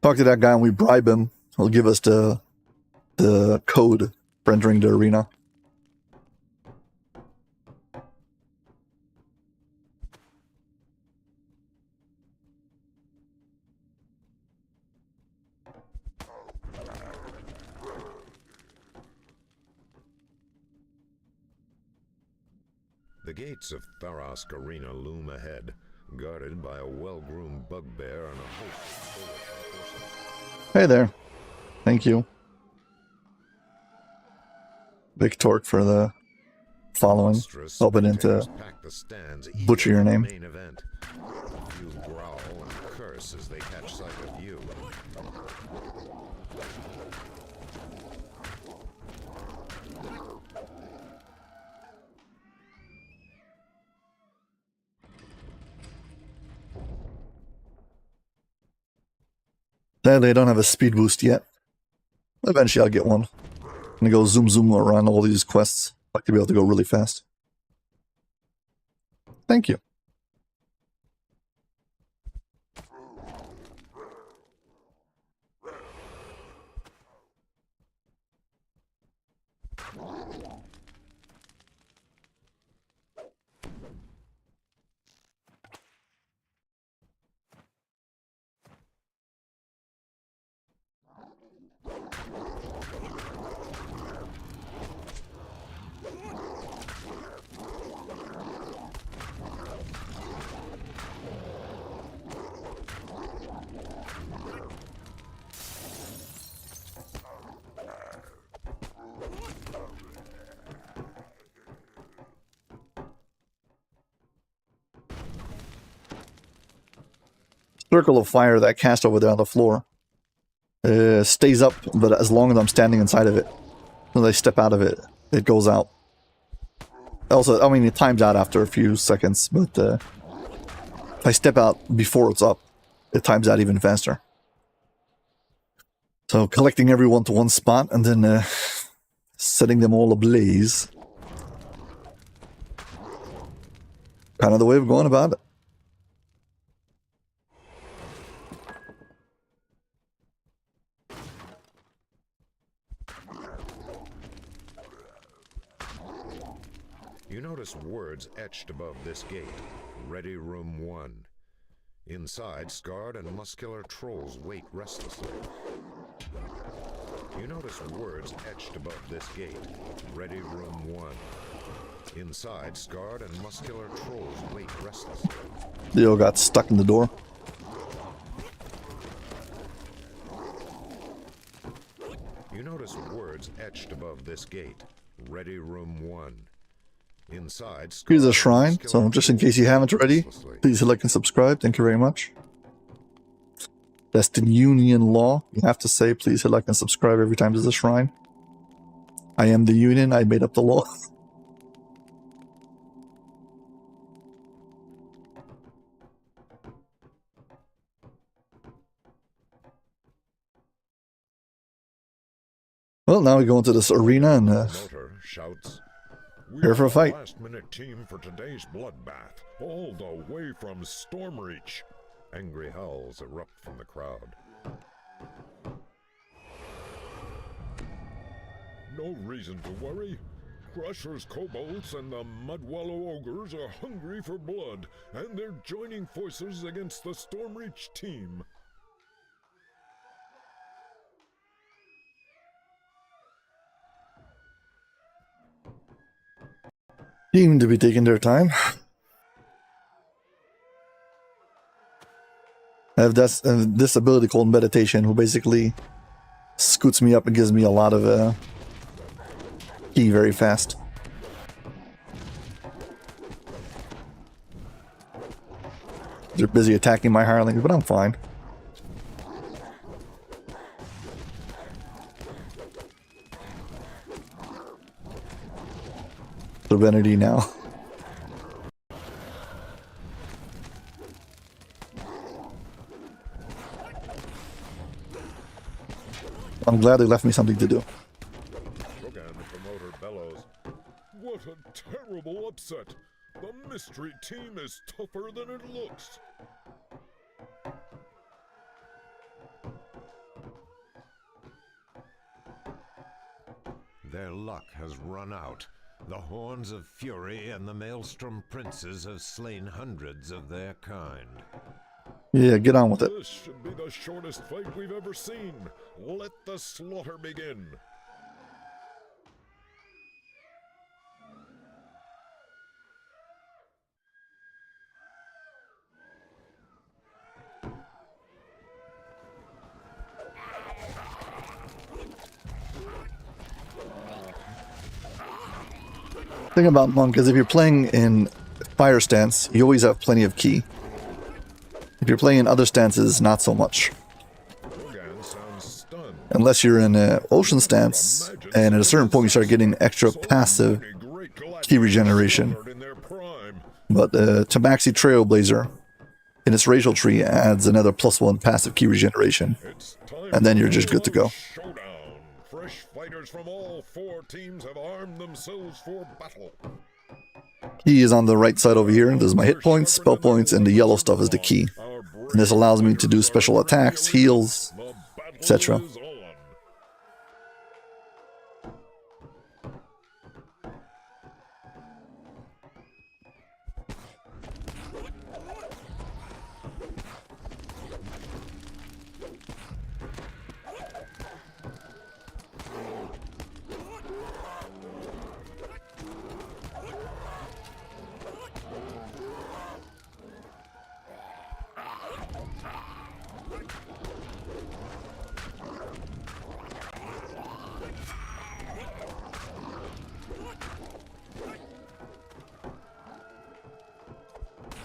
Talk to that guy and we bribe him. He'll give us the code for entering the arena. The gates of Tharask Arena loom ahead, guarded by a well-groomed bugbear and a host of Polish enforcement. Hey there. Thank you. Big torque for the following. Helping into butcher your name. Main event. You growl and curse as they catch sight of you. Sadly, I don't have a speed boost yet. Eventually I'll get one. I'm gonna go zoom around all these quests. I like to be able to go really fast. Thank you. Circle of fire that cast over there on the floor stays up, but as long as I'm standing inside of it, when I step out of it, it goes out. Also, I mean, it times out after a few seconds, but if I step out before it's up, it times out even faster. So collecting everyone to one spot and then setting them all ablaze. Kind of the way of going about it. You notice words etched above this gate. Ready Room 1. Inside, scarred and muscular trolls wait restlessly. You notice words etched above this gate. Ready Room 1. Inside, scarred and muscular trolls wait restlessly. Leo got stuck in the door. You notice words etched above this gate. Ready Room 1. Inside, here's a shrine, so just in case you haven't already, please hit like and subscribe. Thank you very much. That's the union law. You have to say please hit like and subscribe every time there's a shrine. I am the union. I made up the law. Well, now we go into this arena and shouts. Here for a fight. Last-minute team for today's bloodbath, all the way from Stormreach. Angry howls erupt from the crowd. No reason to worry. Crusher's kobolds and the Mudwallow ogres are hungry for blood, and they're joining forces against the Stormreach team. Seem to be taking their time. I have this ability called meditation, who basically scoots me up and gives me a lot of key very fast. They're busy attacking my hirelings, but I'm fine. Divinity now. I'm glad they left me something to do. Shogun, the promoter, bellows. What a terrible upset! The mystery team is tougher than it looks. Their luck has run out. The Horns of Fury and the Maelstrom Princes have slain hundreds of their kind. Yeah, get on with it. This should be the shortest fight we've ever seen. Let the slaughter begin. The thing about Monk is if you're playing in fire stance, you always have plenty of ki. If you're playing in other stances, not so much. Shogun sounds stunned. Unless you're in ocean stance, and at a certain point you start getting extra passive ki regeneration. In their prime. But Tabaxi Trailblazer in its racial tree adds another +1 passive ki regeneration. It's time And then you're for just good to go. showdown. Fresh fighters from all 4 teams have armed themselves for battle. Ki is on the right side over here. There's my hit points, spell points, and the yellow stuff is the ki. And this allows me to do special attacks, heals, The battle etc. is on.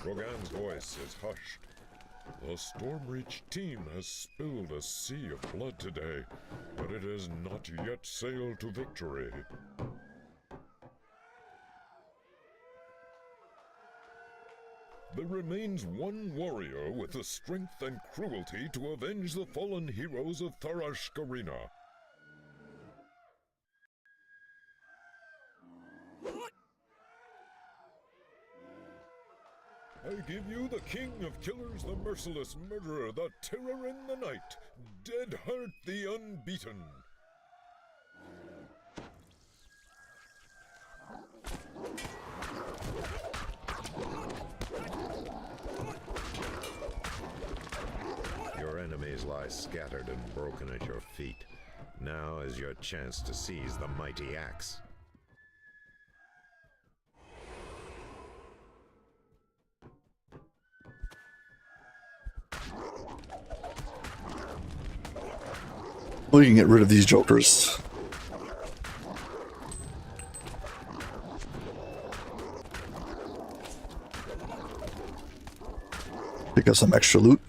Rogan's voice is hushed. The Stormreach team has spilled a sea of blood today, but it has not yet sailed to victory. There remains one warrior with the strength and cruelty to avenge the fallen heroes of Tharashkarina. I give you the king of killers, the merciless murderer, the terror in the night, Deadheart the unbeaten. Your enemies lie scattered and broken at your feet. Now is your chance to seize the mighty axe. We can get rid of these jokers. Pick up some extra loot.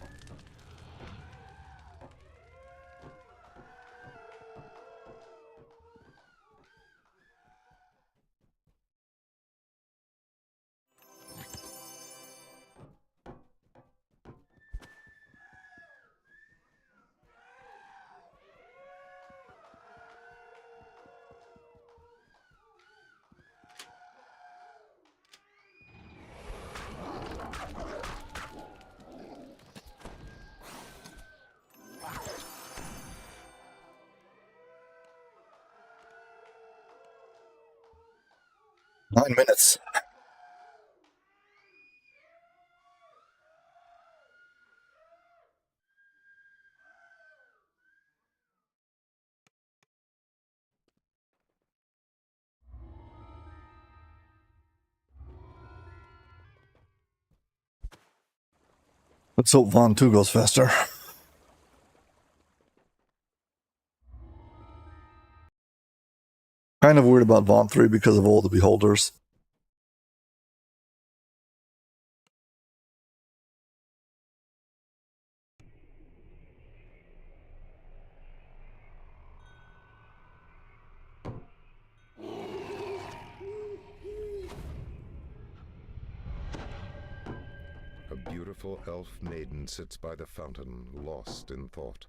Nine minutes. Let's hope Vaughn 2 goes faster. Kind of worried about Vaughn 3 because of all the beholders. A beautiful elf maiden sits by the fountain, lost in thought.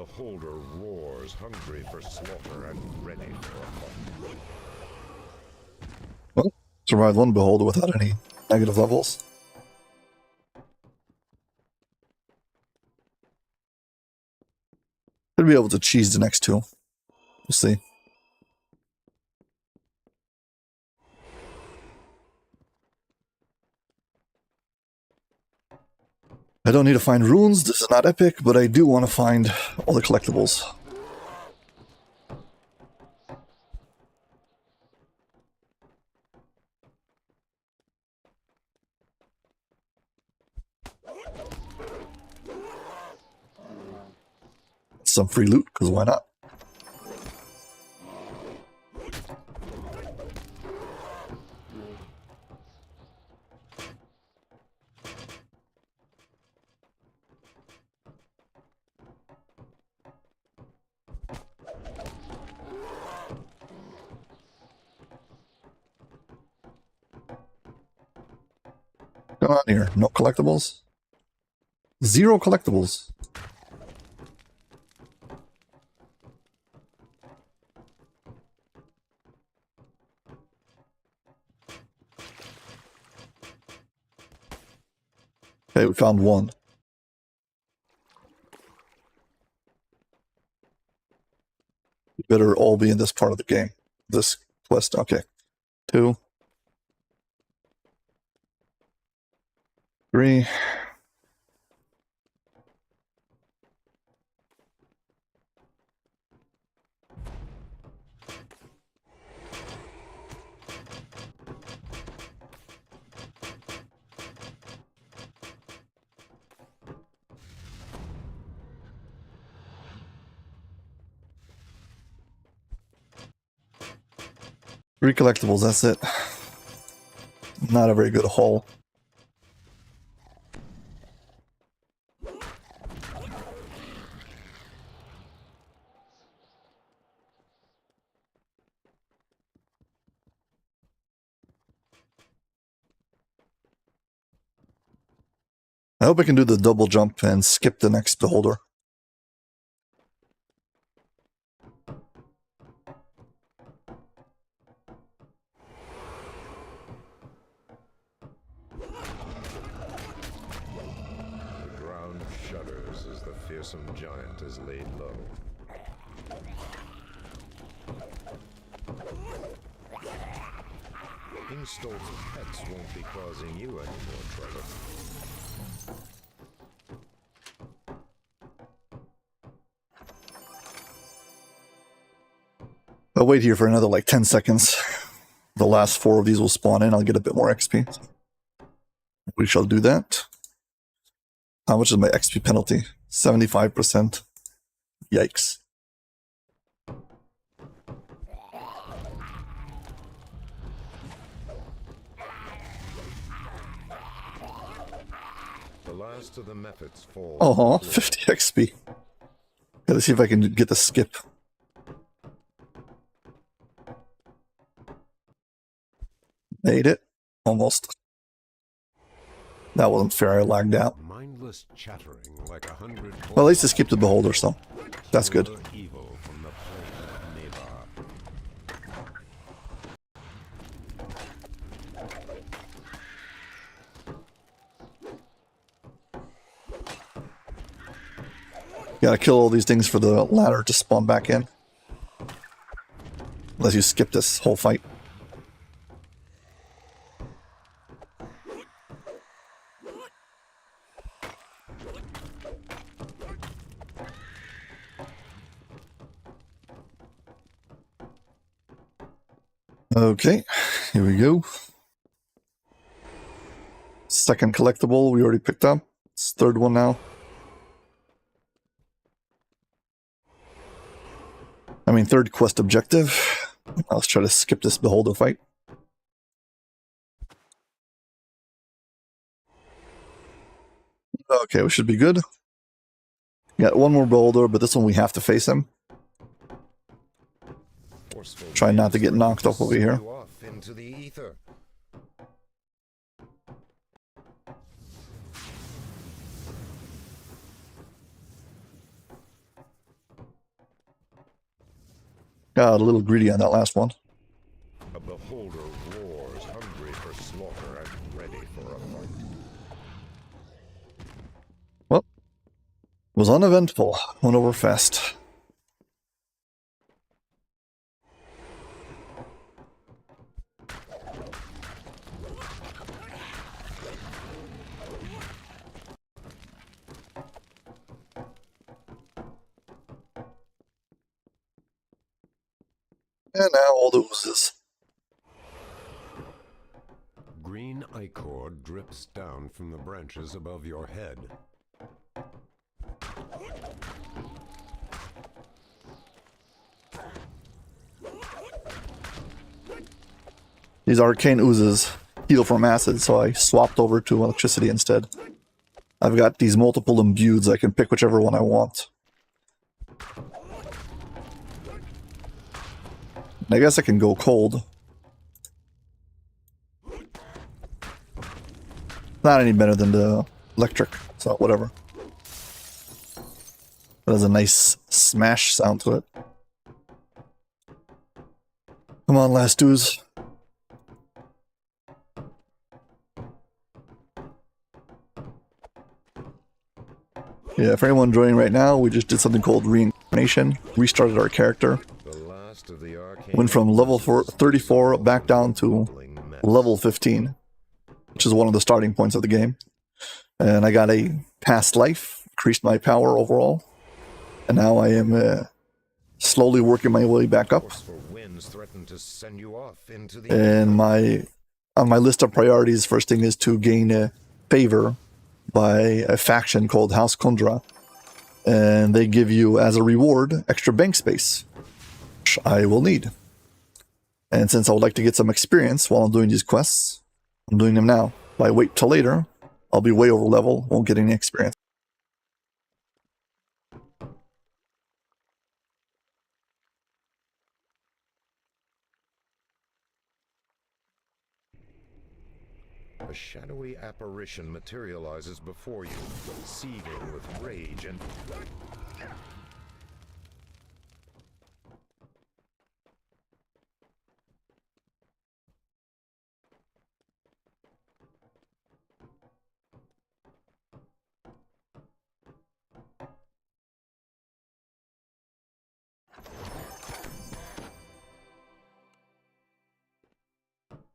beholder roars, hungry for slaughter and ready for a fight. Well, survived one beholder without any negative levels. Should be able to cheese the next two. We'll see. I don't need to find runes, this is not epic, but I do want to find all the collectibles. Some free loot, because why not? What's going on here? No collectibles? Zero collectibles. Okay, we found one. You better all be in this part of the game. This quest, okay. 2. 3. Three collectibles, that's it. Not a very good haul. I hope I can do the double jump and skip the next beholder. The ground shudders as the fearsome giant is laid low. Installed pets won't be causing you any more trouble. I'll wait here for another like 10 seconds. The last 4 of these will spawn in. I'll get a bit more XP. We shall do that. How much is my XP penalty? 75%. Yikes. The last of the methods fall. Oh, 50 XP. Gotta see if I can get the skip. Made it. Almost. That wasn't fair, I lagged out. Mindless chattering like 100. Well, at least I skipped the beholder, so that's good. Evil from the plain of Gotta kill all these things for the ladder to spawn back in. Unless you skip this whole fight. Okay, here we go. Second collectible we already picked up. It's third one now. I mean, third quest objective. Let's try to skip this beholder fight. Okay, we should be good. Got one more beholder, but this one we have to face him. Try not to get knocked off over here. Into the ether. Got a little greedy on that last one. A beholder roars, hungry for slaughter and ready for a fight. Well, it was uneventful. Went over fast. And now all the oozes. Green ichor drips down from the branches above your head. These arcane oozes heal from acid, so I swapped over to electricity instead. I've got these multiple imbued, I can pick whichever one I want. I guess I can go cold. Not any better than the electric, so whatever. It has a nice smash sound to it. Come on, last ooze. Yeah, for anyone joining right now, we just did something called reincarnation. Restarted our character. Went from level 34 back down to level 15, which is one of the starting points of the game. And I got a past life, increased my power overall. And now I am slowly working my way back up. And on my list of priorities, first thing is to gain favor by a faction called House Kundra, and they give you as a reward extra bank space, which I will need. And since I would like to get some experience while I'm doing these quests, I'm doing them now. If I wait till later, I'll be way over level, won't get any experience. A shadowy apparition materializes before you, seething with rage and...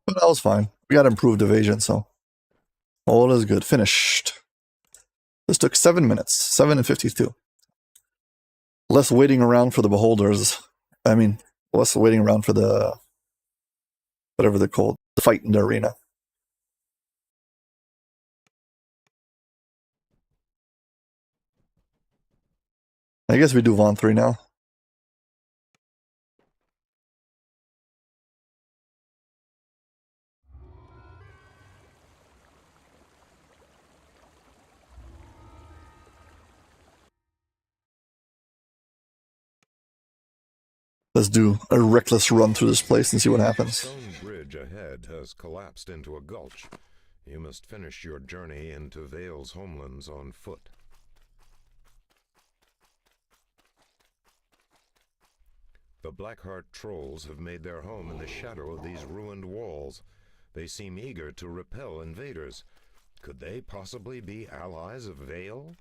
But that was fine. We got improved evasion, so all is good. Finished. This took 7 minutes. 7 and 52. Less waiting around for the beholders. I mean, less waiting around for the... whatever they're called. The fight in the arena. I guess we do Vaughn 3 now. Let's do a reckless run through this place and see what happens. The stone bridge ahead has collapsed into a gulch. You must finish your journey into Vale's homelands on foot. The Blackheart trolls have made their home in the shadow of these ruined walls. They seem eager to repel invaders. Could they possibly be allies of Vale?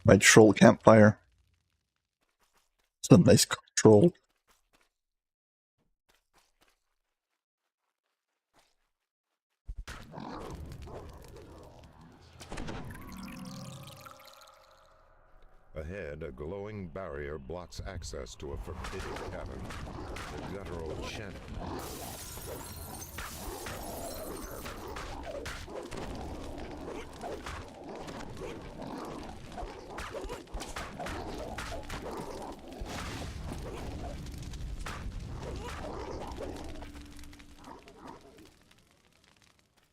My troll campfire. It's a nice troll. Ahead, a glowing barrier blocks access to a forbidden cavern. The guttural chant.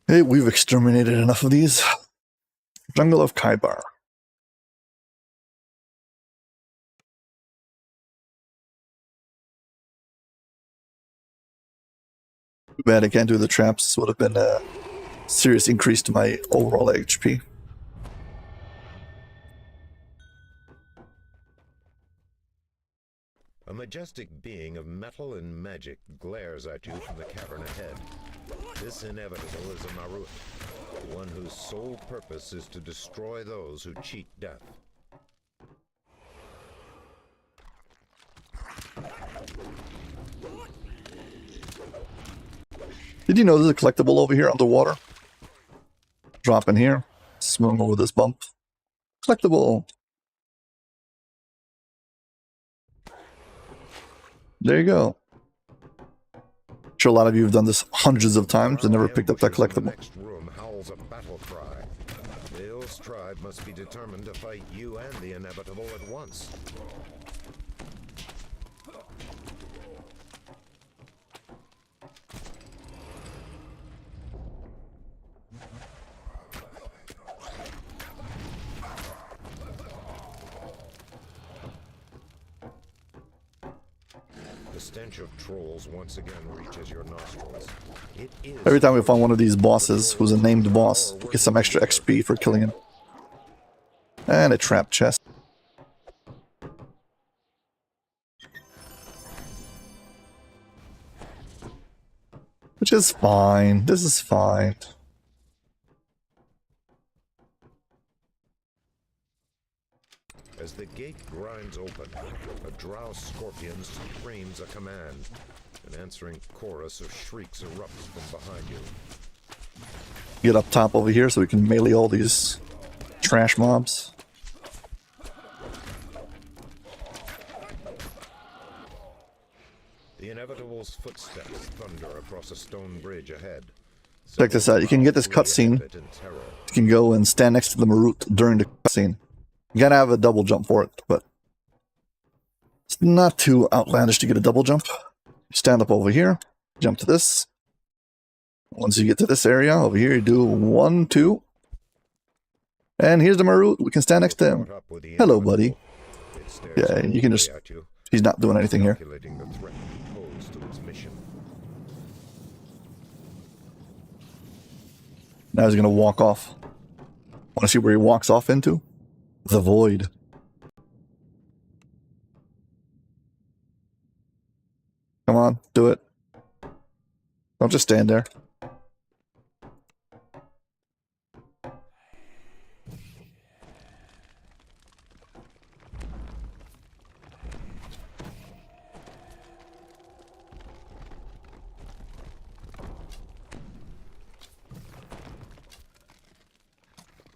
Hey, we've exterminated enough of these. Jungle of Kaibar. Too bad I can't do the traps. This would have been a serious increase to my overall HP. A majestic being of metal and magic glares at you from the cavern ahead. This inevitable is a Marut, one whose sole purpose is to destroy those who cheat death. Did you know there's a collectible over here underwater? Drop in here, swim over this bump. Collectible. There you go. I'm sure a lot of you have done this hundreds of times and never picked up that collectible. The next room howls a battle cry. Vale's tribe must be determined to fight you and the inevitable at once. The stench of trolls once again reaches your nostrils. It is Every time we find one of these bosses who's a named boss, we get some extra XP for killing him. And a trap chest. Which is fine. This is fine. As the gate grinds open, a drow scorpion screams a command. An answering chorus of shrieks erupts from behind you. Get up top over here so we can melee all these trash mobs. The inevitable's footsteps thunder across a stone bridge ahead. Check this out. You can get this cutscene. You can go and stand next to the Marut during the cutscene. You gotta have a double jump for it, but it's not too outlandish to get a double jump. You stand up over here, jump to this. Once you get to this area over here, you do 1, 2. And here's the Marut. We can stand next to him. Hello, buddy. Yeah, you can just... He's not doing anything here. Now he's gonna walk off. Wanna see where he walks off into? The void. Come on, do it. Don't just stand there.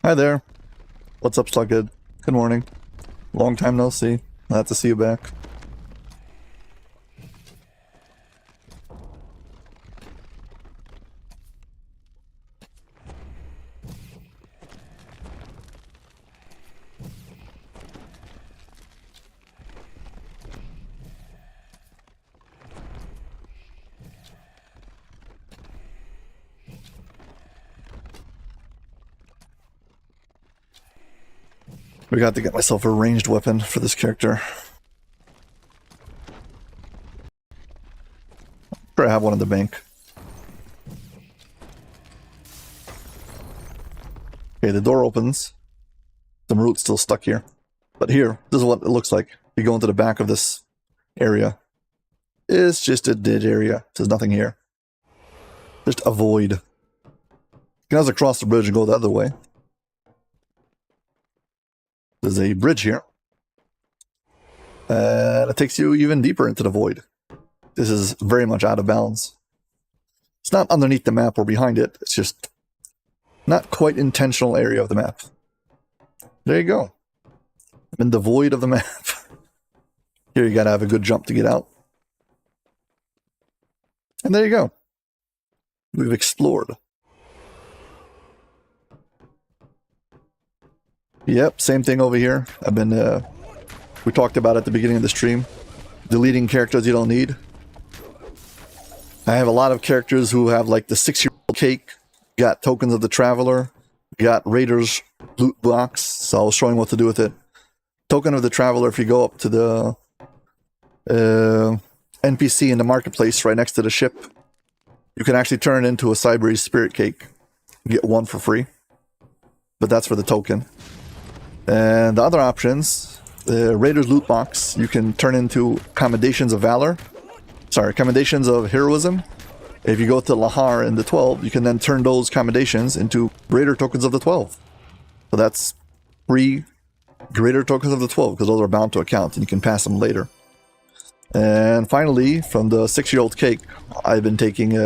Hi there. What's up, Slughead? Good morning. Long time no see. Glad to see you back. We got to get myself a ranged weapon for this character. I'm sure I have one in the bank. Okay, the door opens. The Marut's still stuck here. But here, this is what it looks like. You go into the back of this area. It's just a dead area. There's nothing here. Just a void. You can also cross the bridge and go the other way. There's a bridge here. And it takes you even deeper into the void. This is very much out of bounds. It's not underneath the map or behind it. It's just not quite intentional area of the map. There you go. I'm in the void of the map. Here you gotta have a good jump to get out. And there you go. We've explored. Yep, same thing over here. I've been, we talked about at the beginning of the stream. Deleting characters you don't need. I have a lot of characters who have like the 6-year-old cake You got tokens of the Traveler. You got Raiders loot box. So I was showing what to do with it. Token of the Traveler, if you go up to the NPC in the marketplace right next to the ship, you can actually turn it into a Cyberese spirit cake. You get one for free. But that's for the token. And the other options, the Raiders loot box, you can turn into Commendations of Valor. Sorry, Commendations of Heroism. If you go to Lahar in the 12, you can then turn those commendations into Raider tokens of the 12. So that's 3 Raider tokens of the 12, because those are bound to account, and you can pass them later. And finally, from the 6-year-old cake, I've been taking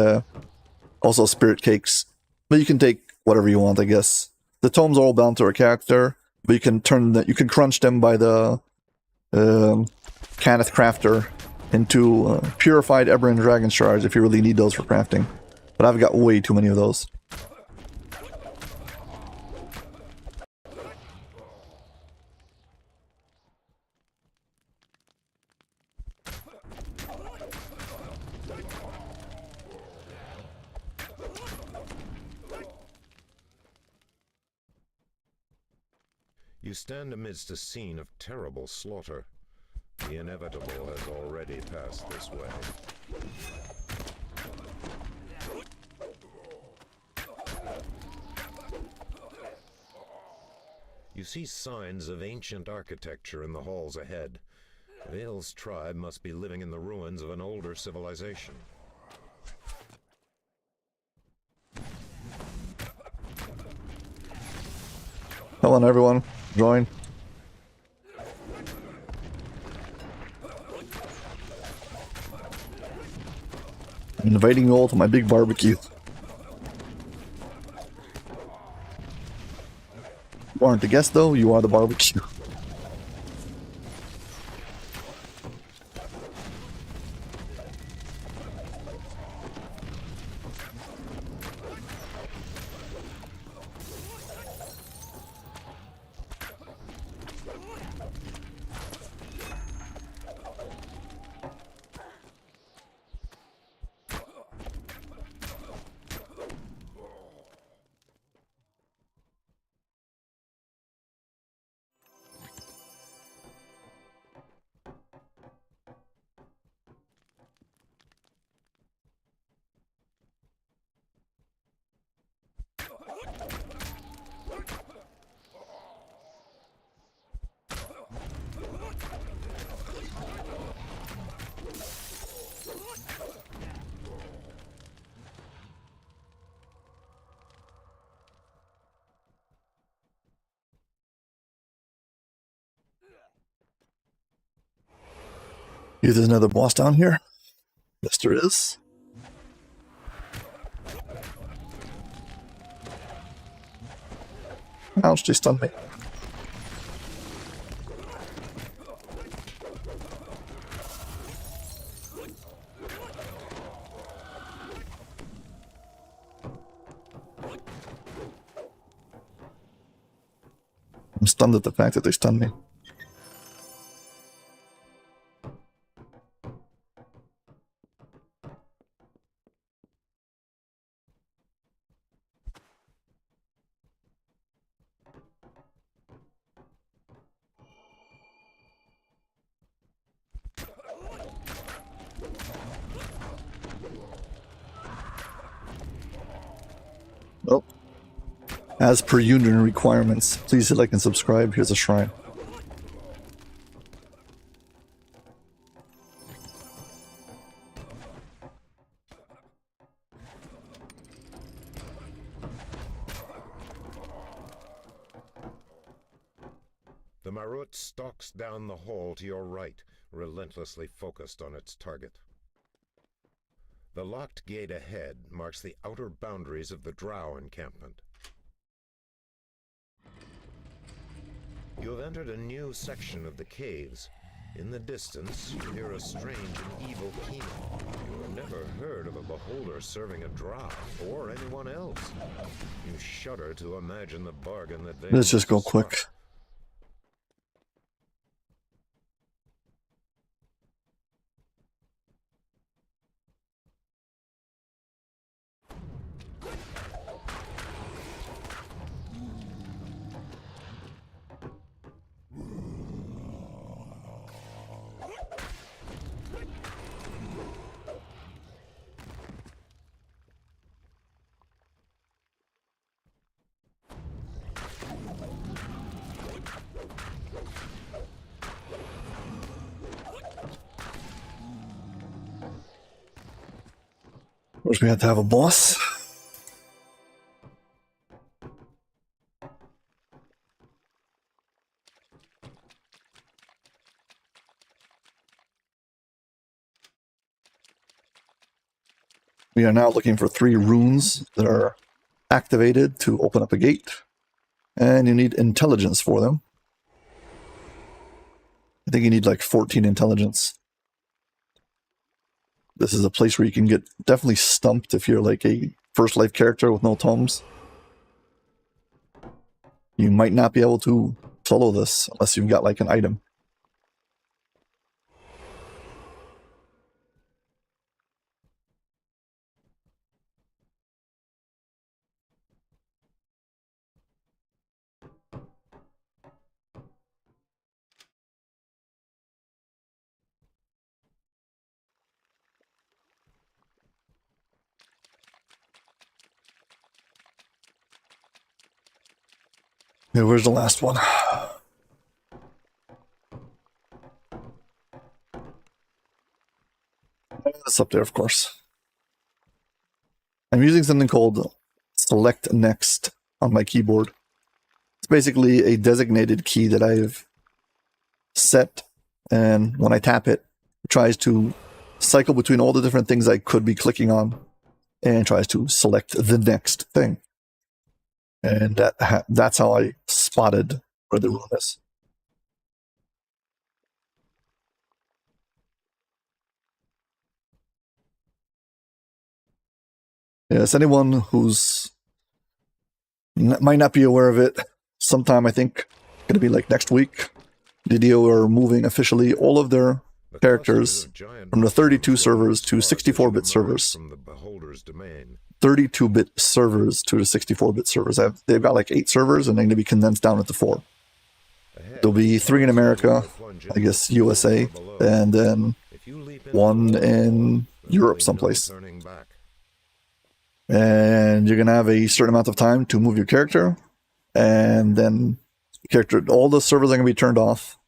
also spirit cakes. But you can take whatever you want, I guess. The tomes are all bound to a character, but you can crunch them by the Kenneth Crafter into purified Eberron Dragon Shards if you really need those for crafting. But I've got way too many of those. You stand amidst a scene of terrible slaughter. The inevitable has already passed this way. You see signs of ancient architecture in the halls ahead. Vale's tribe must be living in the ruins of an older civilization. Come on, everyone. Join. I'm inviting you all to my big barbecue. You aren't the guest, though. You are the barbecue. There's another boss down here. Yes, there is. Ouch, they stunned me. I'm stunned at the fact that they stunned me. Oh. As per union requirements, please hit like and subscribe. Here's a shrine. The Marut stalks down the hall to your right, relentlessly focused on its target. The locked gate ahead marks the outer boundaries of the Drow encampment. You have entered a new section of the caves. In the distance, you hear a strange and evil keening. You have never heard of a beholder serving a Drow, or anyone else. You shudder to imagine the bargain that they... Let's just go quick. course, we had to have a boss. We are now looking for 3 runes that are activated to open up a gate. And you need intelligence for them. I think you need like 14 intelligence. This is a place where you can get definitely stumped if you're like a first life character with no tomes. You might not be able to solo this unless you've got like an item. Okay, where's the last one? It's up there, of course. I'm using something called Select Next on my keyboard. It's basically a designated key that I've set, and when I tap it, it tries to cycle between all the different things I could be clicking on and tries to select the next thing. And that's how I spotted where the rune is. Yes, anyone who's might not be aware of it, sometime I think going to be like next week, DDO are moving officially all of their characters from the 32 servers to 64-bit servers. 32-bit servers to the 64-bit servers. They've got like 8 servers, and they're going to be condensed down into 4. There'll be 3 in America, I guess USA, and then 1 in Europe someplace. And you're going to have a certain amount of time to move your character, and then all the servers are going to be turned off,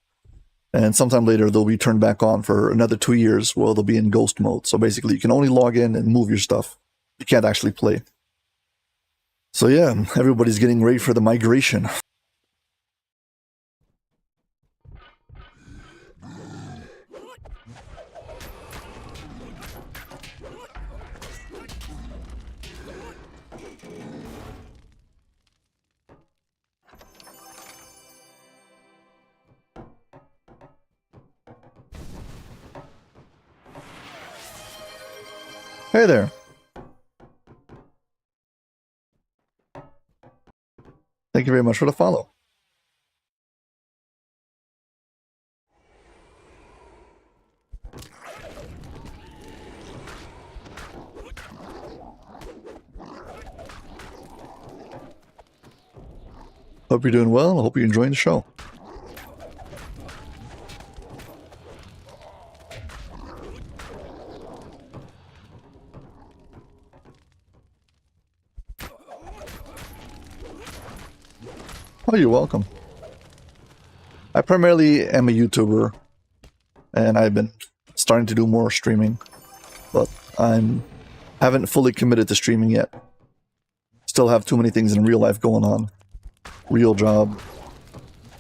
and sometime later they'll be turned back on for another 2 years where they'll be in ghost mode. So basically you can only log in and move your stuff. You can't actually play. So yeah, everybody's getting ready for the migration. Hey there. Thank you very much for the follow. Hope you're doing well. I hope you're enjoying the show. Oh, you're welcome. I primarily am a YouTuber, and I've been starting to do more streaming, but haven't fully committed to streaming yet. Still have too many things in real life going on. Real job,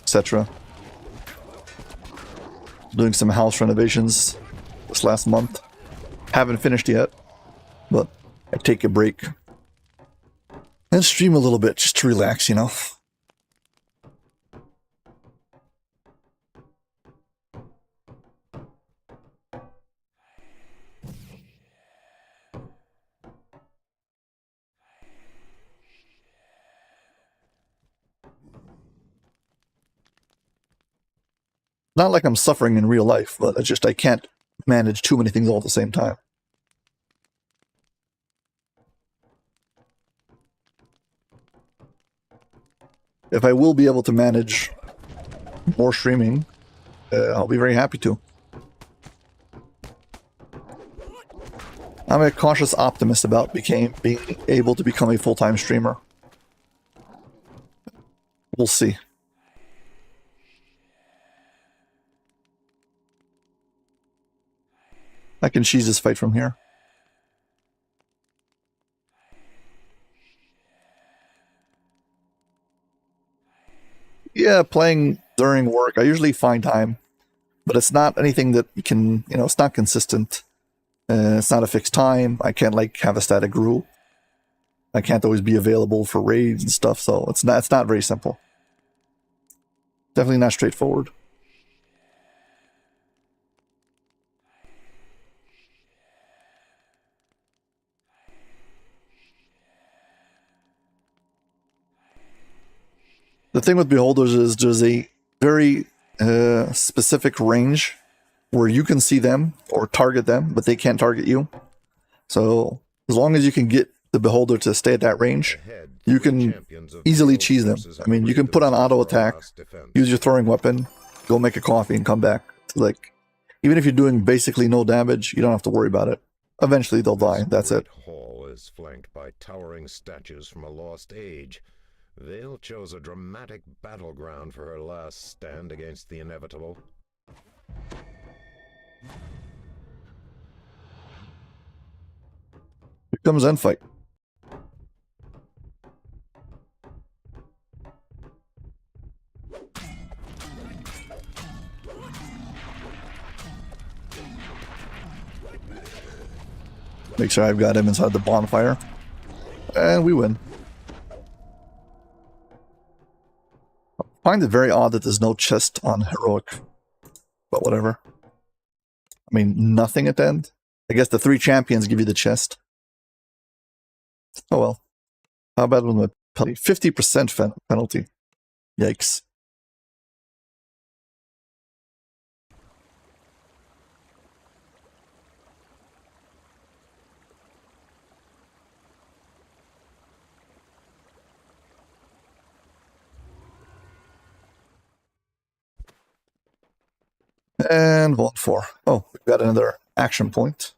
etc. Doing some house renovations this last month. Haven't finished yet, but I take a break and stream a little bit just to relax, you know. Not like I'm suffering in real life, but I can't manage too many things all at the same time. If I will be able to manage more streaming, I'll be very happy to. I'm a cautious optimist about being able to become a full-time streamer. We'll see. I can cheese this fight from here. Yeah, playing during work. I usually find time, but it's not anything that you can, it's not consistent. It's not a fixed time. I can't like have a static rule. I can't always be available for raids and stuff, so it's not very simple. Definitely not straightforward. The thing with beholders is there's a very specific range where you can see them or target them, but they can't target you. So as long as you can get the beholder to stay at that range, you can easily cheese them. I mean, you can put on auto attack, use your throwing weapon, go make a coffee and come back. Like, even if you're doing basically no damage, you don't have to worry about it. Eventually they'll die. That's it. The hall is flanked by towering statues from a lost age. Vale chose a dramatic battleground for her last stand against the inevitable. Here comes end fight. Make sure I've got him inside the bonfire. And we win. I find it very odd that there's no chest on heroic. But whatever. I mean, nothing at the end. I guess the 3 champions give you the chest. Oh well. How about with the penalty? 50% penalty. Yikes. And 1-4. Oh, we've got another action point.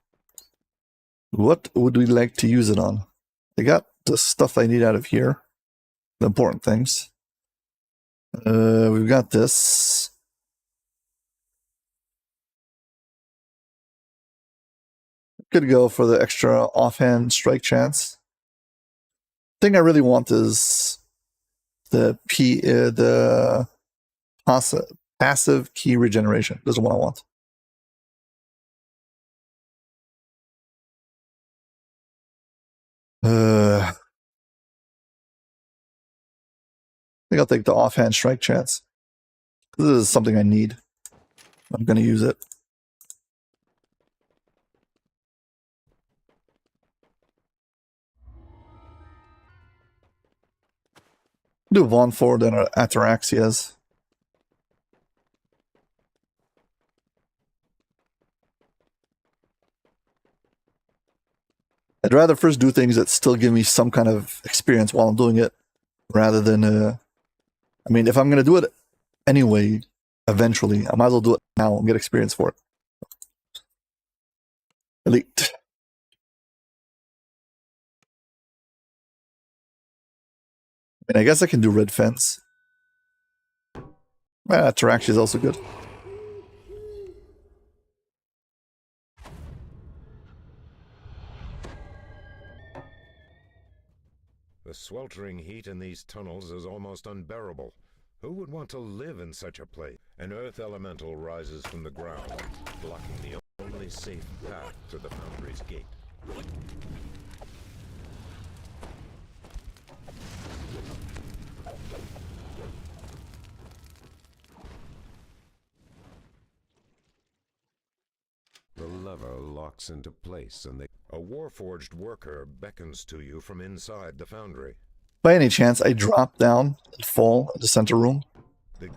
What would we like to use it on? I got the stuff I need out of here. The important things. We've got this. Could go for the extra offhand strike chance. Thing I really want is the passive key regeneration. This is what I want. I think I'll take the offhand strike chance. This is something I need. I'm going to use it. Do Von Ford and Ataraxias. I'd rather first do things that still give me some kind of experience while I'm doing it, rather than, I mean, if I'm going to do it anyway, eventually, I might as well do it now and get experience for it. Elite. I mean, I guess I can do Red Fence. Ataraxia is also good. The sweltering heat in these tunnels is almost unbearable. Who would want to live in such a place? An earth elemental rises from the ground, blocking the only safe path to the Foundry's gate. The lever locks into place, and a warforged worker beckons to you from inside the foundry. By any chance, I drop down and fall in the center room.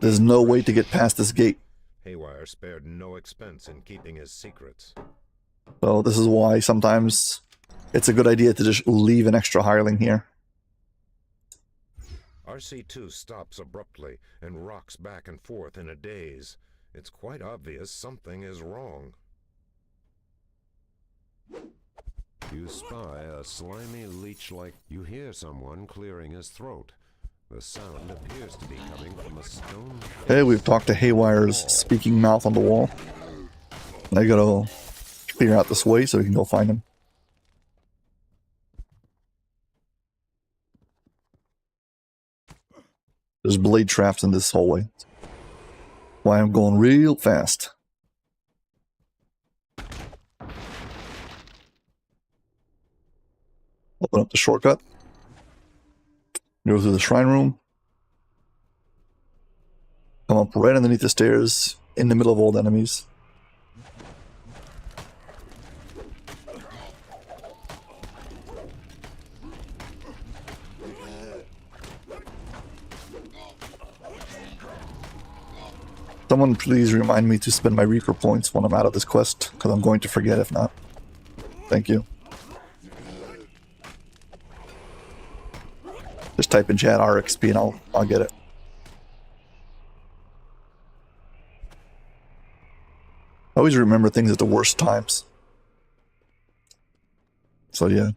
There's no way to get past this gate. Haywire spared no expense in keeping his secrets. So this is why sometimes it's a good idea to just leave an extra hireling here. RC2 stops abruptly and rocks back and forth in a daze. It's quite obvious something is wrong. You spy a slimy leech-like. You hear someone clearing his throat. The sound appears to be coming from a stone. Okay, we've talked to Haywire's speaking mouth on the wall. I gotta clear out this way so we can go find him. There's blade traps in this hallway. Why I'm going real fast. Open up the shortcut. Go through the shrine room. Come up right underneath the stairs, in the middle of all the enemies. Someone please remind me to spend my Reaper points when I'm out of this quest, because I'm going to forget if not. Thank you. Just type in chat RXP and I'll get it. I always remember things at the worst times. So yeah.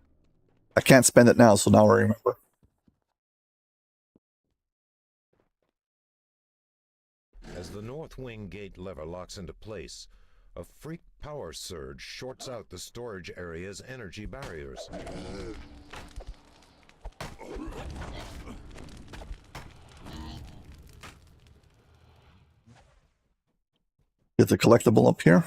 I can't spend it now, so now I remember. As the north wing gate lever locks into place, a freak power surge shorts out the storage area's energy barriers. Get the collectible up here.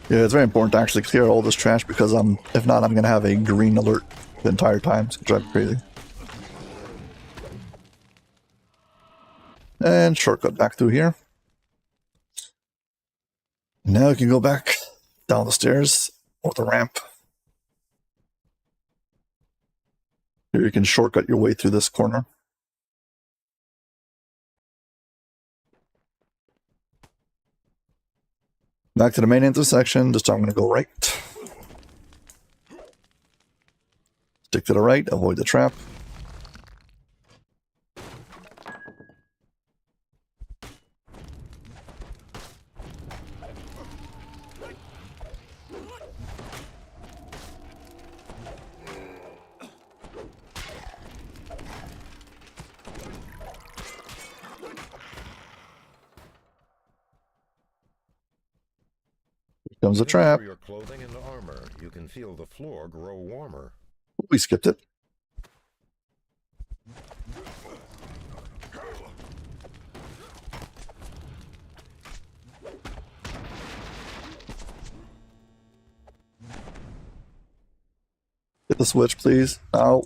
Yeah, it's very important to actually clear all this trash because if not, I'm gonna have a green alert the entire time. It's gonna drive me crazy. And shortcut back through here. Now you can go back down the stairs or the ramp. Here you can shortcut your way through this corner. Back to the main intersection. This time I'm going to go right. Stick to the right, avoid the trap. Here comes a trap. Your clothing and armor, you can feel the floor grow warmer. We skipped it. Hit the switch, please. Ow.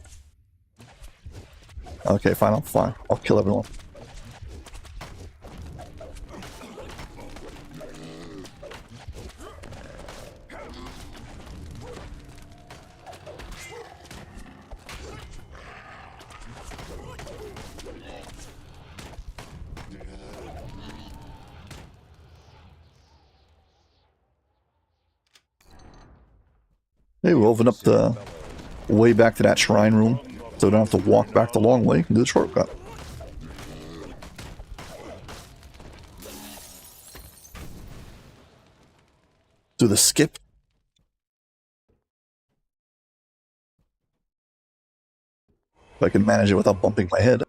Okay, fine, I'm fine. I'll kill everyone. Hey, we'll open up the way back to that shrine room, so we don't have to walk back the long way. You can do the shortcut. Do the skip. If I can manage it without bumping my head.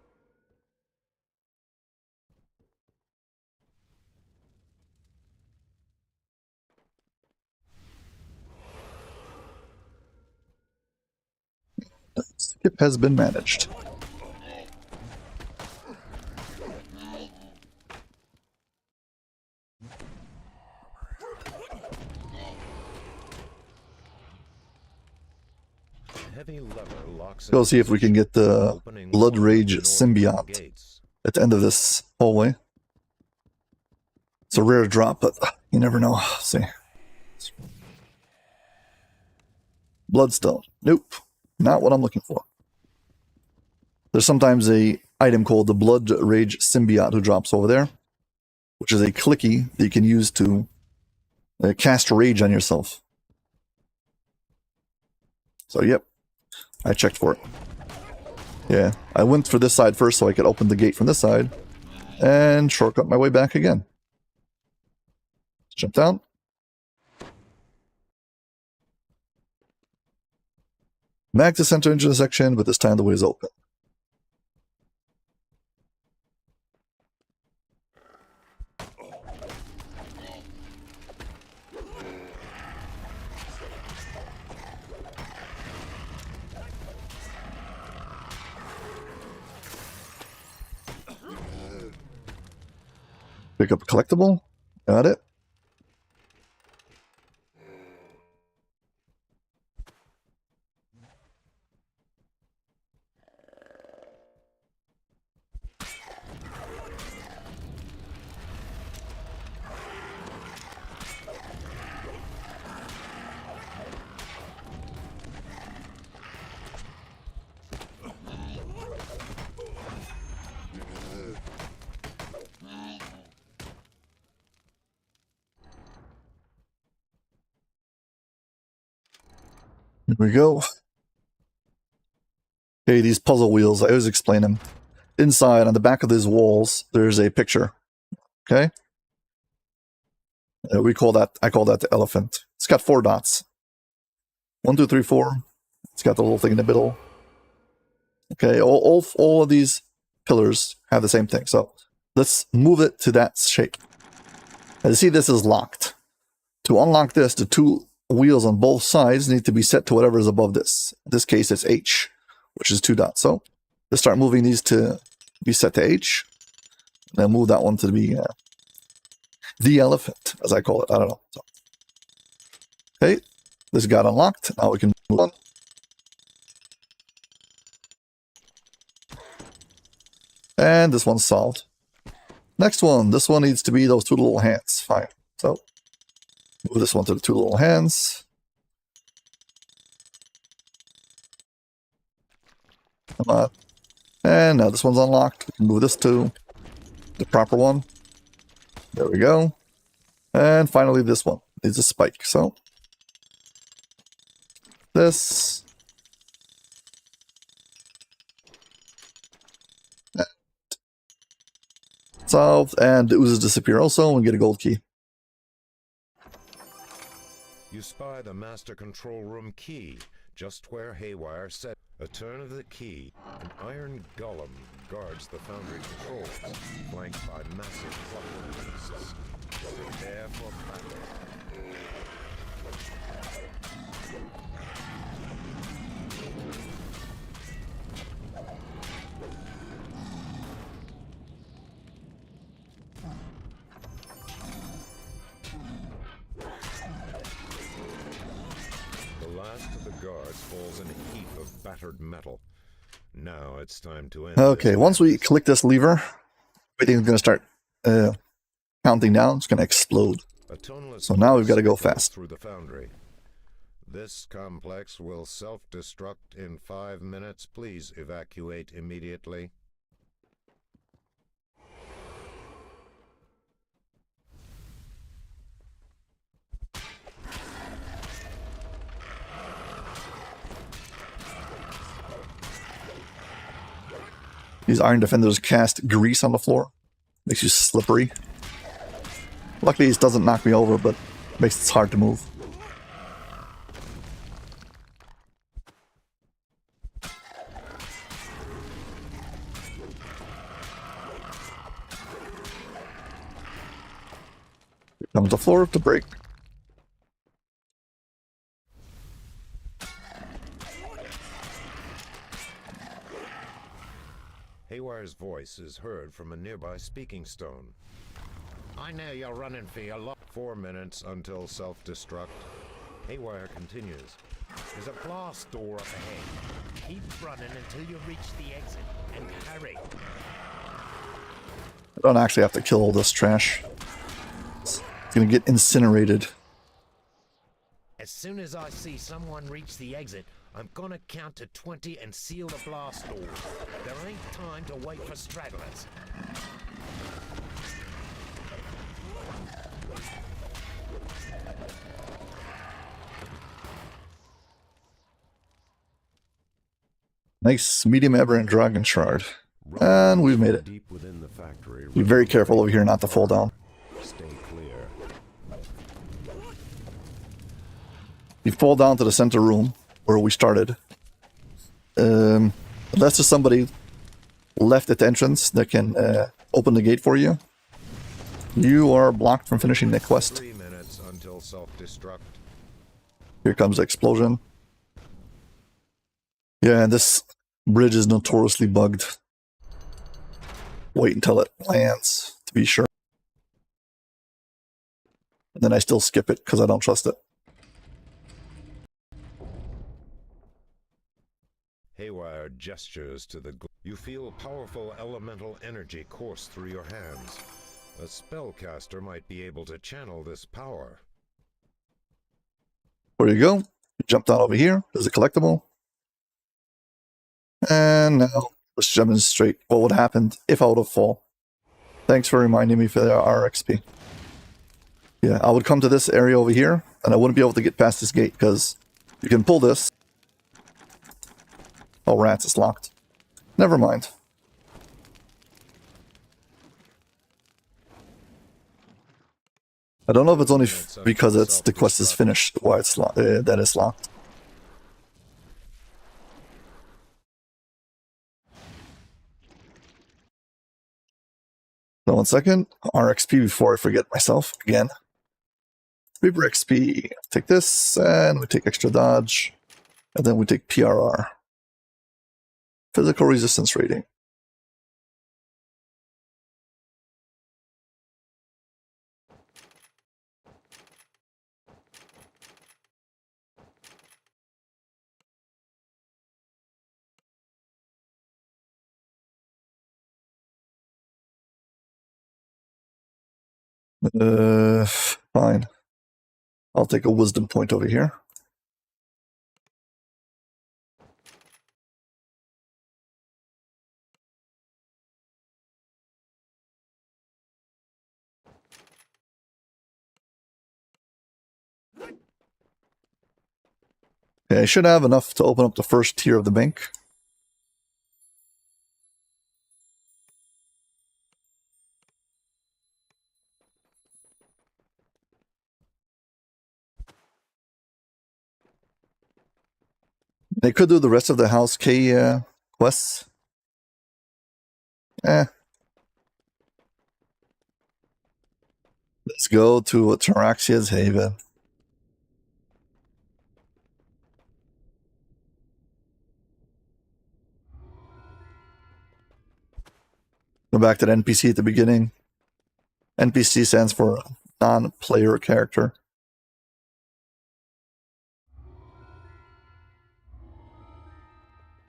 Skip has been managed. Heavy lever locks. Go see if we can get the Blood Rage symbiote at the end of this hallway. It's a rare drop, but you never know. Let's see. Bloodstone. Nope. Not what I'm looking for. There's sometimes a item called the Blood Rage symbiote who drops over there, which is a clicky that you can use to cast rage on yourself. So, yep. I checked for it. Yeah, I went for this side first so I could open the gate from this side and shortcut my way back again. Jump down. Back to center intersection, but this time the way is open. Pick up a collectible. Got it. Here we go. Okay, these puzzle wheels, I always explain them. Inside, on the back of these walls, there's a picture. Okay? I call that the elephant. It's got 4 dots. 1, 2, 3, 4. It's got the little thing in the middle. Okay, all of these pillars have the same thing. So let's move it to that shape. As you see, this is locked. To unlock this, the 2 wheels on both sides need to be set to whatever is above this. In this case, it's H, which is 2 dots. So let's start moving these to be set to H. Then move that one to be the elephant, as I call it. I don't know. So, okay, this got unlocked. Now we can move on. And this one's solved. Next one. This one needs to be those 2 little hands. Fine. So move this one to the 2 little hands. Come on. And now this one's unlocked. We can move this to the proper one. There we go. And finally this one needs a spike. So this. And solved. And the oozes disappear also and get a gold key. You spy the master control room key, just where Haywire said. A turn of the key, an iron golem guards the foundry controls, flanked by massive clockwork beasts. Prepare for battle. Guards falls in a heap of battered metal. Now it's time to end. Okay, once we click this lever, everything's going to start counting down. It's going to explode. So now we've got to go fast. Through the foundry. This complex will self-destruct in 5 minutes. Please evacuate immediately. These iron defenders cast grease on the floor. Makes you slippery. Luckily, this doesn't knock me over, but makes it hard to move. Here comes the floor to break. Haywire's voice is heard from a nearby speaking stone. I know you're running for your life. 4 minutes until self-destruct. Haywire continues. There's a blast door up ahead. Keep running until you reach the exit, and hurry. I don't actually have to kill all this trash. It's gonna get incinerated. As soon as I see someone reach the exit, I'm gonna count to 20 and seal the blast doors. There ain't time to wait for stragglers. Nice medium aberrant dragon shard. And we've made it. Deep within the factory, Be very careful over here not to fall down. stay clear. You fall down to the center room where we started. Unless there's somebody left at the entrance that can open the gate for you, you are blocked from finishing the quest. 3 minutes until self-destruct. Here comes the explosion. Yeah, and this bridge is notoriously bugged. Wait until it lands to be sure. And then I still skip it because I don't trust it. Haywire gestures to the... You feel powerful elemental energy course through your hands. A spellcaster might be able to channel this power. There you go. You jump down over here. There's a collectible. And now let's demonstrate what would happen if I would have fallen. Thanks for reminding me for the RXP. Yeah, I would come to this area over here, and I wouldn't be able to get past this gate, because you can pull this. Oh, rats, it's locked. Never mind. I don't know if it's only because it's the quest is finished why it's that it's locked. So 1 second, RXP before I forget myself again. Reaper XP. Take this, and we take extra dodge, and then we take PRR. Physical resistance rating. Fine. I'll take a wisdom point over here. Okay, I should have enough to open up the first tier of the bank. They could do the rest of the House K quests. Let's go to Ataraxia's Haven. Go back to the NPC at the beginning. NPC stands for non-player character.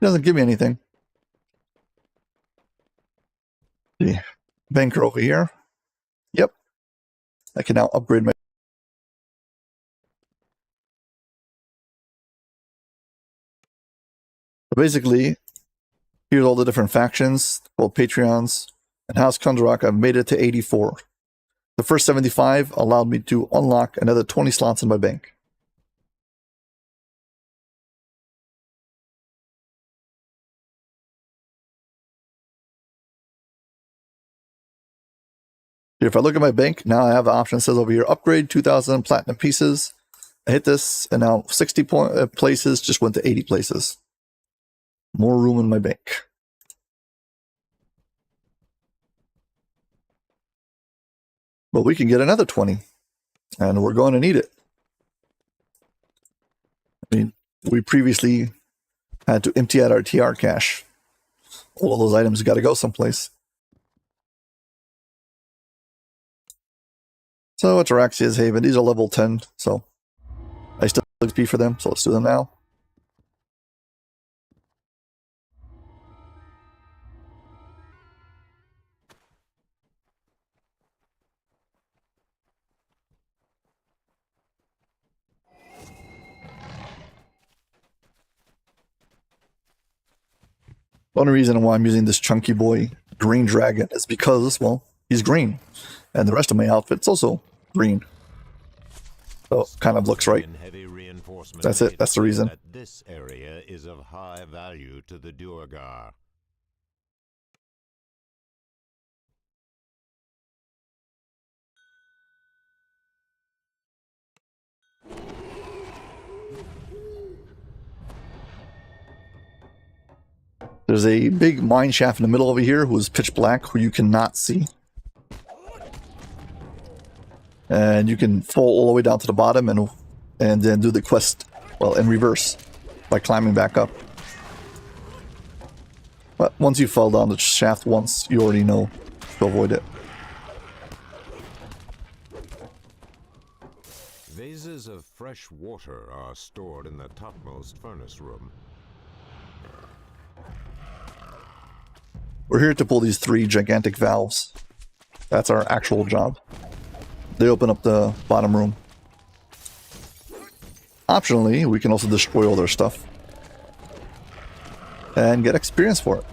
It doesn't give me anything. The banker over here. Yep. I can now upgrade my... Basically, here's all the different factions, called Patreons, and House Kundrak. I've made it to 84. The first 75 allowed me to unlock another 20 slots in my bank. If I look at my bank, now I have an option that says over here, upgrade 2,000 platinum pieces. I hit this, and now 60 places just went to 80 places. More room in my bank. But we can get another 20, and we're going to need it. I mean, we previously had to empty out our TR cache. All of those items got to go someplace. So Ataraxia's Haven, these are level 10, so I still have XP for them, so let's do them now. The only reason why I'm using this chunky boy green dragon is because, well, he's green. And the rest of my outfit's also green. So it kind of looks right. That's it, that's the reason. This area is of high value to the Duergar. There's a big mine shaft in the middle over here who is pitch black, who you cannot see. And you can fall all the way down to the bottom and then do the quest, well, in reverse, by climbing back up. But once you fall down the shaft once, you already know to avoid it. Vases of fresh water are stored in the topmost furnace room. We're here to pull these 3 gigantic valves. That's our actual job. They open up the bottom room. Optionally, we can also destroy all their stuff. And get experience for it.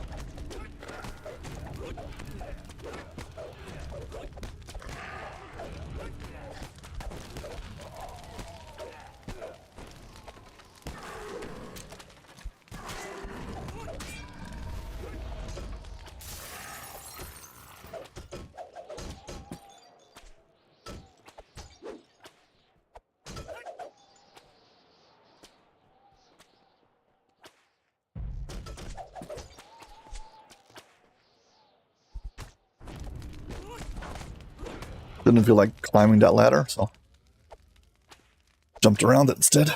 Didn't feel like climbing that ladder, so jumped around it instead.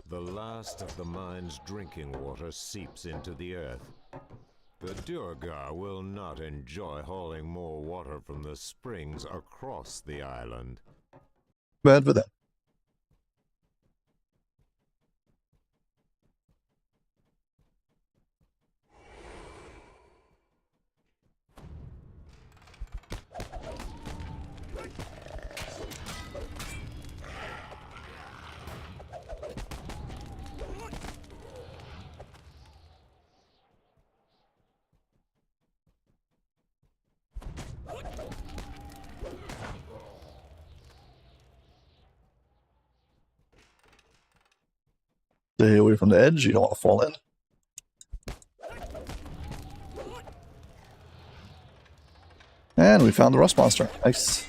The last of the mine's drinking water seeps into the earth. The Durgar will not enjoy hauling more water from the springs across the island. Bad for them. Stay away from the edge, you don't want to fall in. And we found the rust monster. Nice.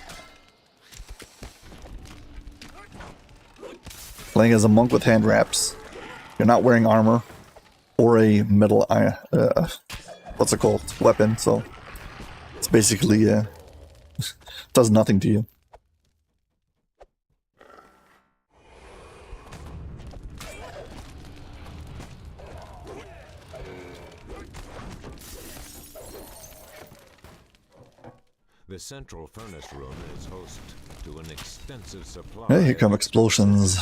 Playing as a monk with hand wraps. You're not wearing armor or a metal what's it called? Weapon, so it's basically does nothing to you. The central furnace room is host to an extensive supply. Hey, here come explosions.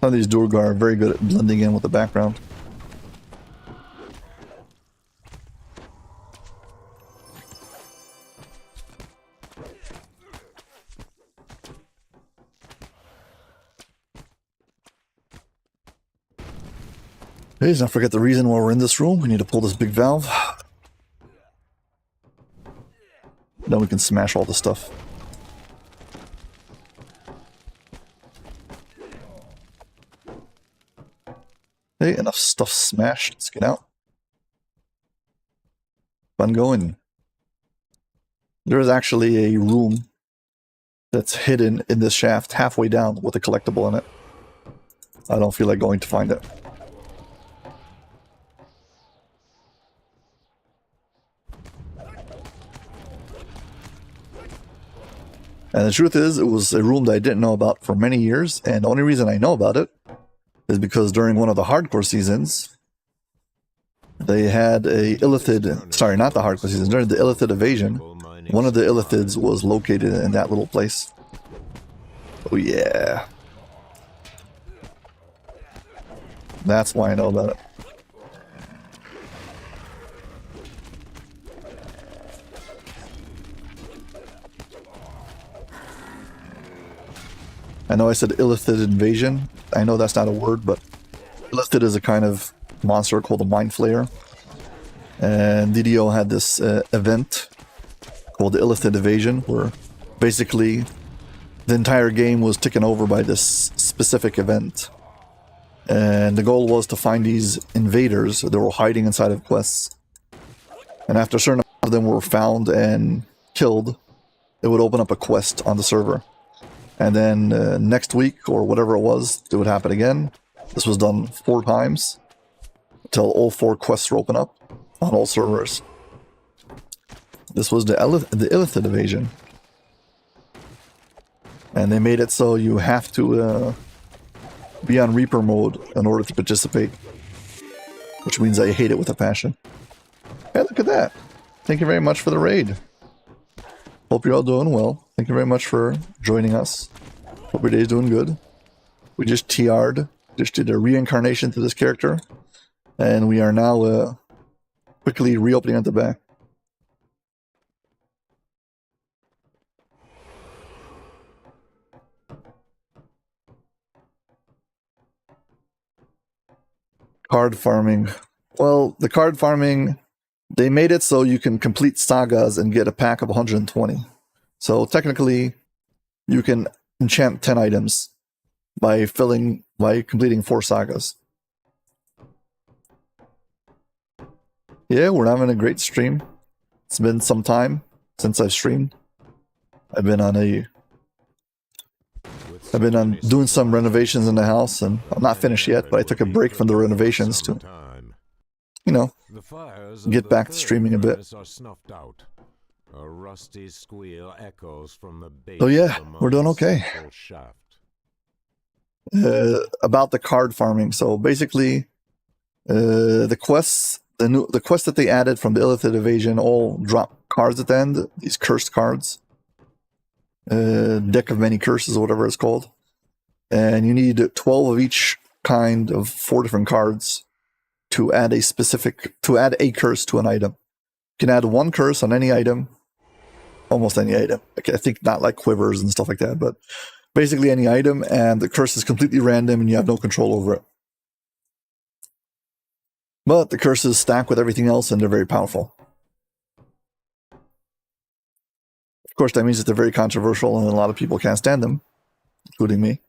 Some of these Durgar are very good at blending in with the background. Please don't forget the reason why we're in this room. We need to pull this big valve. Then we can smash all the stuff. Okay, enough stuff smashed. Let's get out. Fun going. There is actually a room that's hidden in this shaft halfway down with a collectible in it. I don't feel like going to find it. And the truth is, it was a room that I didn't know about for many years, and the only reason I know about it is because during one of the hardcore seasons, they had a illithid, sorry, not the hardcore season, during the illithid invasion, one of the illithids was located in that little place. Oh yeah. That's why I know about it. I know I said illithid invasion. I know that's not a word, but illithid is a kind of monster called a mind flayer. And DDO had this event called the illithid invasion, where basically the entire game was taken over by this specific event. And the goal was to find these invaders that were hiding inside of quests. And after a certain amount of them were found and killed, it would open up a quest on the server. And then next week, or whatever it was, it would happen again. This was done 4 times, until all 4 quests were open up on all servers. This was the illithid invasion. And they made it so you have to be on Reaper mode in order to participate. Which means I hate it with a passion. Hey, look at that. Thank you very much for the raid. Hope you're all doing well. Thank you very much for joining us. Hope your day's doing good. We just TR'd. Just did a reincarnation to this character. And we are now quickly reopening at the back. Card farming. Well, the card farming, they made it so you can complete sagas and get a pack of 120. So technically, you can enchant 10 items by completing 4 sagas. Yeah, we're having a great stream. It's been some time since I've streamed. I've been on doing some renovations in the house, and I'm not finished yet, but I took a break from the renovations to, you know, get back to streaming a bit. A rusty squeal echoes from the base. So yeah, we're doing okay. About the card farming. So basically, the quests that they added from the illithid invasion all drop cards at the end. These cursed cards, deck of many curses, or whatever it's called, and you need 12 of each kind of 4 different cards to add a curse to an item. You can add 1 curse on any item. Almost any item. I think not like quivers and stuff like that, but basically any item, and the curse is completely random and you have no control over it. But the curses stack with everything else and they're very powerful. Of course, that means that they're very controversial and a lot of people can't stand them, including me.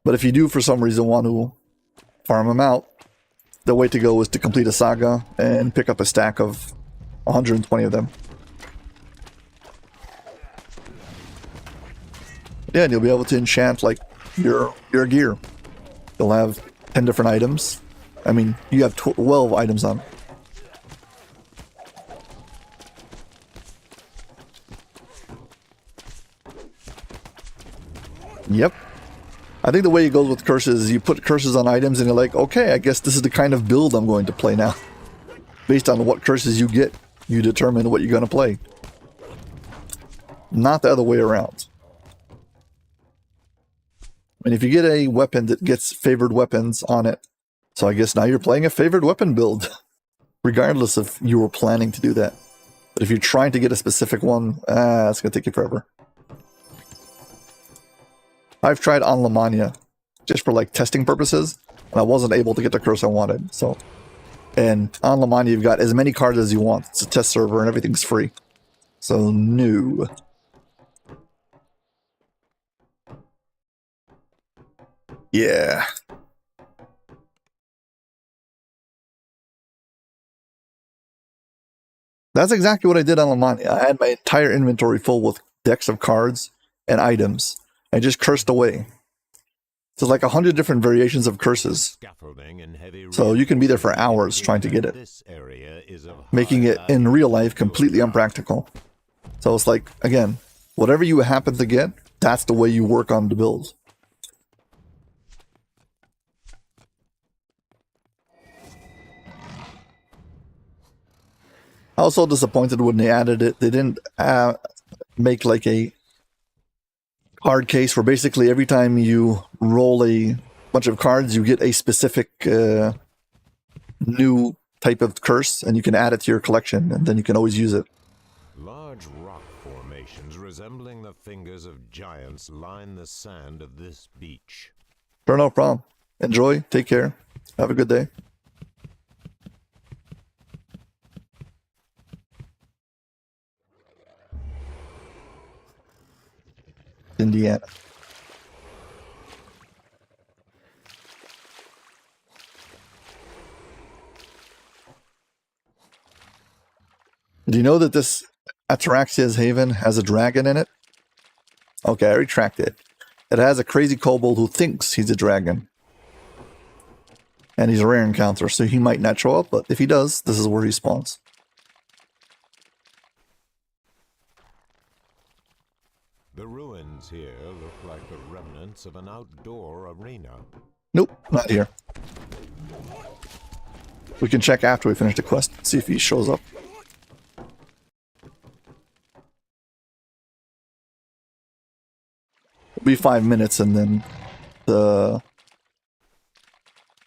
But if you do for some reason want to farm them out, the way to go is to complete a saga and pick up a stack of 120 of them. Yeah, and you'll be able to enchant like your gear. You'll have 10 different items. I mean, you have 12 items on. Yep. I think the way it goes with curses is you put curses on items and you're like, okay, I guess this is the kind of build I'm going to play now. Based on what curses you get, you determine what you're going to play. Not the other way around. And if you get a weapon that gets favored weapons on it, so I guess now you're playing a favored weapon build, regardless if you were planning to do that. But if you're trying to get a specific one, it's going to take you forever. I've tried on Lamania, just for like testing purposes, and I wasn't able to get the curse I wanted. So, and on Lamania, you've got as many cards as you want. It's a test server and everything's free. So, no. Yeah. That's exactly what I did on Lamania. I had my entire inventory full with decks of cards and items. I just cursed away. So like 100 different variations of curses. So you can be there for hours trying to get it. Making it in real life completely unpractical. So it's like, again, whatever you happen to get, that's the way you work on the build. I was so disappointed when they added it. They didn't make like a card case where basically every time you roll a bunch of cards, you get a specific new type of curse, and you can add it to your collection, and then you can always use it. Large rock formations resembling the fingers of giants line the sand of this beach. Sure, no problem. Enjoy. Take care. Have a good day. Indiana. Do you know that this Ataraxia's Haven has a dragon in it? Okay, I retracted. It has a crazy kobold who thinks he's a dragon. And he's a rare encounter, so he might not show up, but if he does, this is where he spawns. The ruins here look like the remnants of an outdoor arena. Nope, not here. We can check after we finish the quest, see if he shows up. It'll be 5 minutes and then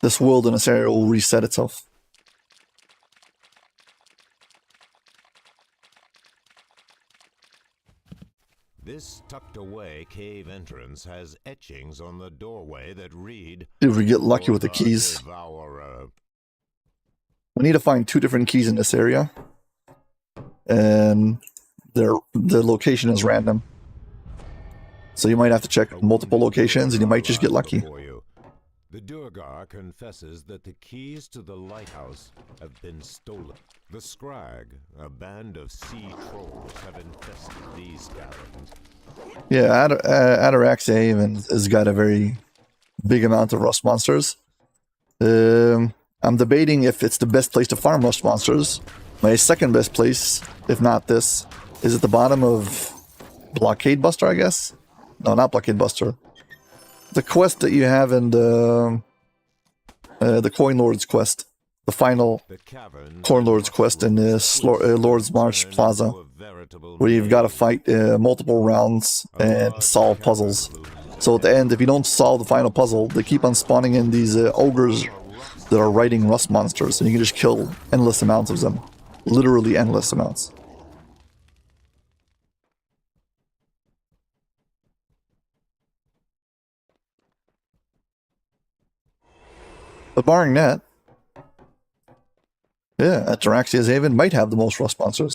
this wilderness area will reset itself. This tucked-away cave entrance has etchings on the doorway that read... If we get lucky with the keys. We need to find 2 different keys in this area. And the location is random. So you might have to check multiple locations and you might just get lucky. The Durgar confesses that the keys to the lighthouse have been stolen. The Scrag, a band of sea trolls, have infested these caverns. Yeah, Ataraxia Haven has got a very big amount of rust monsters. I'm debating if it's the best place to farm rust monsters. My second best place, if not this, is at the bottom of Blockade Buster, I guess? No, not Blockade Buster. The quest that you have in the Coin Lord's quest. The final Coin Lord's quest in the Lord's March Plaza. Where you've got to fight multiple rounds and solve puzzles. So at the end, if you don't solve the final puzzle, they keep on spawning in these ogres that are riding rust monsters. And you can just kill endless amounts of them. Literally endless amounts. But barring that, yeah, Ataraxia's Haven might have the most rust monsters.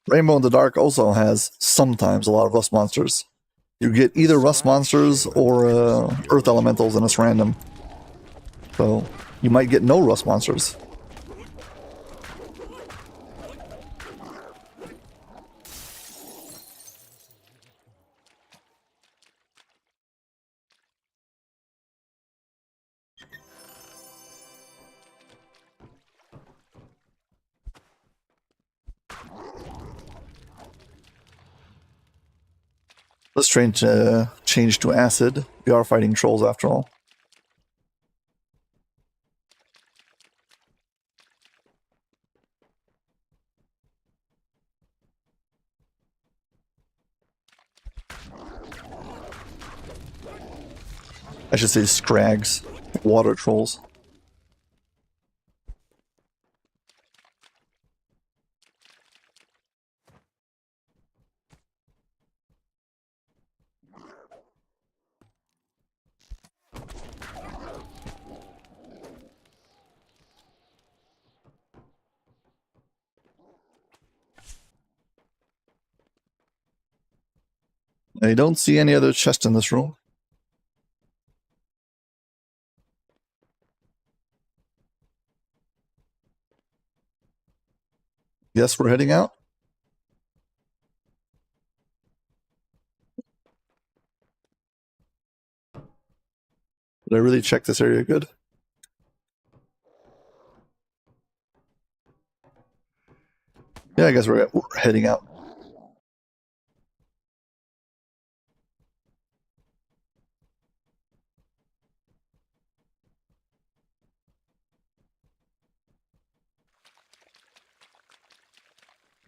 Rainbow in the Dark also has sometimes a lot of rust monsters. You get either rust monsters or earth elementals, and it's random. So you might get no rust monsters. Let's change to acid. We are fighting trolls after all. I should say scrags, water trolls. I don't see any other chest in this room. Yes, we're heading out. Did I really check this area good? Yeah, I guess we're heading out.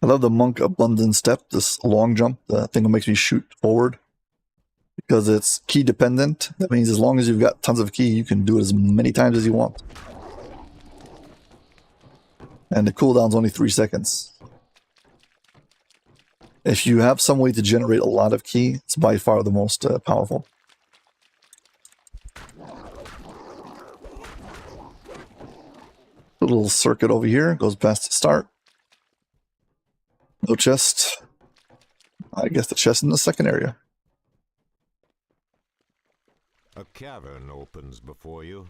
I love the Monk Abundant Step, this long jump, the thing that makes me shoot forward. because it's key dependent. That means as long as you've got tons of key, you can do it as many times as you want. And the cooldown's only 3 seconds. If you have some way to generate a lot of key, it's by far the most powerful. A little circuit over here, goes past the start. No chest. I guess the chest in the second area. A cavern opens before you.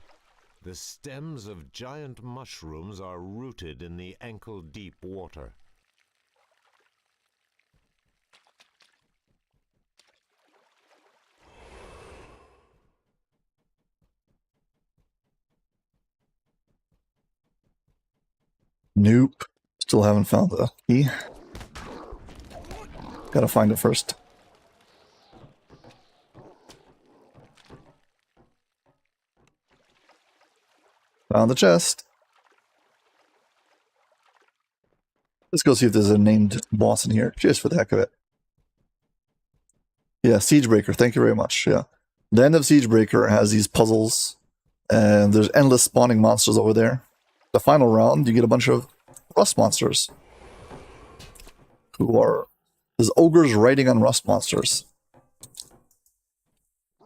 The stems of giant mushrooms are rooted in the ankle-deep water. Nope. Still haven't found the key. Gotta find it first. Found the chest. Let's go see if there's a named boss in here, just for the heck of it. Yeah, Siegebreaker, thank you very much. Yeah. The end of Siegebreaker has these puzzles, and there's endless spawning monsters over there. The final round, you get a bunch of rust monsters. There's ogres riding on rust monsters.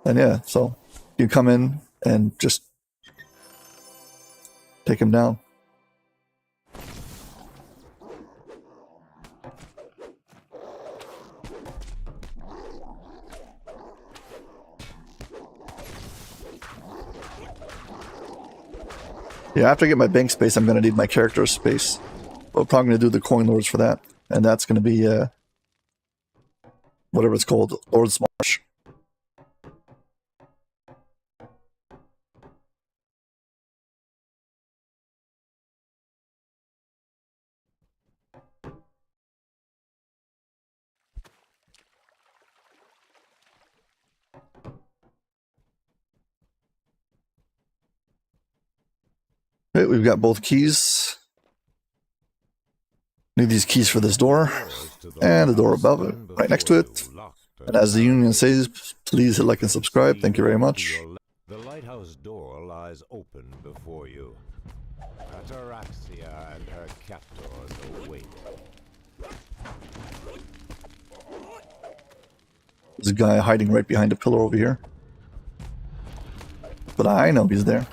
And yeah, so you come in and just take him down. Yeah, after I get my bank space, I'm going to need my character space. But I'm probably going to do the coin lords for that. And that's going to be, whatever it's called, Lord's March. Okay, we've got both keys. Need these keys for this door. And the door above it, right next to it. And as the union says, please hit like and subscribe. Thank you very much. The lighthouse door lies open before you. Ataraxia and her captors await. There's a guy hiding right behind a pillar over here. But I know he's there.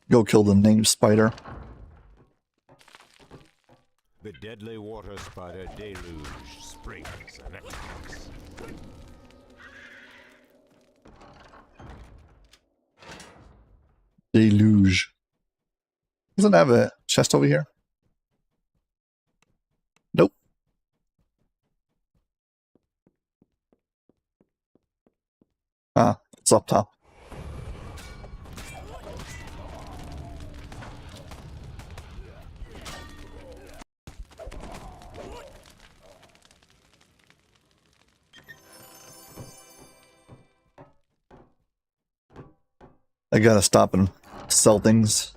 Go kill the named spider. The deadly water spider deluge springs and attacks. Deluge. Doesn't have a chest over here? Nope. Ah, it's up top. I gotta stop and sell things.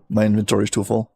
My inventory's too full.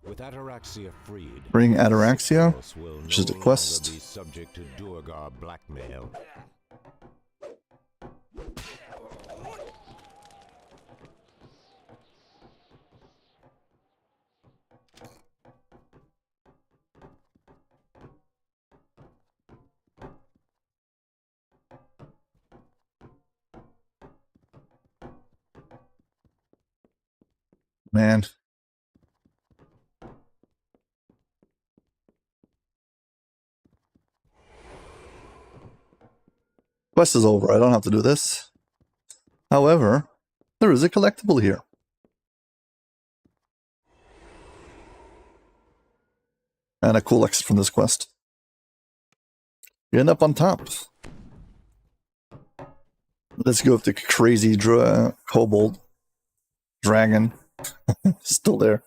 With Ataraxia freed, Bring Ataraxia, will which is the no quest. longer be subject to Duergar blackmail. Man. Quest is over. I don't have to do this. However, there is a collectible here. And a cool exit from this quest. You end up on top. Let's go with the crazy kobold dragon. Still there.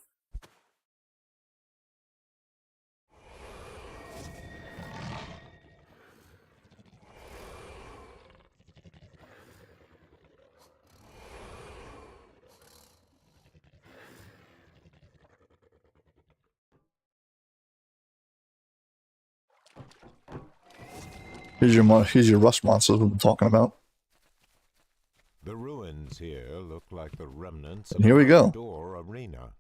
Here's your rust monsters we've been talking about. The ruins here look like the remnants of And here we an go. outdoor arena.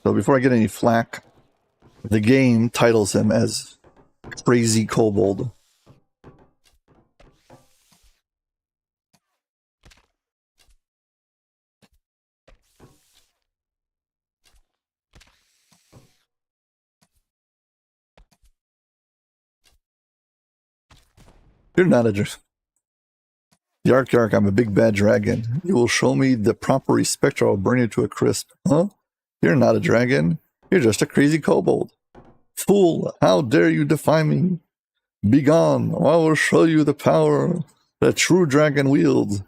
So before I get any flack, the game titles him as Crazy Kobold. You're not a Yark, I'm a big bad dragon. You will show me the proper respect or I'll burn you to a crisp. Huh? You're not a dragon. You're just a crazy kobold. Fool, how dare you defy me? Begone, or I will show you the power that true dragon wields.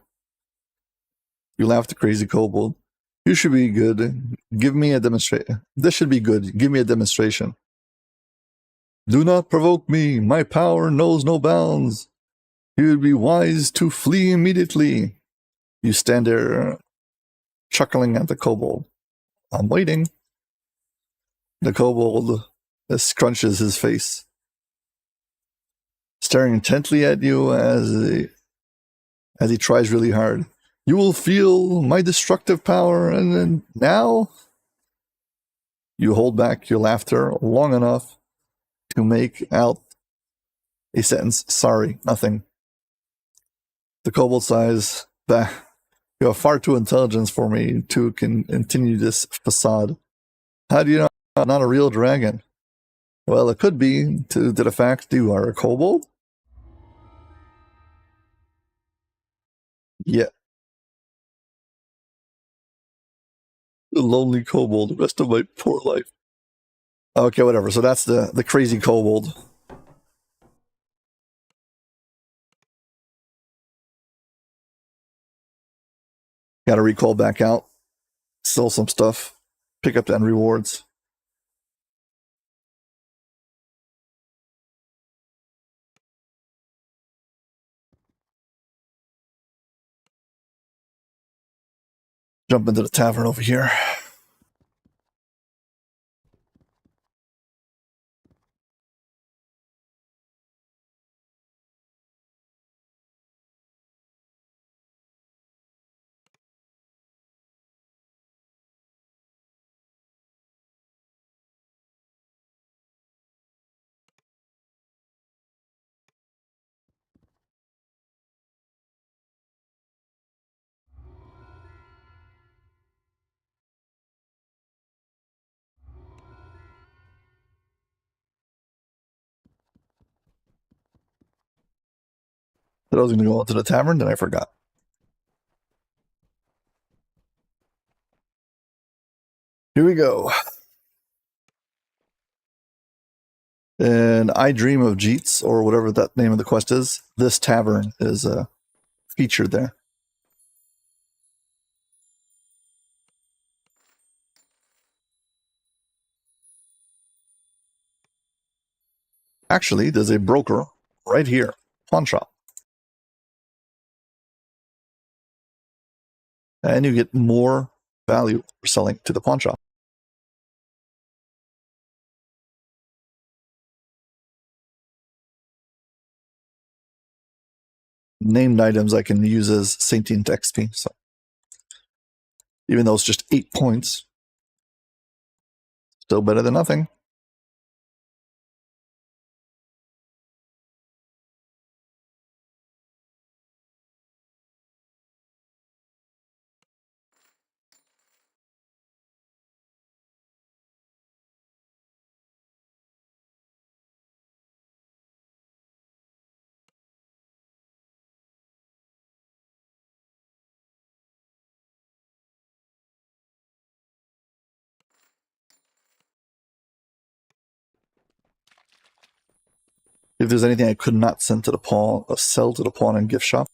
You laughed, crazy kobold. You should be good. Give me a demonstration. This should be good. Give me a demonstration. Do not provoke me. My power knows no bounds. You would be wise to flee immediately. You stand there, chuckling at the kobold. I'm waiting. The kobold scrunches his face, staring intently at you as he tries really hard. You will feel my destructive power, and then now you hold back your laughter long enough to make out a sentence. Sorry, nothing. The kobold sighs. Bah, you are far too intelligent for me to continue this facade. How do you know I'm not a real dragon? Well, it could be to the fact you are a kobold. Yeah. A lonely kobold the rest of my poor life. Okay, whatever. So that's the crazy kobold. Got to recall back out, sell some stuff, pick up the end rewards. Jump into the tavern over here. But I was going to go into the tavern, then I forgot. Here we go. And I Dream of Jeets, or whatever that name of the quest is. This tavern is featured there. Actually, there's a broker right here, pawn shop. And you get more value for selling to the pawn shop. Named items I can use as sentient XP. So even though it's just 8 points, still better than nothing. If there's anything I could not send to the pawn, sell to the pawn and gift shop.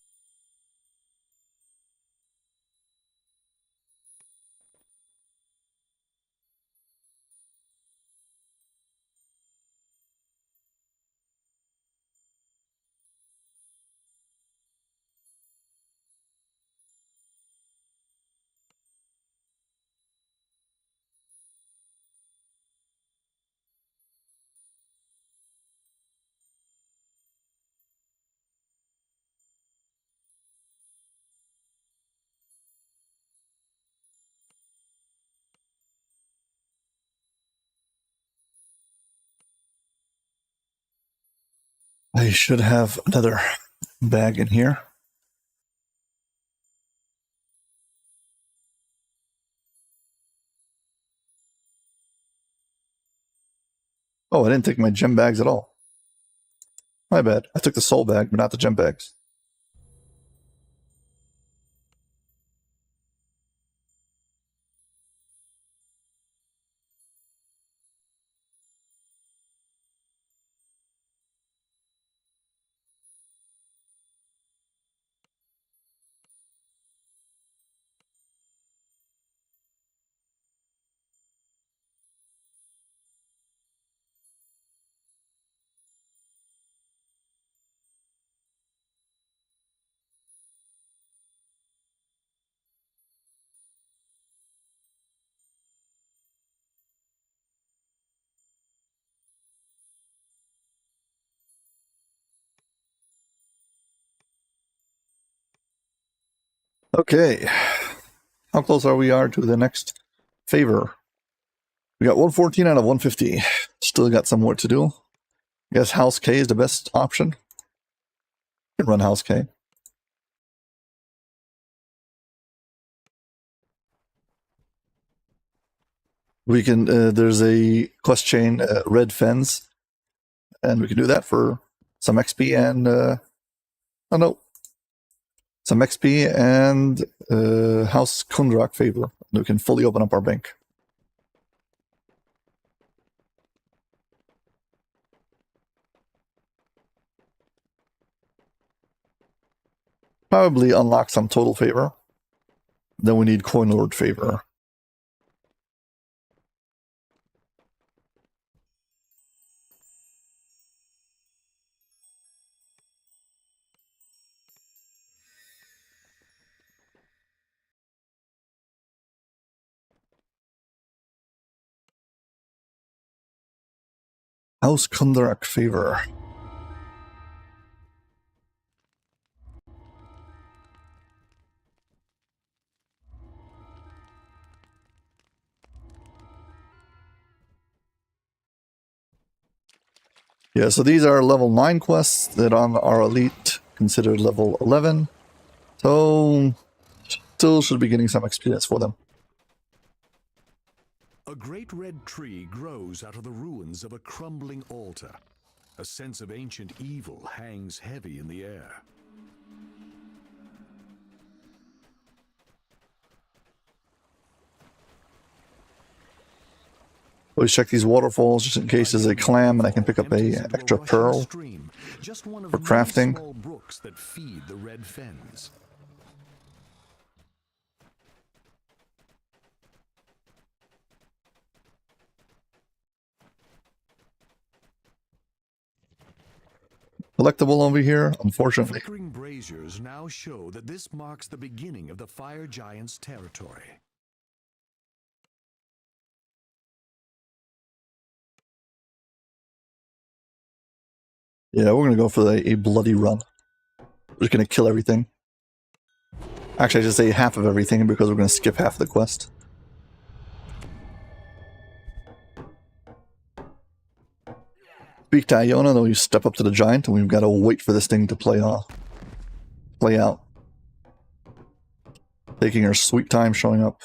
I should have another bag in here. Oh, I didn't take my gem bags at all. My bad. I took the soul bag, but not the gem bags. Okay. How close are we to the next favor? We got 114 out of 150. Still got some more to do. I guess House K is the best option. You can run House K. We can, there's a quest chain, Red Fens, and we can do that for some XP and, oh no, some XP and House Kundrak favor. We can fully open up our bank. Probably unlock some total favor. Then we need Coin Lord favor. House Kundrak favor. Yeah, so these are level 9 quests that on our elite considered level 11. So still should be getting some experience for them. A great red tree grows out of the ruins of a crumbling altar. A sense of ancient evil hangs heavy in the air. Always check these waterfalls just in case there's a clam and I can pick up a extra pearl for crafting. Small brooks that feed the red fens. Collectible over here, unfortunately. Flickering braziers now show that this marks the beginning of the fire giant's territory. Yeah, we're gonna go for a bloody run. We're just gonna kill everything. Actually, I just say half of everything because we're gonna skip half the quest. Speak to Iona, though you step up to the giant, and we've got to wait for this thing to play out. Taking her sweet time showing up.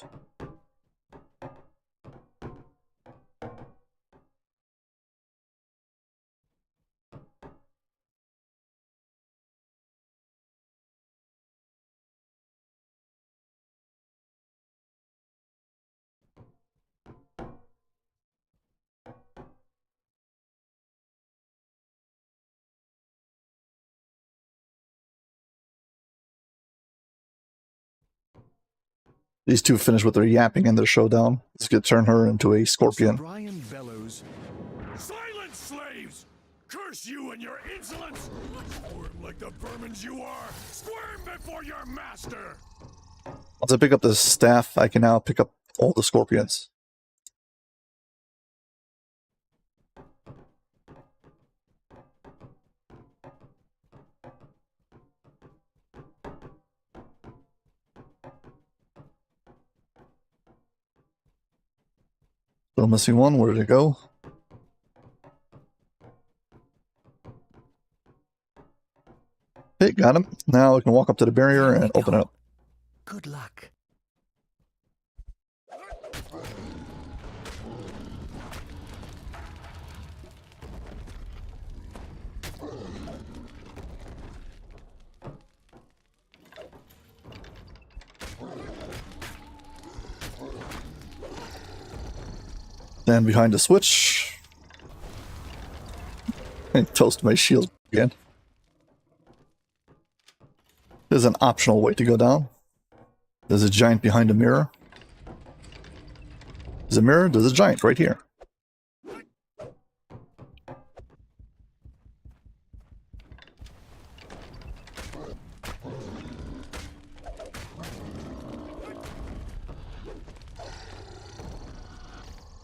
these two finish with their yapping and their showdown. Let's get turn her into a scorpion. Brian bellows, Silence, slaves! Curse you and your insolence! Squirm like the vermins you are! Squirm before your master! Once I pick up the staff, I can now pick up all the scorpions. Still missing one. Where did it go? Okay, got him. Now I can walk up to the barrier and open it up. Good luck. Stand behind the switch. And toast my shield again. There's an optional way to go down. There's a giant behind a mirror. There's a mirror, there's a giant right here.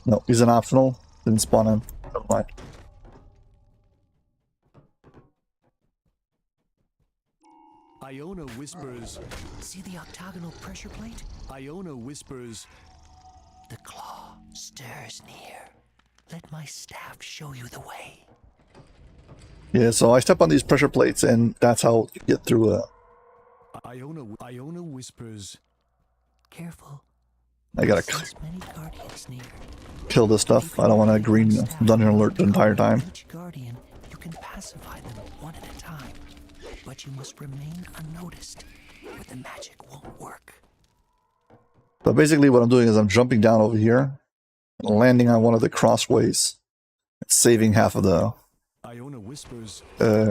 No, he's an optional. Didn't spawn in. Never mind. Iona whispers. See the octagonal pressure plate? Iona whispers. The claw stirs near. Let my staff show you the way. Yeah, so I step on these pressure plates, and that's how you get through. Iona whispers. Careful. I gotta Sense many guardians near. kill this stuff. I don't want a green dungeon alert the entire time. Each guardian, you can pacify them one at a time, but you must remain unnoticed, or the magic won't work. So basically what I'm doing is I'm jumping down over here, landing on one of the crossways, saving half of the Iona whispers.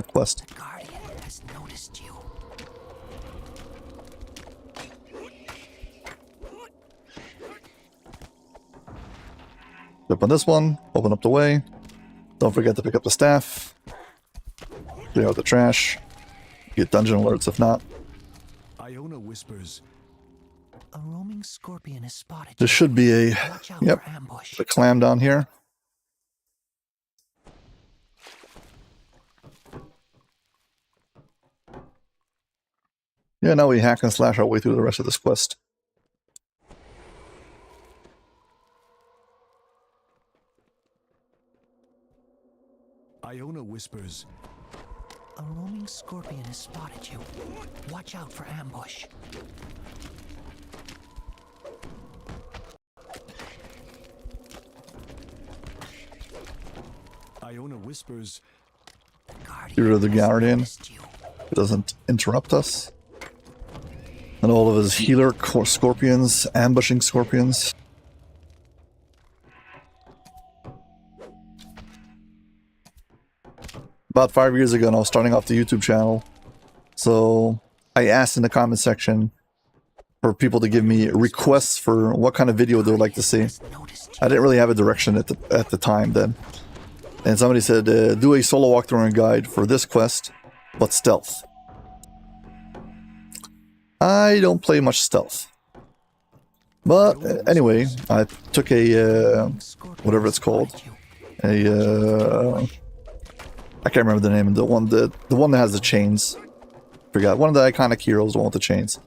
quest. The guardian has noticed you. Jump on this one, open up the way. Don't forget to pick up the staff. Clear out the trash. Get dungeon alerts if not. Iona whispers. A roaming scorpion has spotted This you. should be a, Watch out yep, for ambush. the clam down here. Yeah, now we hack and slash our way through the rest of this quest. Iona whispers. A roaming scorpion has spotted you. Watch out for ambush. Iona whispers. Get rid of the guardian. Noticed you. It doesn't interrupt us. And all of his healer scorpions, ambushing scorpions. About 5 years ago, and I was starting off the YouTube channel. So I asked in the comment section for people to give me requests for what kind of video they would like to see. I didn't really have a direction at the time then. And somebody said, do a solo walkthrough and guide for this quest, but stealth. I don't play much stealth. But anyway, I took a, whatever it's called, a, I can't remember the name of the one that has the chains. Forgot, one of the iconic heroes, the one with the chains.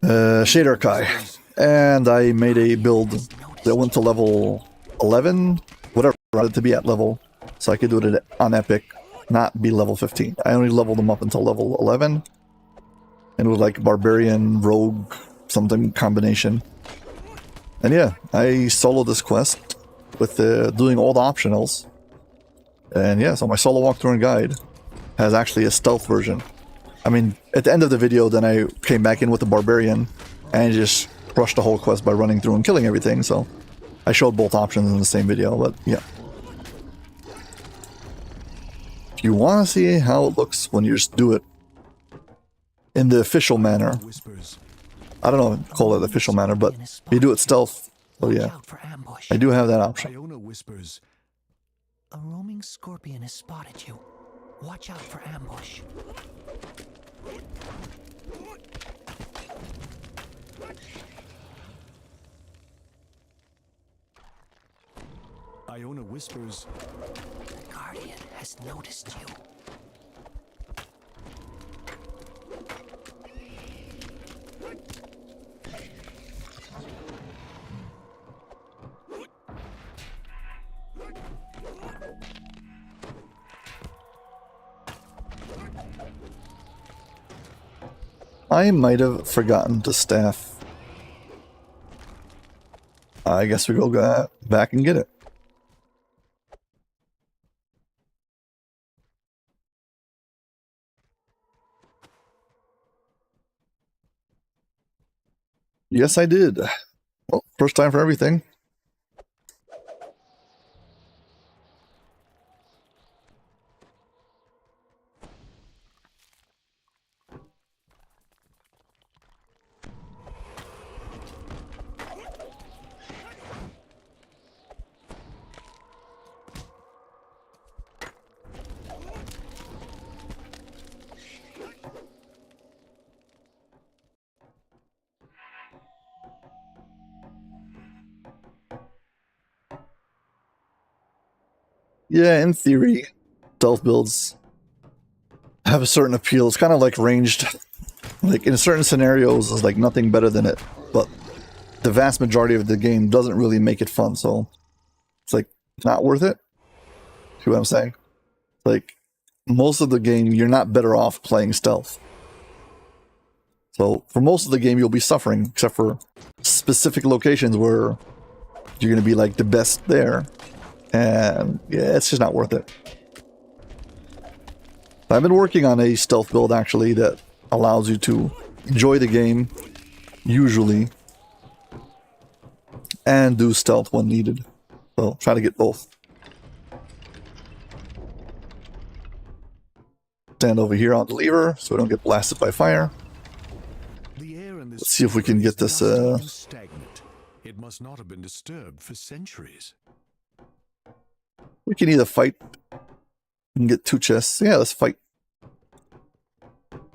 Shader Kai. And I made a build that went to level 11, whatever I wanted to be at level, so I could do it on Epic, not be level 15. I only leveled them up until level 11. And it was like Barbarian, Rogue, something combination. And yeah, I soloed this quest with doing all the optionals. And yeah, so my solo walkthrough and guide has actually a stealth version. I mean, at the end of the video, then I came back in with the Barbarian and just crushed the whole quest by running through and killing everything, so I showed both options in the same video, but yeah. If you want to see how it looks when you just do it in the official manner, I don't know, call it the official manner, but you do it stealth. So yeah, I do have that option. Iona whispers, "A roaming scorpion has spotted you. Watch out for ambush." Iona whispers, "The Guardian has noticed you." I might have forgotten the staff. I guess we go back and get it. Yes, I did. Well, first time for everything. Yeah, in theory, stealth builds have a certain appeal. It's kind of like ranged. Like in certain scenarios, there's like nothing better than it. But the vast majority of the game doesn't really make it fun. So it's like not worth it. See what I'm saying? Like most of the game, you're not better off playing stealth. So for most of the game, you'll be suffering, except for specific locations where you're going to be like the best there. And yeah, it's just not worth it. I've been working on a stealth build actually that allows you to enjoy the game, usually, and do stealth when needed. So try to get both. Stand over here on the lever so we don't get blasted by fire. the air in this Let's see if we can get this. stagnant. It must not have been disturbed for centuries. We can either fight and get 2 chests. Yeah, let's fight.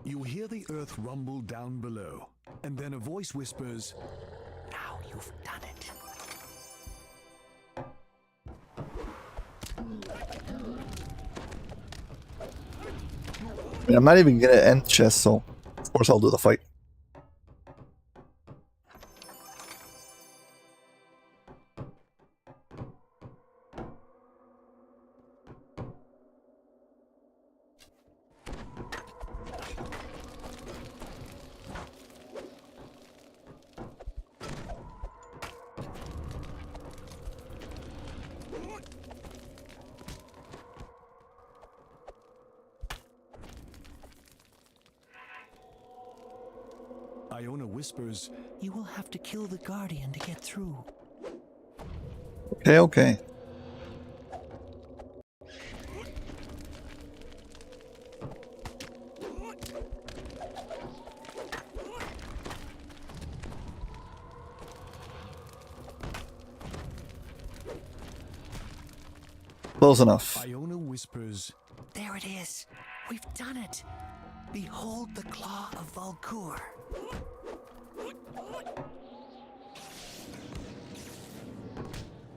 You hear the earth rumble down below, and then a voice whispers, "Now you've done it." I mean, I'm not even gonna end chest, so of course I'll do the fight. Iona whispers, "You will have to kill the Guardian to get through." Okay, okay. Close enough. Iona whispers, "There it is. We've done it. Behold the claw of Valkur."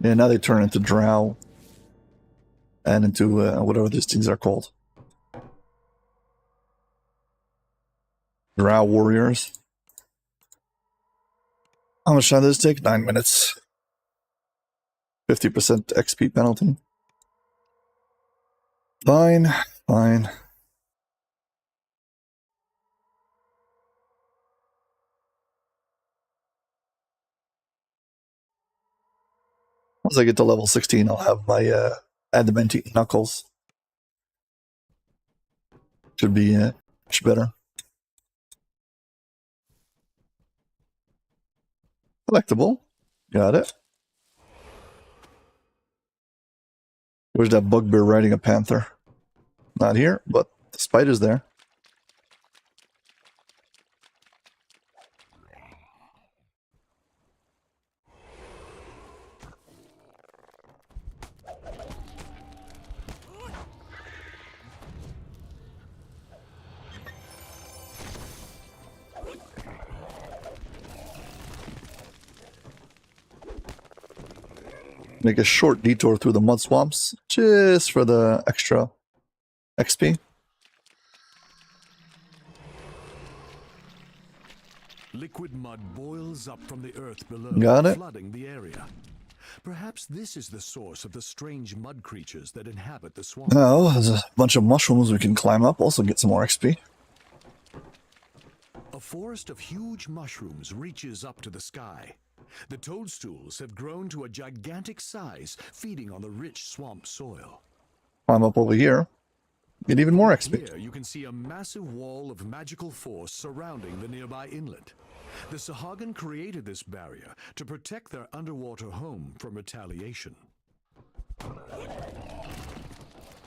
Yeah, now they turn into drow. And into whatever these things are called. Drow warriors. How much time does this take? 9 minutes. 50% XP penalty. Fine, fine. Once I get to level 16, I'll have my adamantine knuckles. Should be much better. Collectible. Got it. Where's that bugbear riding a panther? Not here, but the spider's there. Make a short detour through the mud swamps just for the extra XP. Liquid mud boils up from the earth below, Got it. flooding the area. Perhaps this is the source of the strange mud creatures that inhabit the swamp. Now, there's a bunch of mushrooms we can climb up, also get some more XP. A forest of huge mushrooms reaches up to the sky. The toadstools have grown to a gigantic size, feeding on the rich swamp soil. Climb up over here, get even more XP. Here you can see a massive wall of magical force surrounding the nearby inlet. The Sahagin created this barrier to protect their underwater home from retaliation.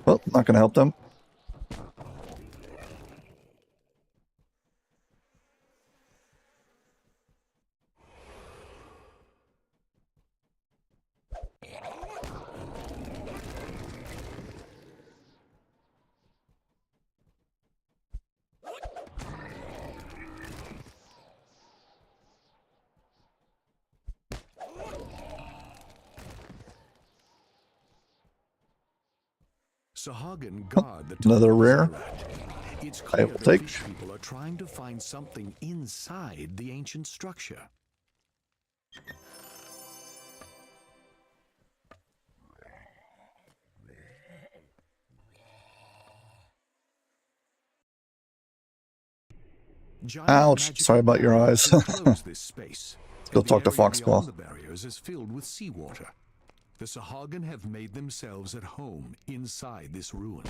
Well, not gonna help them. Sahagin guard the Another tunnel rare. ziggurat. It's I clear will that take. these people are trying to find something inside the ancient structure. Giant Ouch, magical sorry about your barriers eyes. enclose this space, Go and the talk to area Foxpaw. beyond the barriers is filled with seawater. The Sahagin have made themselves at home inside this ruin.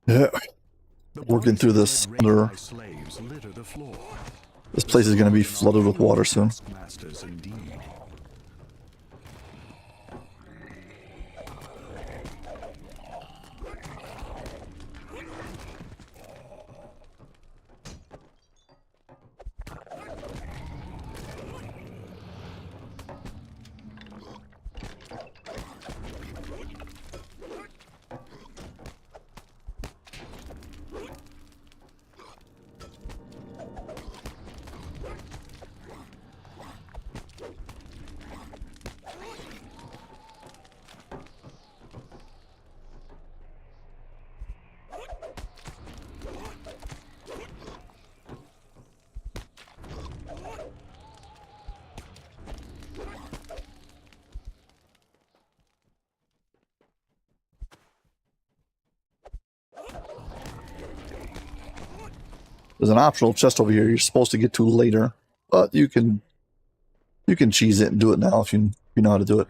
Yeah, The working bodies through of this dead under. Rai slaves litter the floor. This place is gonna be flooded with water soon. Taskmasters indeed. There's an optional chest over here you're supposed to get to later, but you can cheese it and do it now if you know how to do it.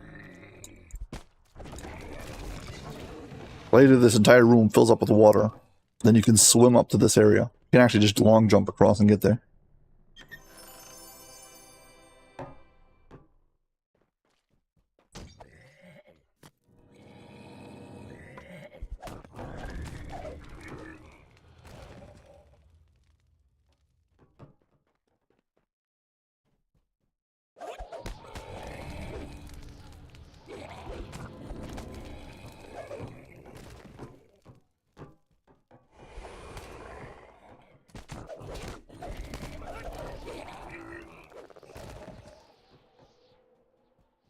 Later, this entire room fills up with water. Then you can swim up to this area. You can actually just long jump across and get there.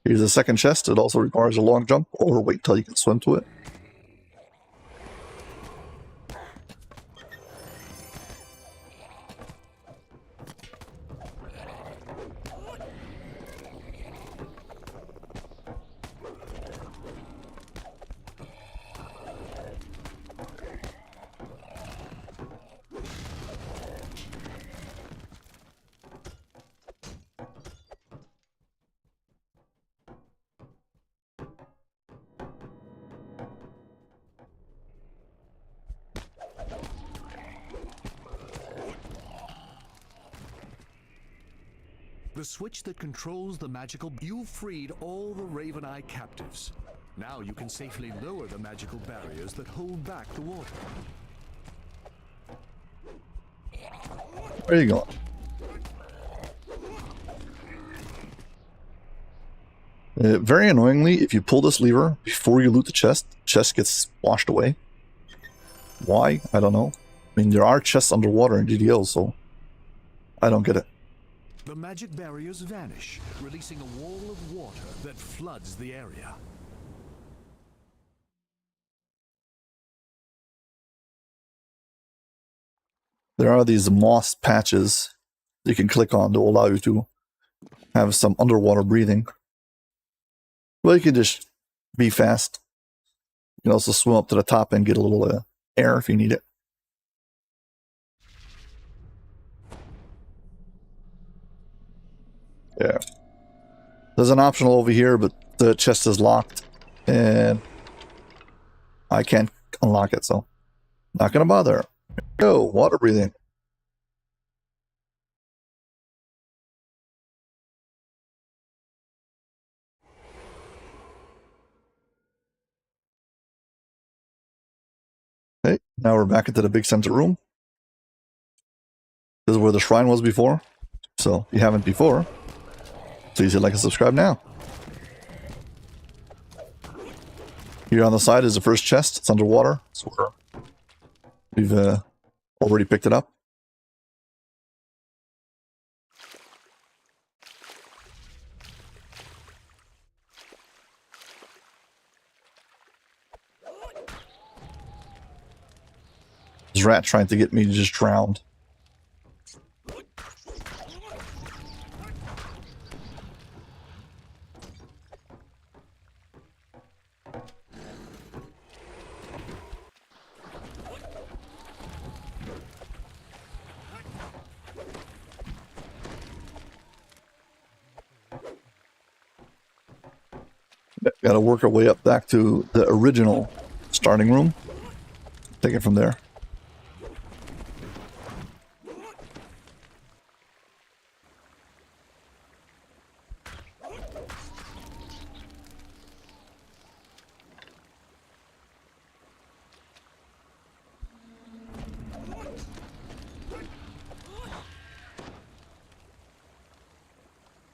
Here's a second chest. It also requires a long jump, or wait till you can swim to it. The switch that controls the magical... You freed all the Raven Eye captives. Now you can safely lower the magical barriers that hold back the water. Where are you going? Very annoyingly, if you pull this lever before you loot the chest gets washed away. Why? I don't know. I mean, there are chests underwater in GDO, so I don't get it. The magic barriers vanish, releasing a wall of water that floods the area. There are these moss patches you can click on to allow you to have some underwater breathing. Well, you can just be fast. You can also swim up to the top and get a little air if you need it. Yeah. There's an optional over here, but the chest is locked and I can't unlock it, so not gonna bother. Go, water breathing. Okay, now we're back into the big center room. This is where the shrine was before. So if you haven't before, please hit like and subscribe now. Here on the side is the first chest. It's underwater. So we've already picked it up. This rat trying to get me to just drowned. Got to work our way up back to the original starting room. Take it from there.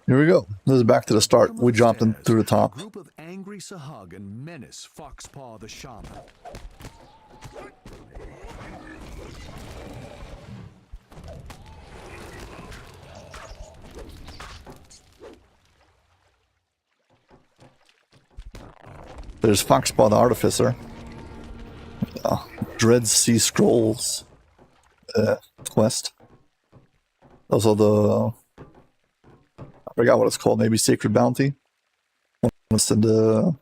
Here we go. This is back to the start. We jumped in through the top. A group of angry Sahagin menace Foxpaw the Shaman. There's Foxpaw the Artificer. Dread Sea Scrolls quest. Also the... I forgot what it's called. Maybe Sacred Bounty. Once in the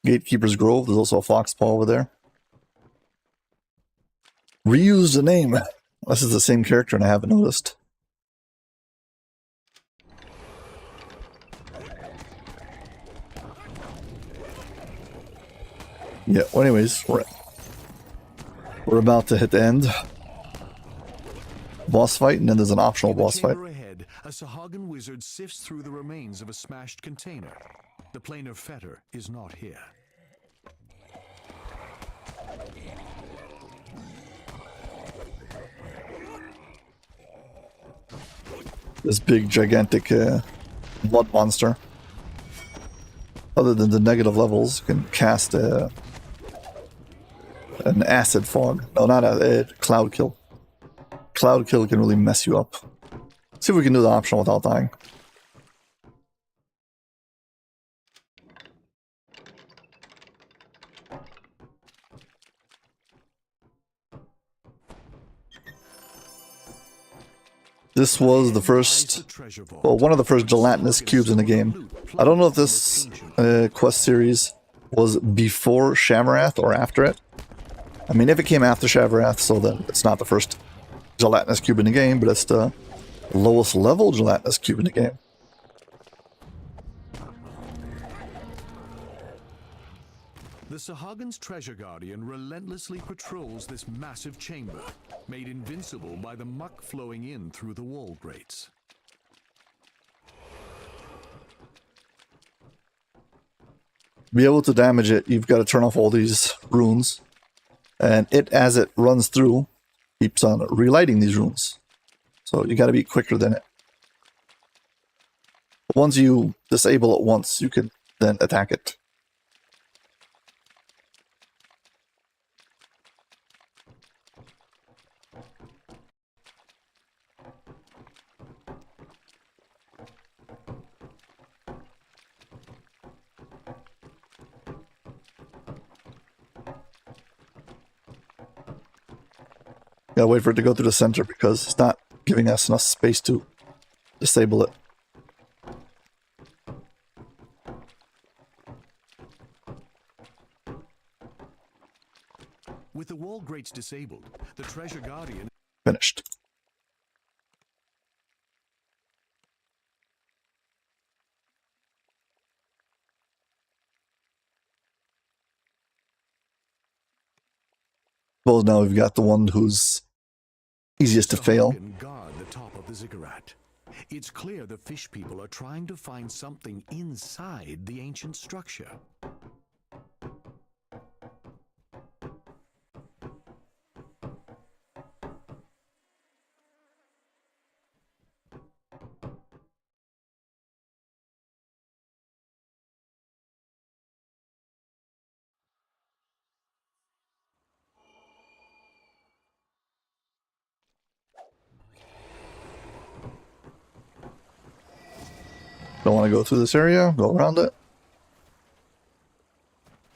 Gatekeeper's Grove. There's also a Foxpaw over there. Reuse the name. This is the same character and I haven't noticed. Yeah, well anyways, we're about to hit the end. Boss fight, and then there's an optional boss fight. Ahead, a Sahagin wizard sifts through the remains of a smashed container. The planar fetter is not here. This big, gigantic blood monster. Other than the negative levels, can cast an acid fog. No, not a cloud kill. Cloud kill can really mess you up. See if we can do the optional without dying. This was the first, well, one of the first gelatinous cubes in the game. I don't know if this quest series was before Shamarath or after it. I mean, if it came after Shamarath, so then it's not the first gelatinous cube in the game, but it's the lowest level gelatinous cube in the game. The Sahagins Treasure Guardian relentlessly patrols this massive chamber, made invincible by the muck flowing in through the wall grates. To be able to damage it, you've got to turn off all these runes. And it, as it runs through, keeps on relighting these runes. So you got to be quicker than it. But once you disable it once, you can then attack it. Gotta wait for it to go through the center because it's not giving us enough space to disable it. With the wall grates disabled, the Treasure Guardian finished. Well, now we've got the one who's easiest to fail. guard the top of the ziggurat. It's clear the fish people are trying to find something inside the ancient structure. Don't want to go through this area, go around it.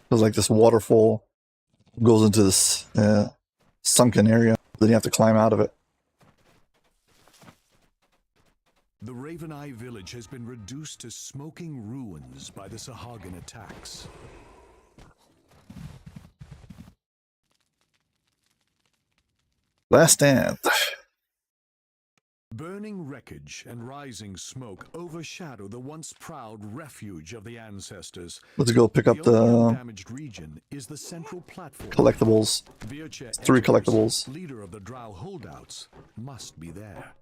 Feels like this waterfall goes into this sunken area. Then you have to climb out of it. The Raven Eye village has been reduced to smoking ruins by the Sahagin attacks. Last stand. Burning wreckage and rising smoke overshadow the once proud refuge of the ancestors. Let's go pick up the damaged region is the central platform. Collectibles. 3 collectibles. Leader of the Drow holdouts must be there.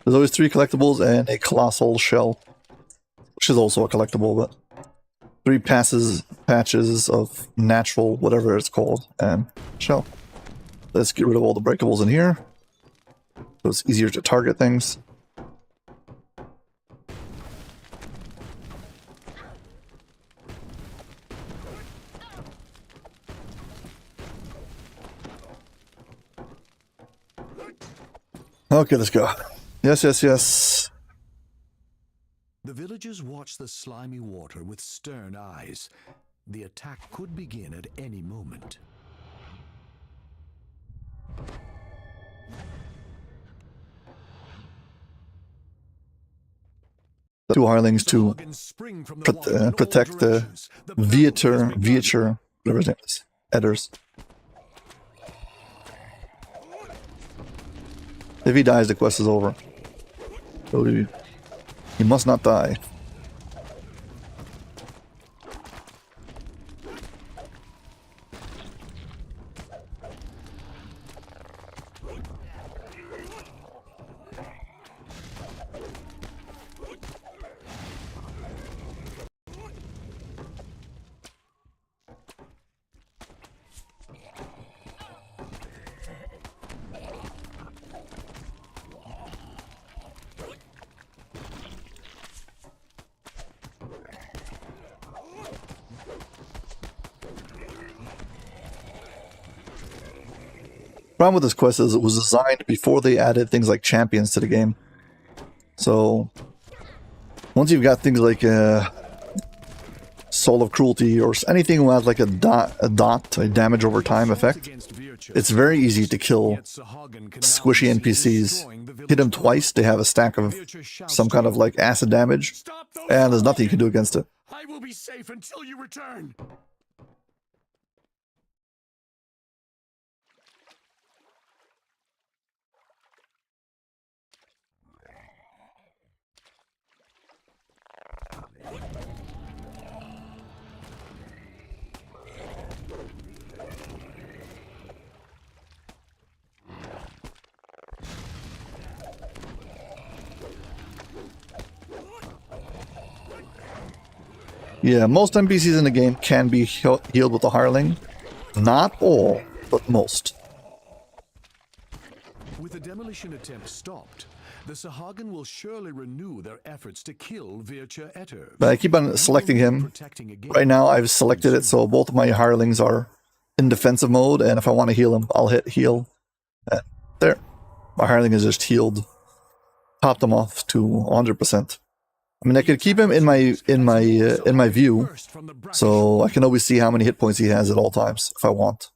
There's always 3 collectibles and a colossal shell, which is also a collectible, but 3 patches of natural, whatever it's called, and shell. Let's get rid of all the breakables in here, so it's easier to target things. Okay, let's go. Yes, yes, yes. The villagers watch the slimy water with stern eyes. The attack could begin at any moment. The 2 hirelings to protect the Viator, whatever his name is, Edders. If he dies, the quest is over. So he must not die. Problem with this quest is it was designed before they added things like champions to the game. So once you've got things like Soul of Cruelty or anything who has like a damage over time effect, it's very easy to kill squishy NPCs. Hit them twice, they have a stack of some kind of like acid damage, and there's nothing you can do against it. I will be safe until you return. Yeah, most NPCs in the game can be healed with the Hireling. Not all, but most. With the demolition attempt stopped, the Sahagin will surely renew their efforts to kill Vircha Etter. But I keep on selecting him. Right now I've selected it, so both of my Hirelings are in defensive mode, and if I want to heal him, I'll hit heal. There. My Hireling is just healed. Topped him off to 100%. I mean, I could keep him in my view, so I can always see how many hit points he has at all times if I want.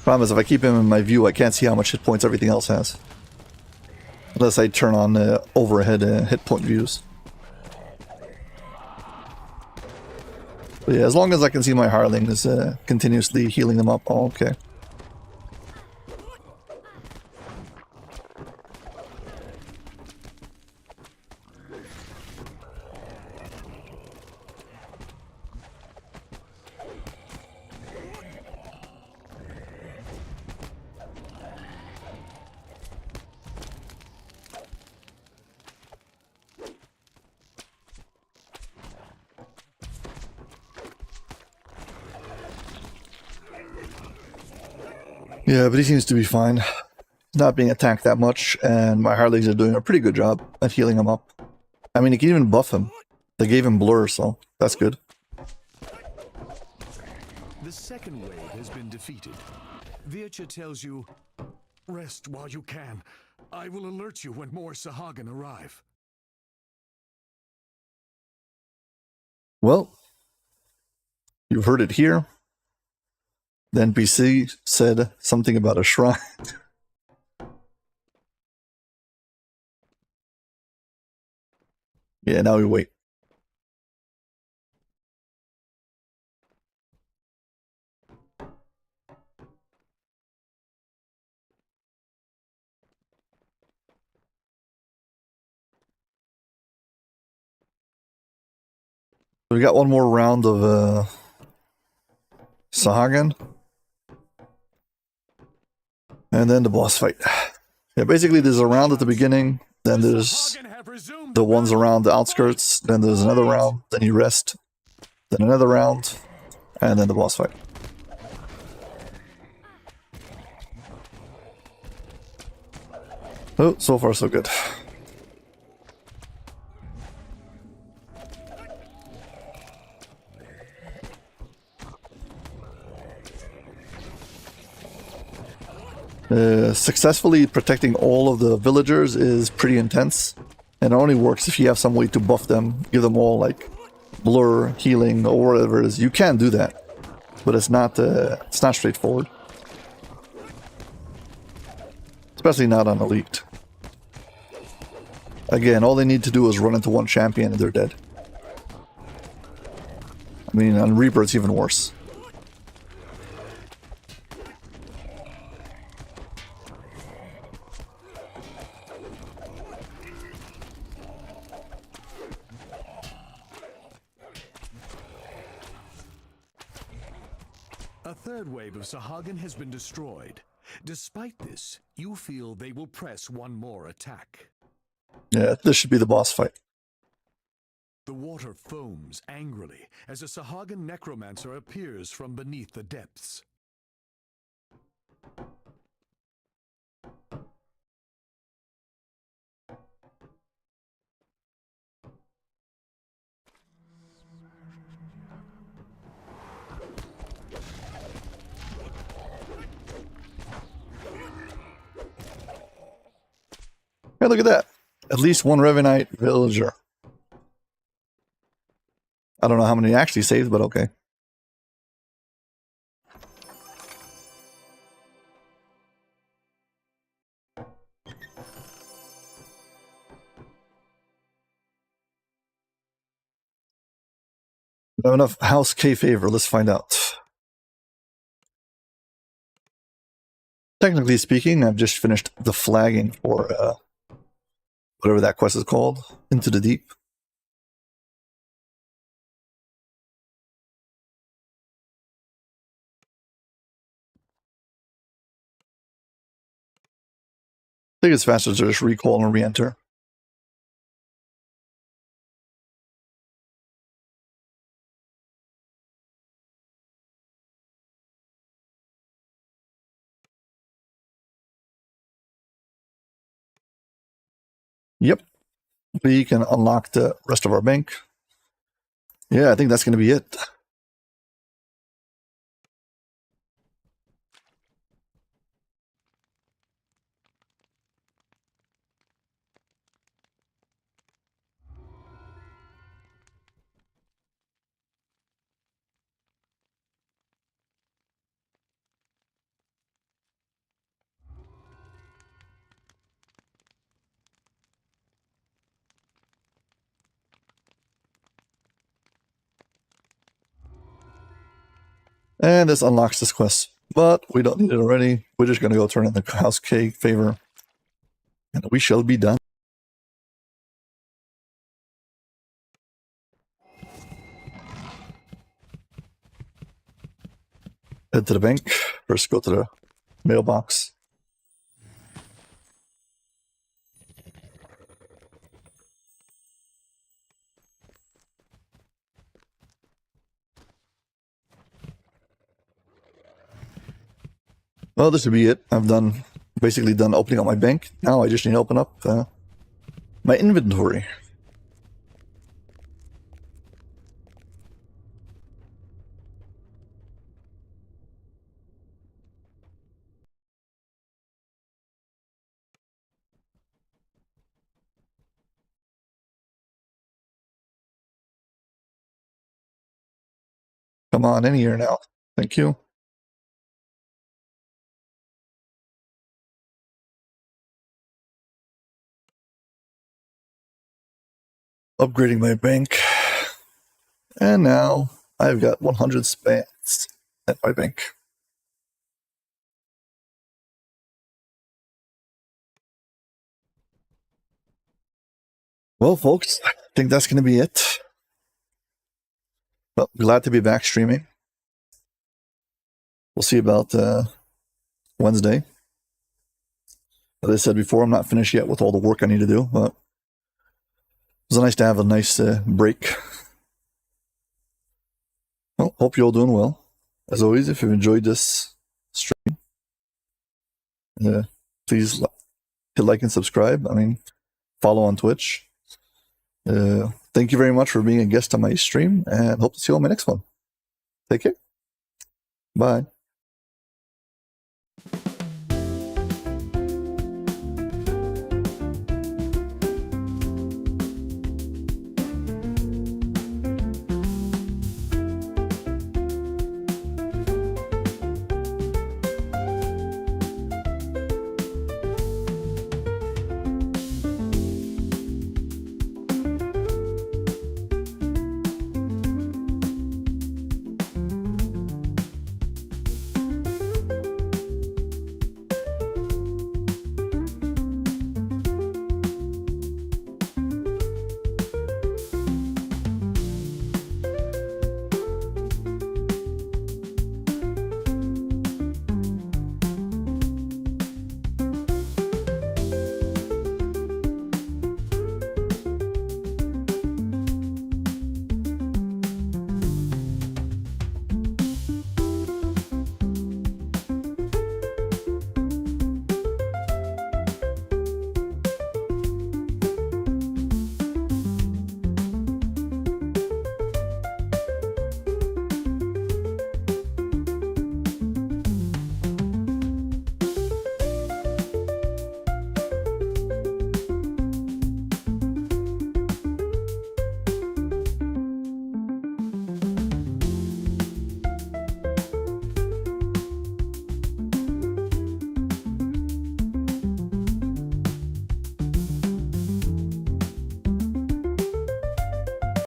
Problem is, if I keep him in my view, I can't see how much hit points everything else has, unless I turn on overhead hit point views. But yeah, as long as I can see my Hireling is continuously healing them up, oh, okay. Yeah, but he seems to be fine. Not being attacked that much, and my Hirelings are doing a pretty good job at healing him up. I mean, you can even buff him. They gave him Blur, so that's good. The second wave has been defeated. Vircha tells you, rest while you can. I will alert you when more Sahagin arrive. Well, you've heard it here. The NPC said something about a shrine. Yeah, now we wait. We got one more round of Sahagin. And then the boss fight. Yeah, basically there's a round at the beginning, then there's the ones around the outskirts, then there's another round, then you rest, then another round, and then the boss fight. Oh, so far so good. Successfully protecting all of the villagers is pretty intense, and it only works if you have some way to buff them, give them all like blur, healing, or whatever it is. You can do that, but it's not straightforward, especially not on Elite. Again, all they need to do is run into one champion and they're dead. I mean, on Reaper it's even worse. A third wave of Sahagin has been destroyed. Despite this, you feel they will press one more attack. Yeah, this should be the boss fight. The water foams angrily as a Sahagin necromancer appears from beneath the depths. Hey, look at that. At least one Revenite villager. I don't know how many actually saved, but okay. We have enough House K favor. Let's find out. Technically speaking, I've just finished the flagging for whatever that quest is called, Into the Deep. I think it's faster to just recall and re-enter. Yep. We can unlock the rest of our bank. Yeah, I think that's going to be it. And this unlocks this quest. But we don't need it already. We're just going to go turn in the House K favor. And we shall be done. Head to the bank. First go to the mailbox. Well, this would be it. I've basically done opening up my bank. Now I just need to open up my inventory. Come on, in here now. Thank you. Upgrading my bank. And now I've got 100 spans at my bank. Well, folks, I think that's going to be it. Well, glad to be back streaming. We'll see about Wednesday. As I said before, I'm not finished yet with all the work I need to do, but it was nice to have a nice break. Well, hope you're all doing well. As always, if you've enjoyed this stream, please hit like and subscribe. I mean, follow on Twitch. Thank you very much for being a guest on my stream, and hope to see you on my next one. Take care. Bye.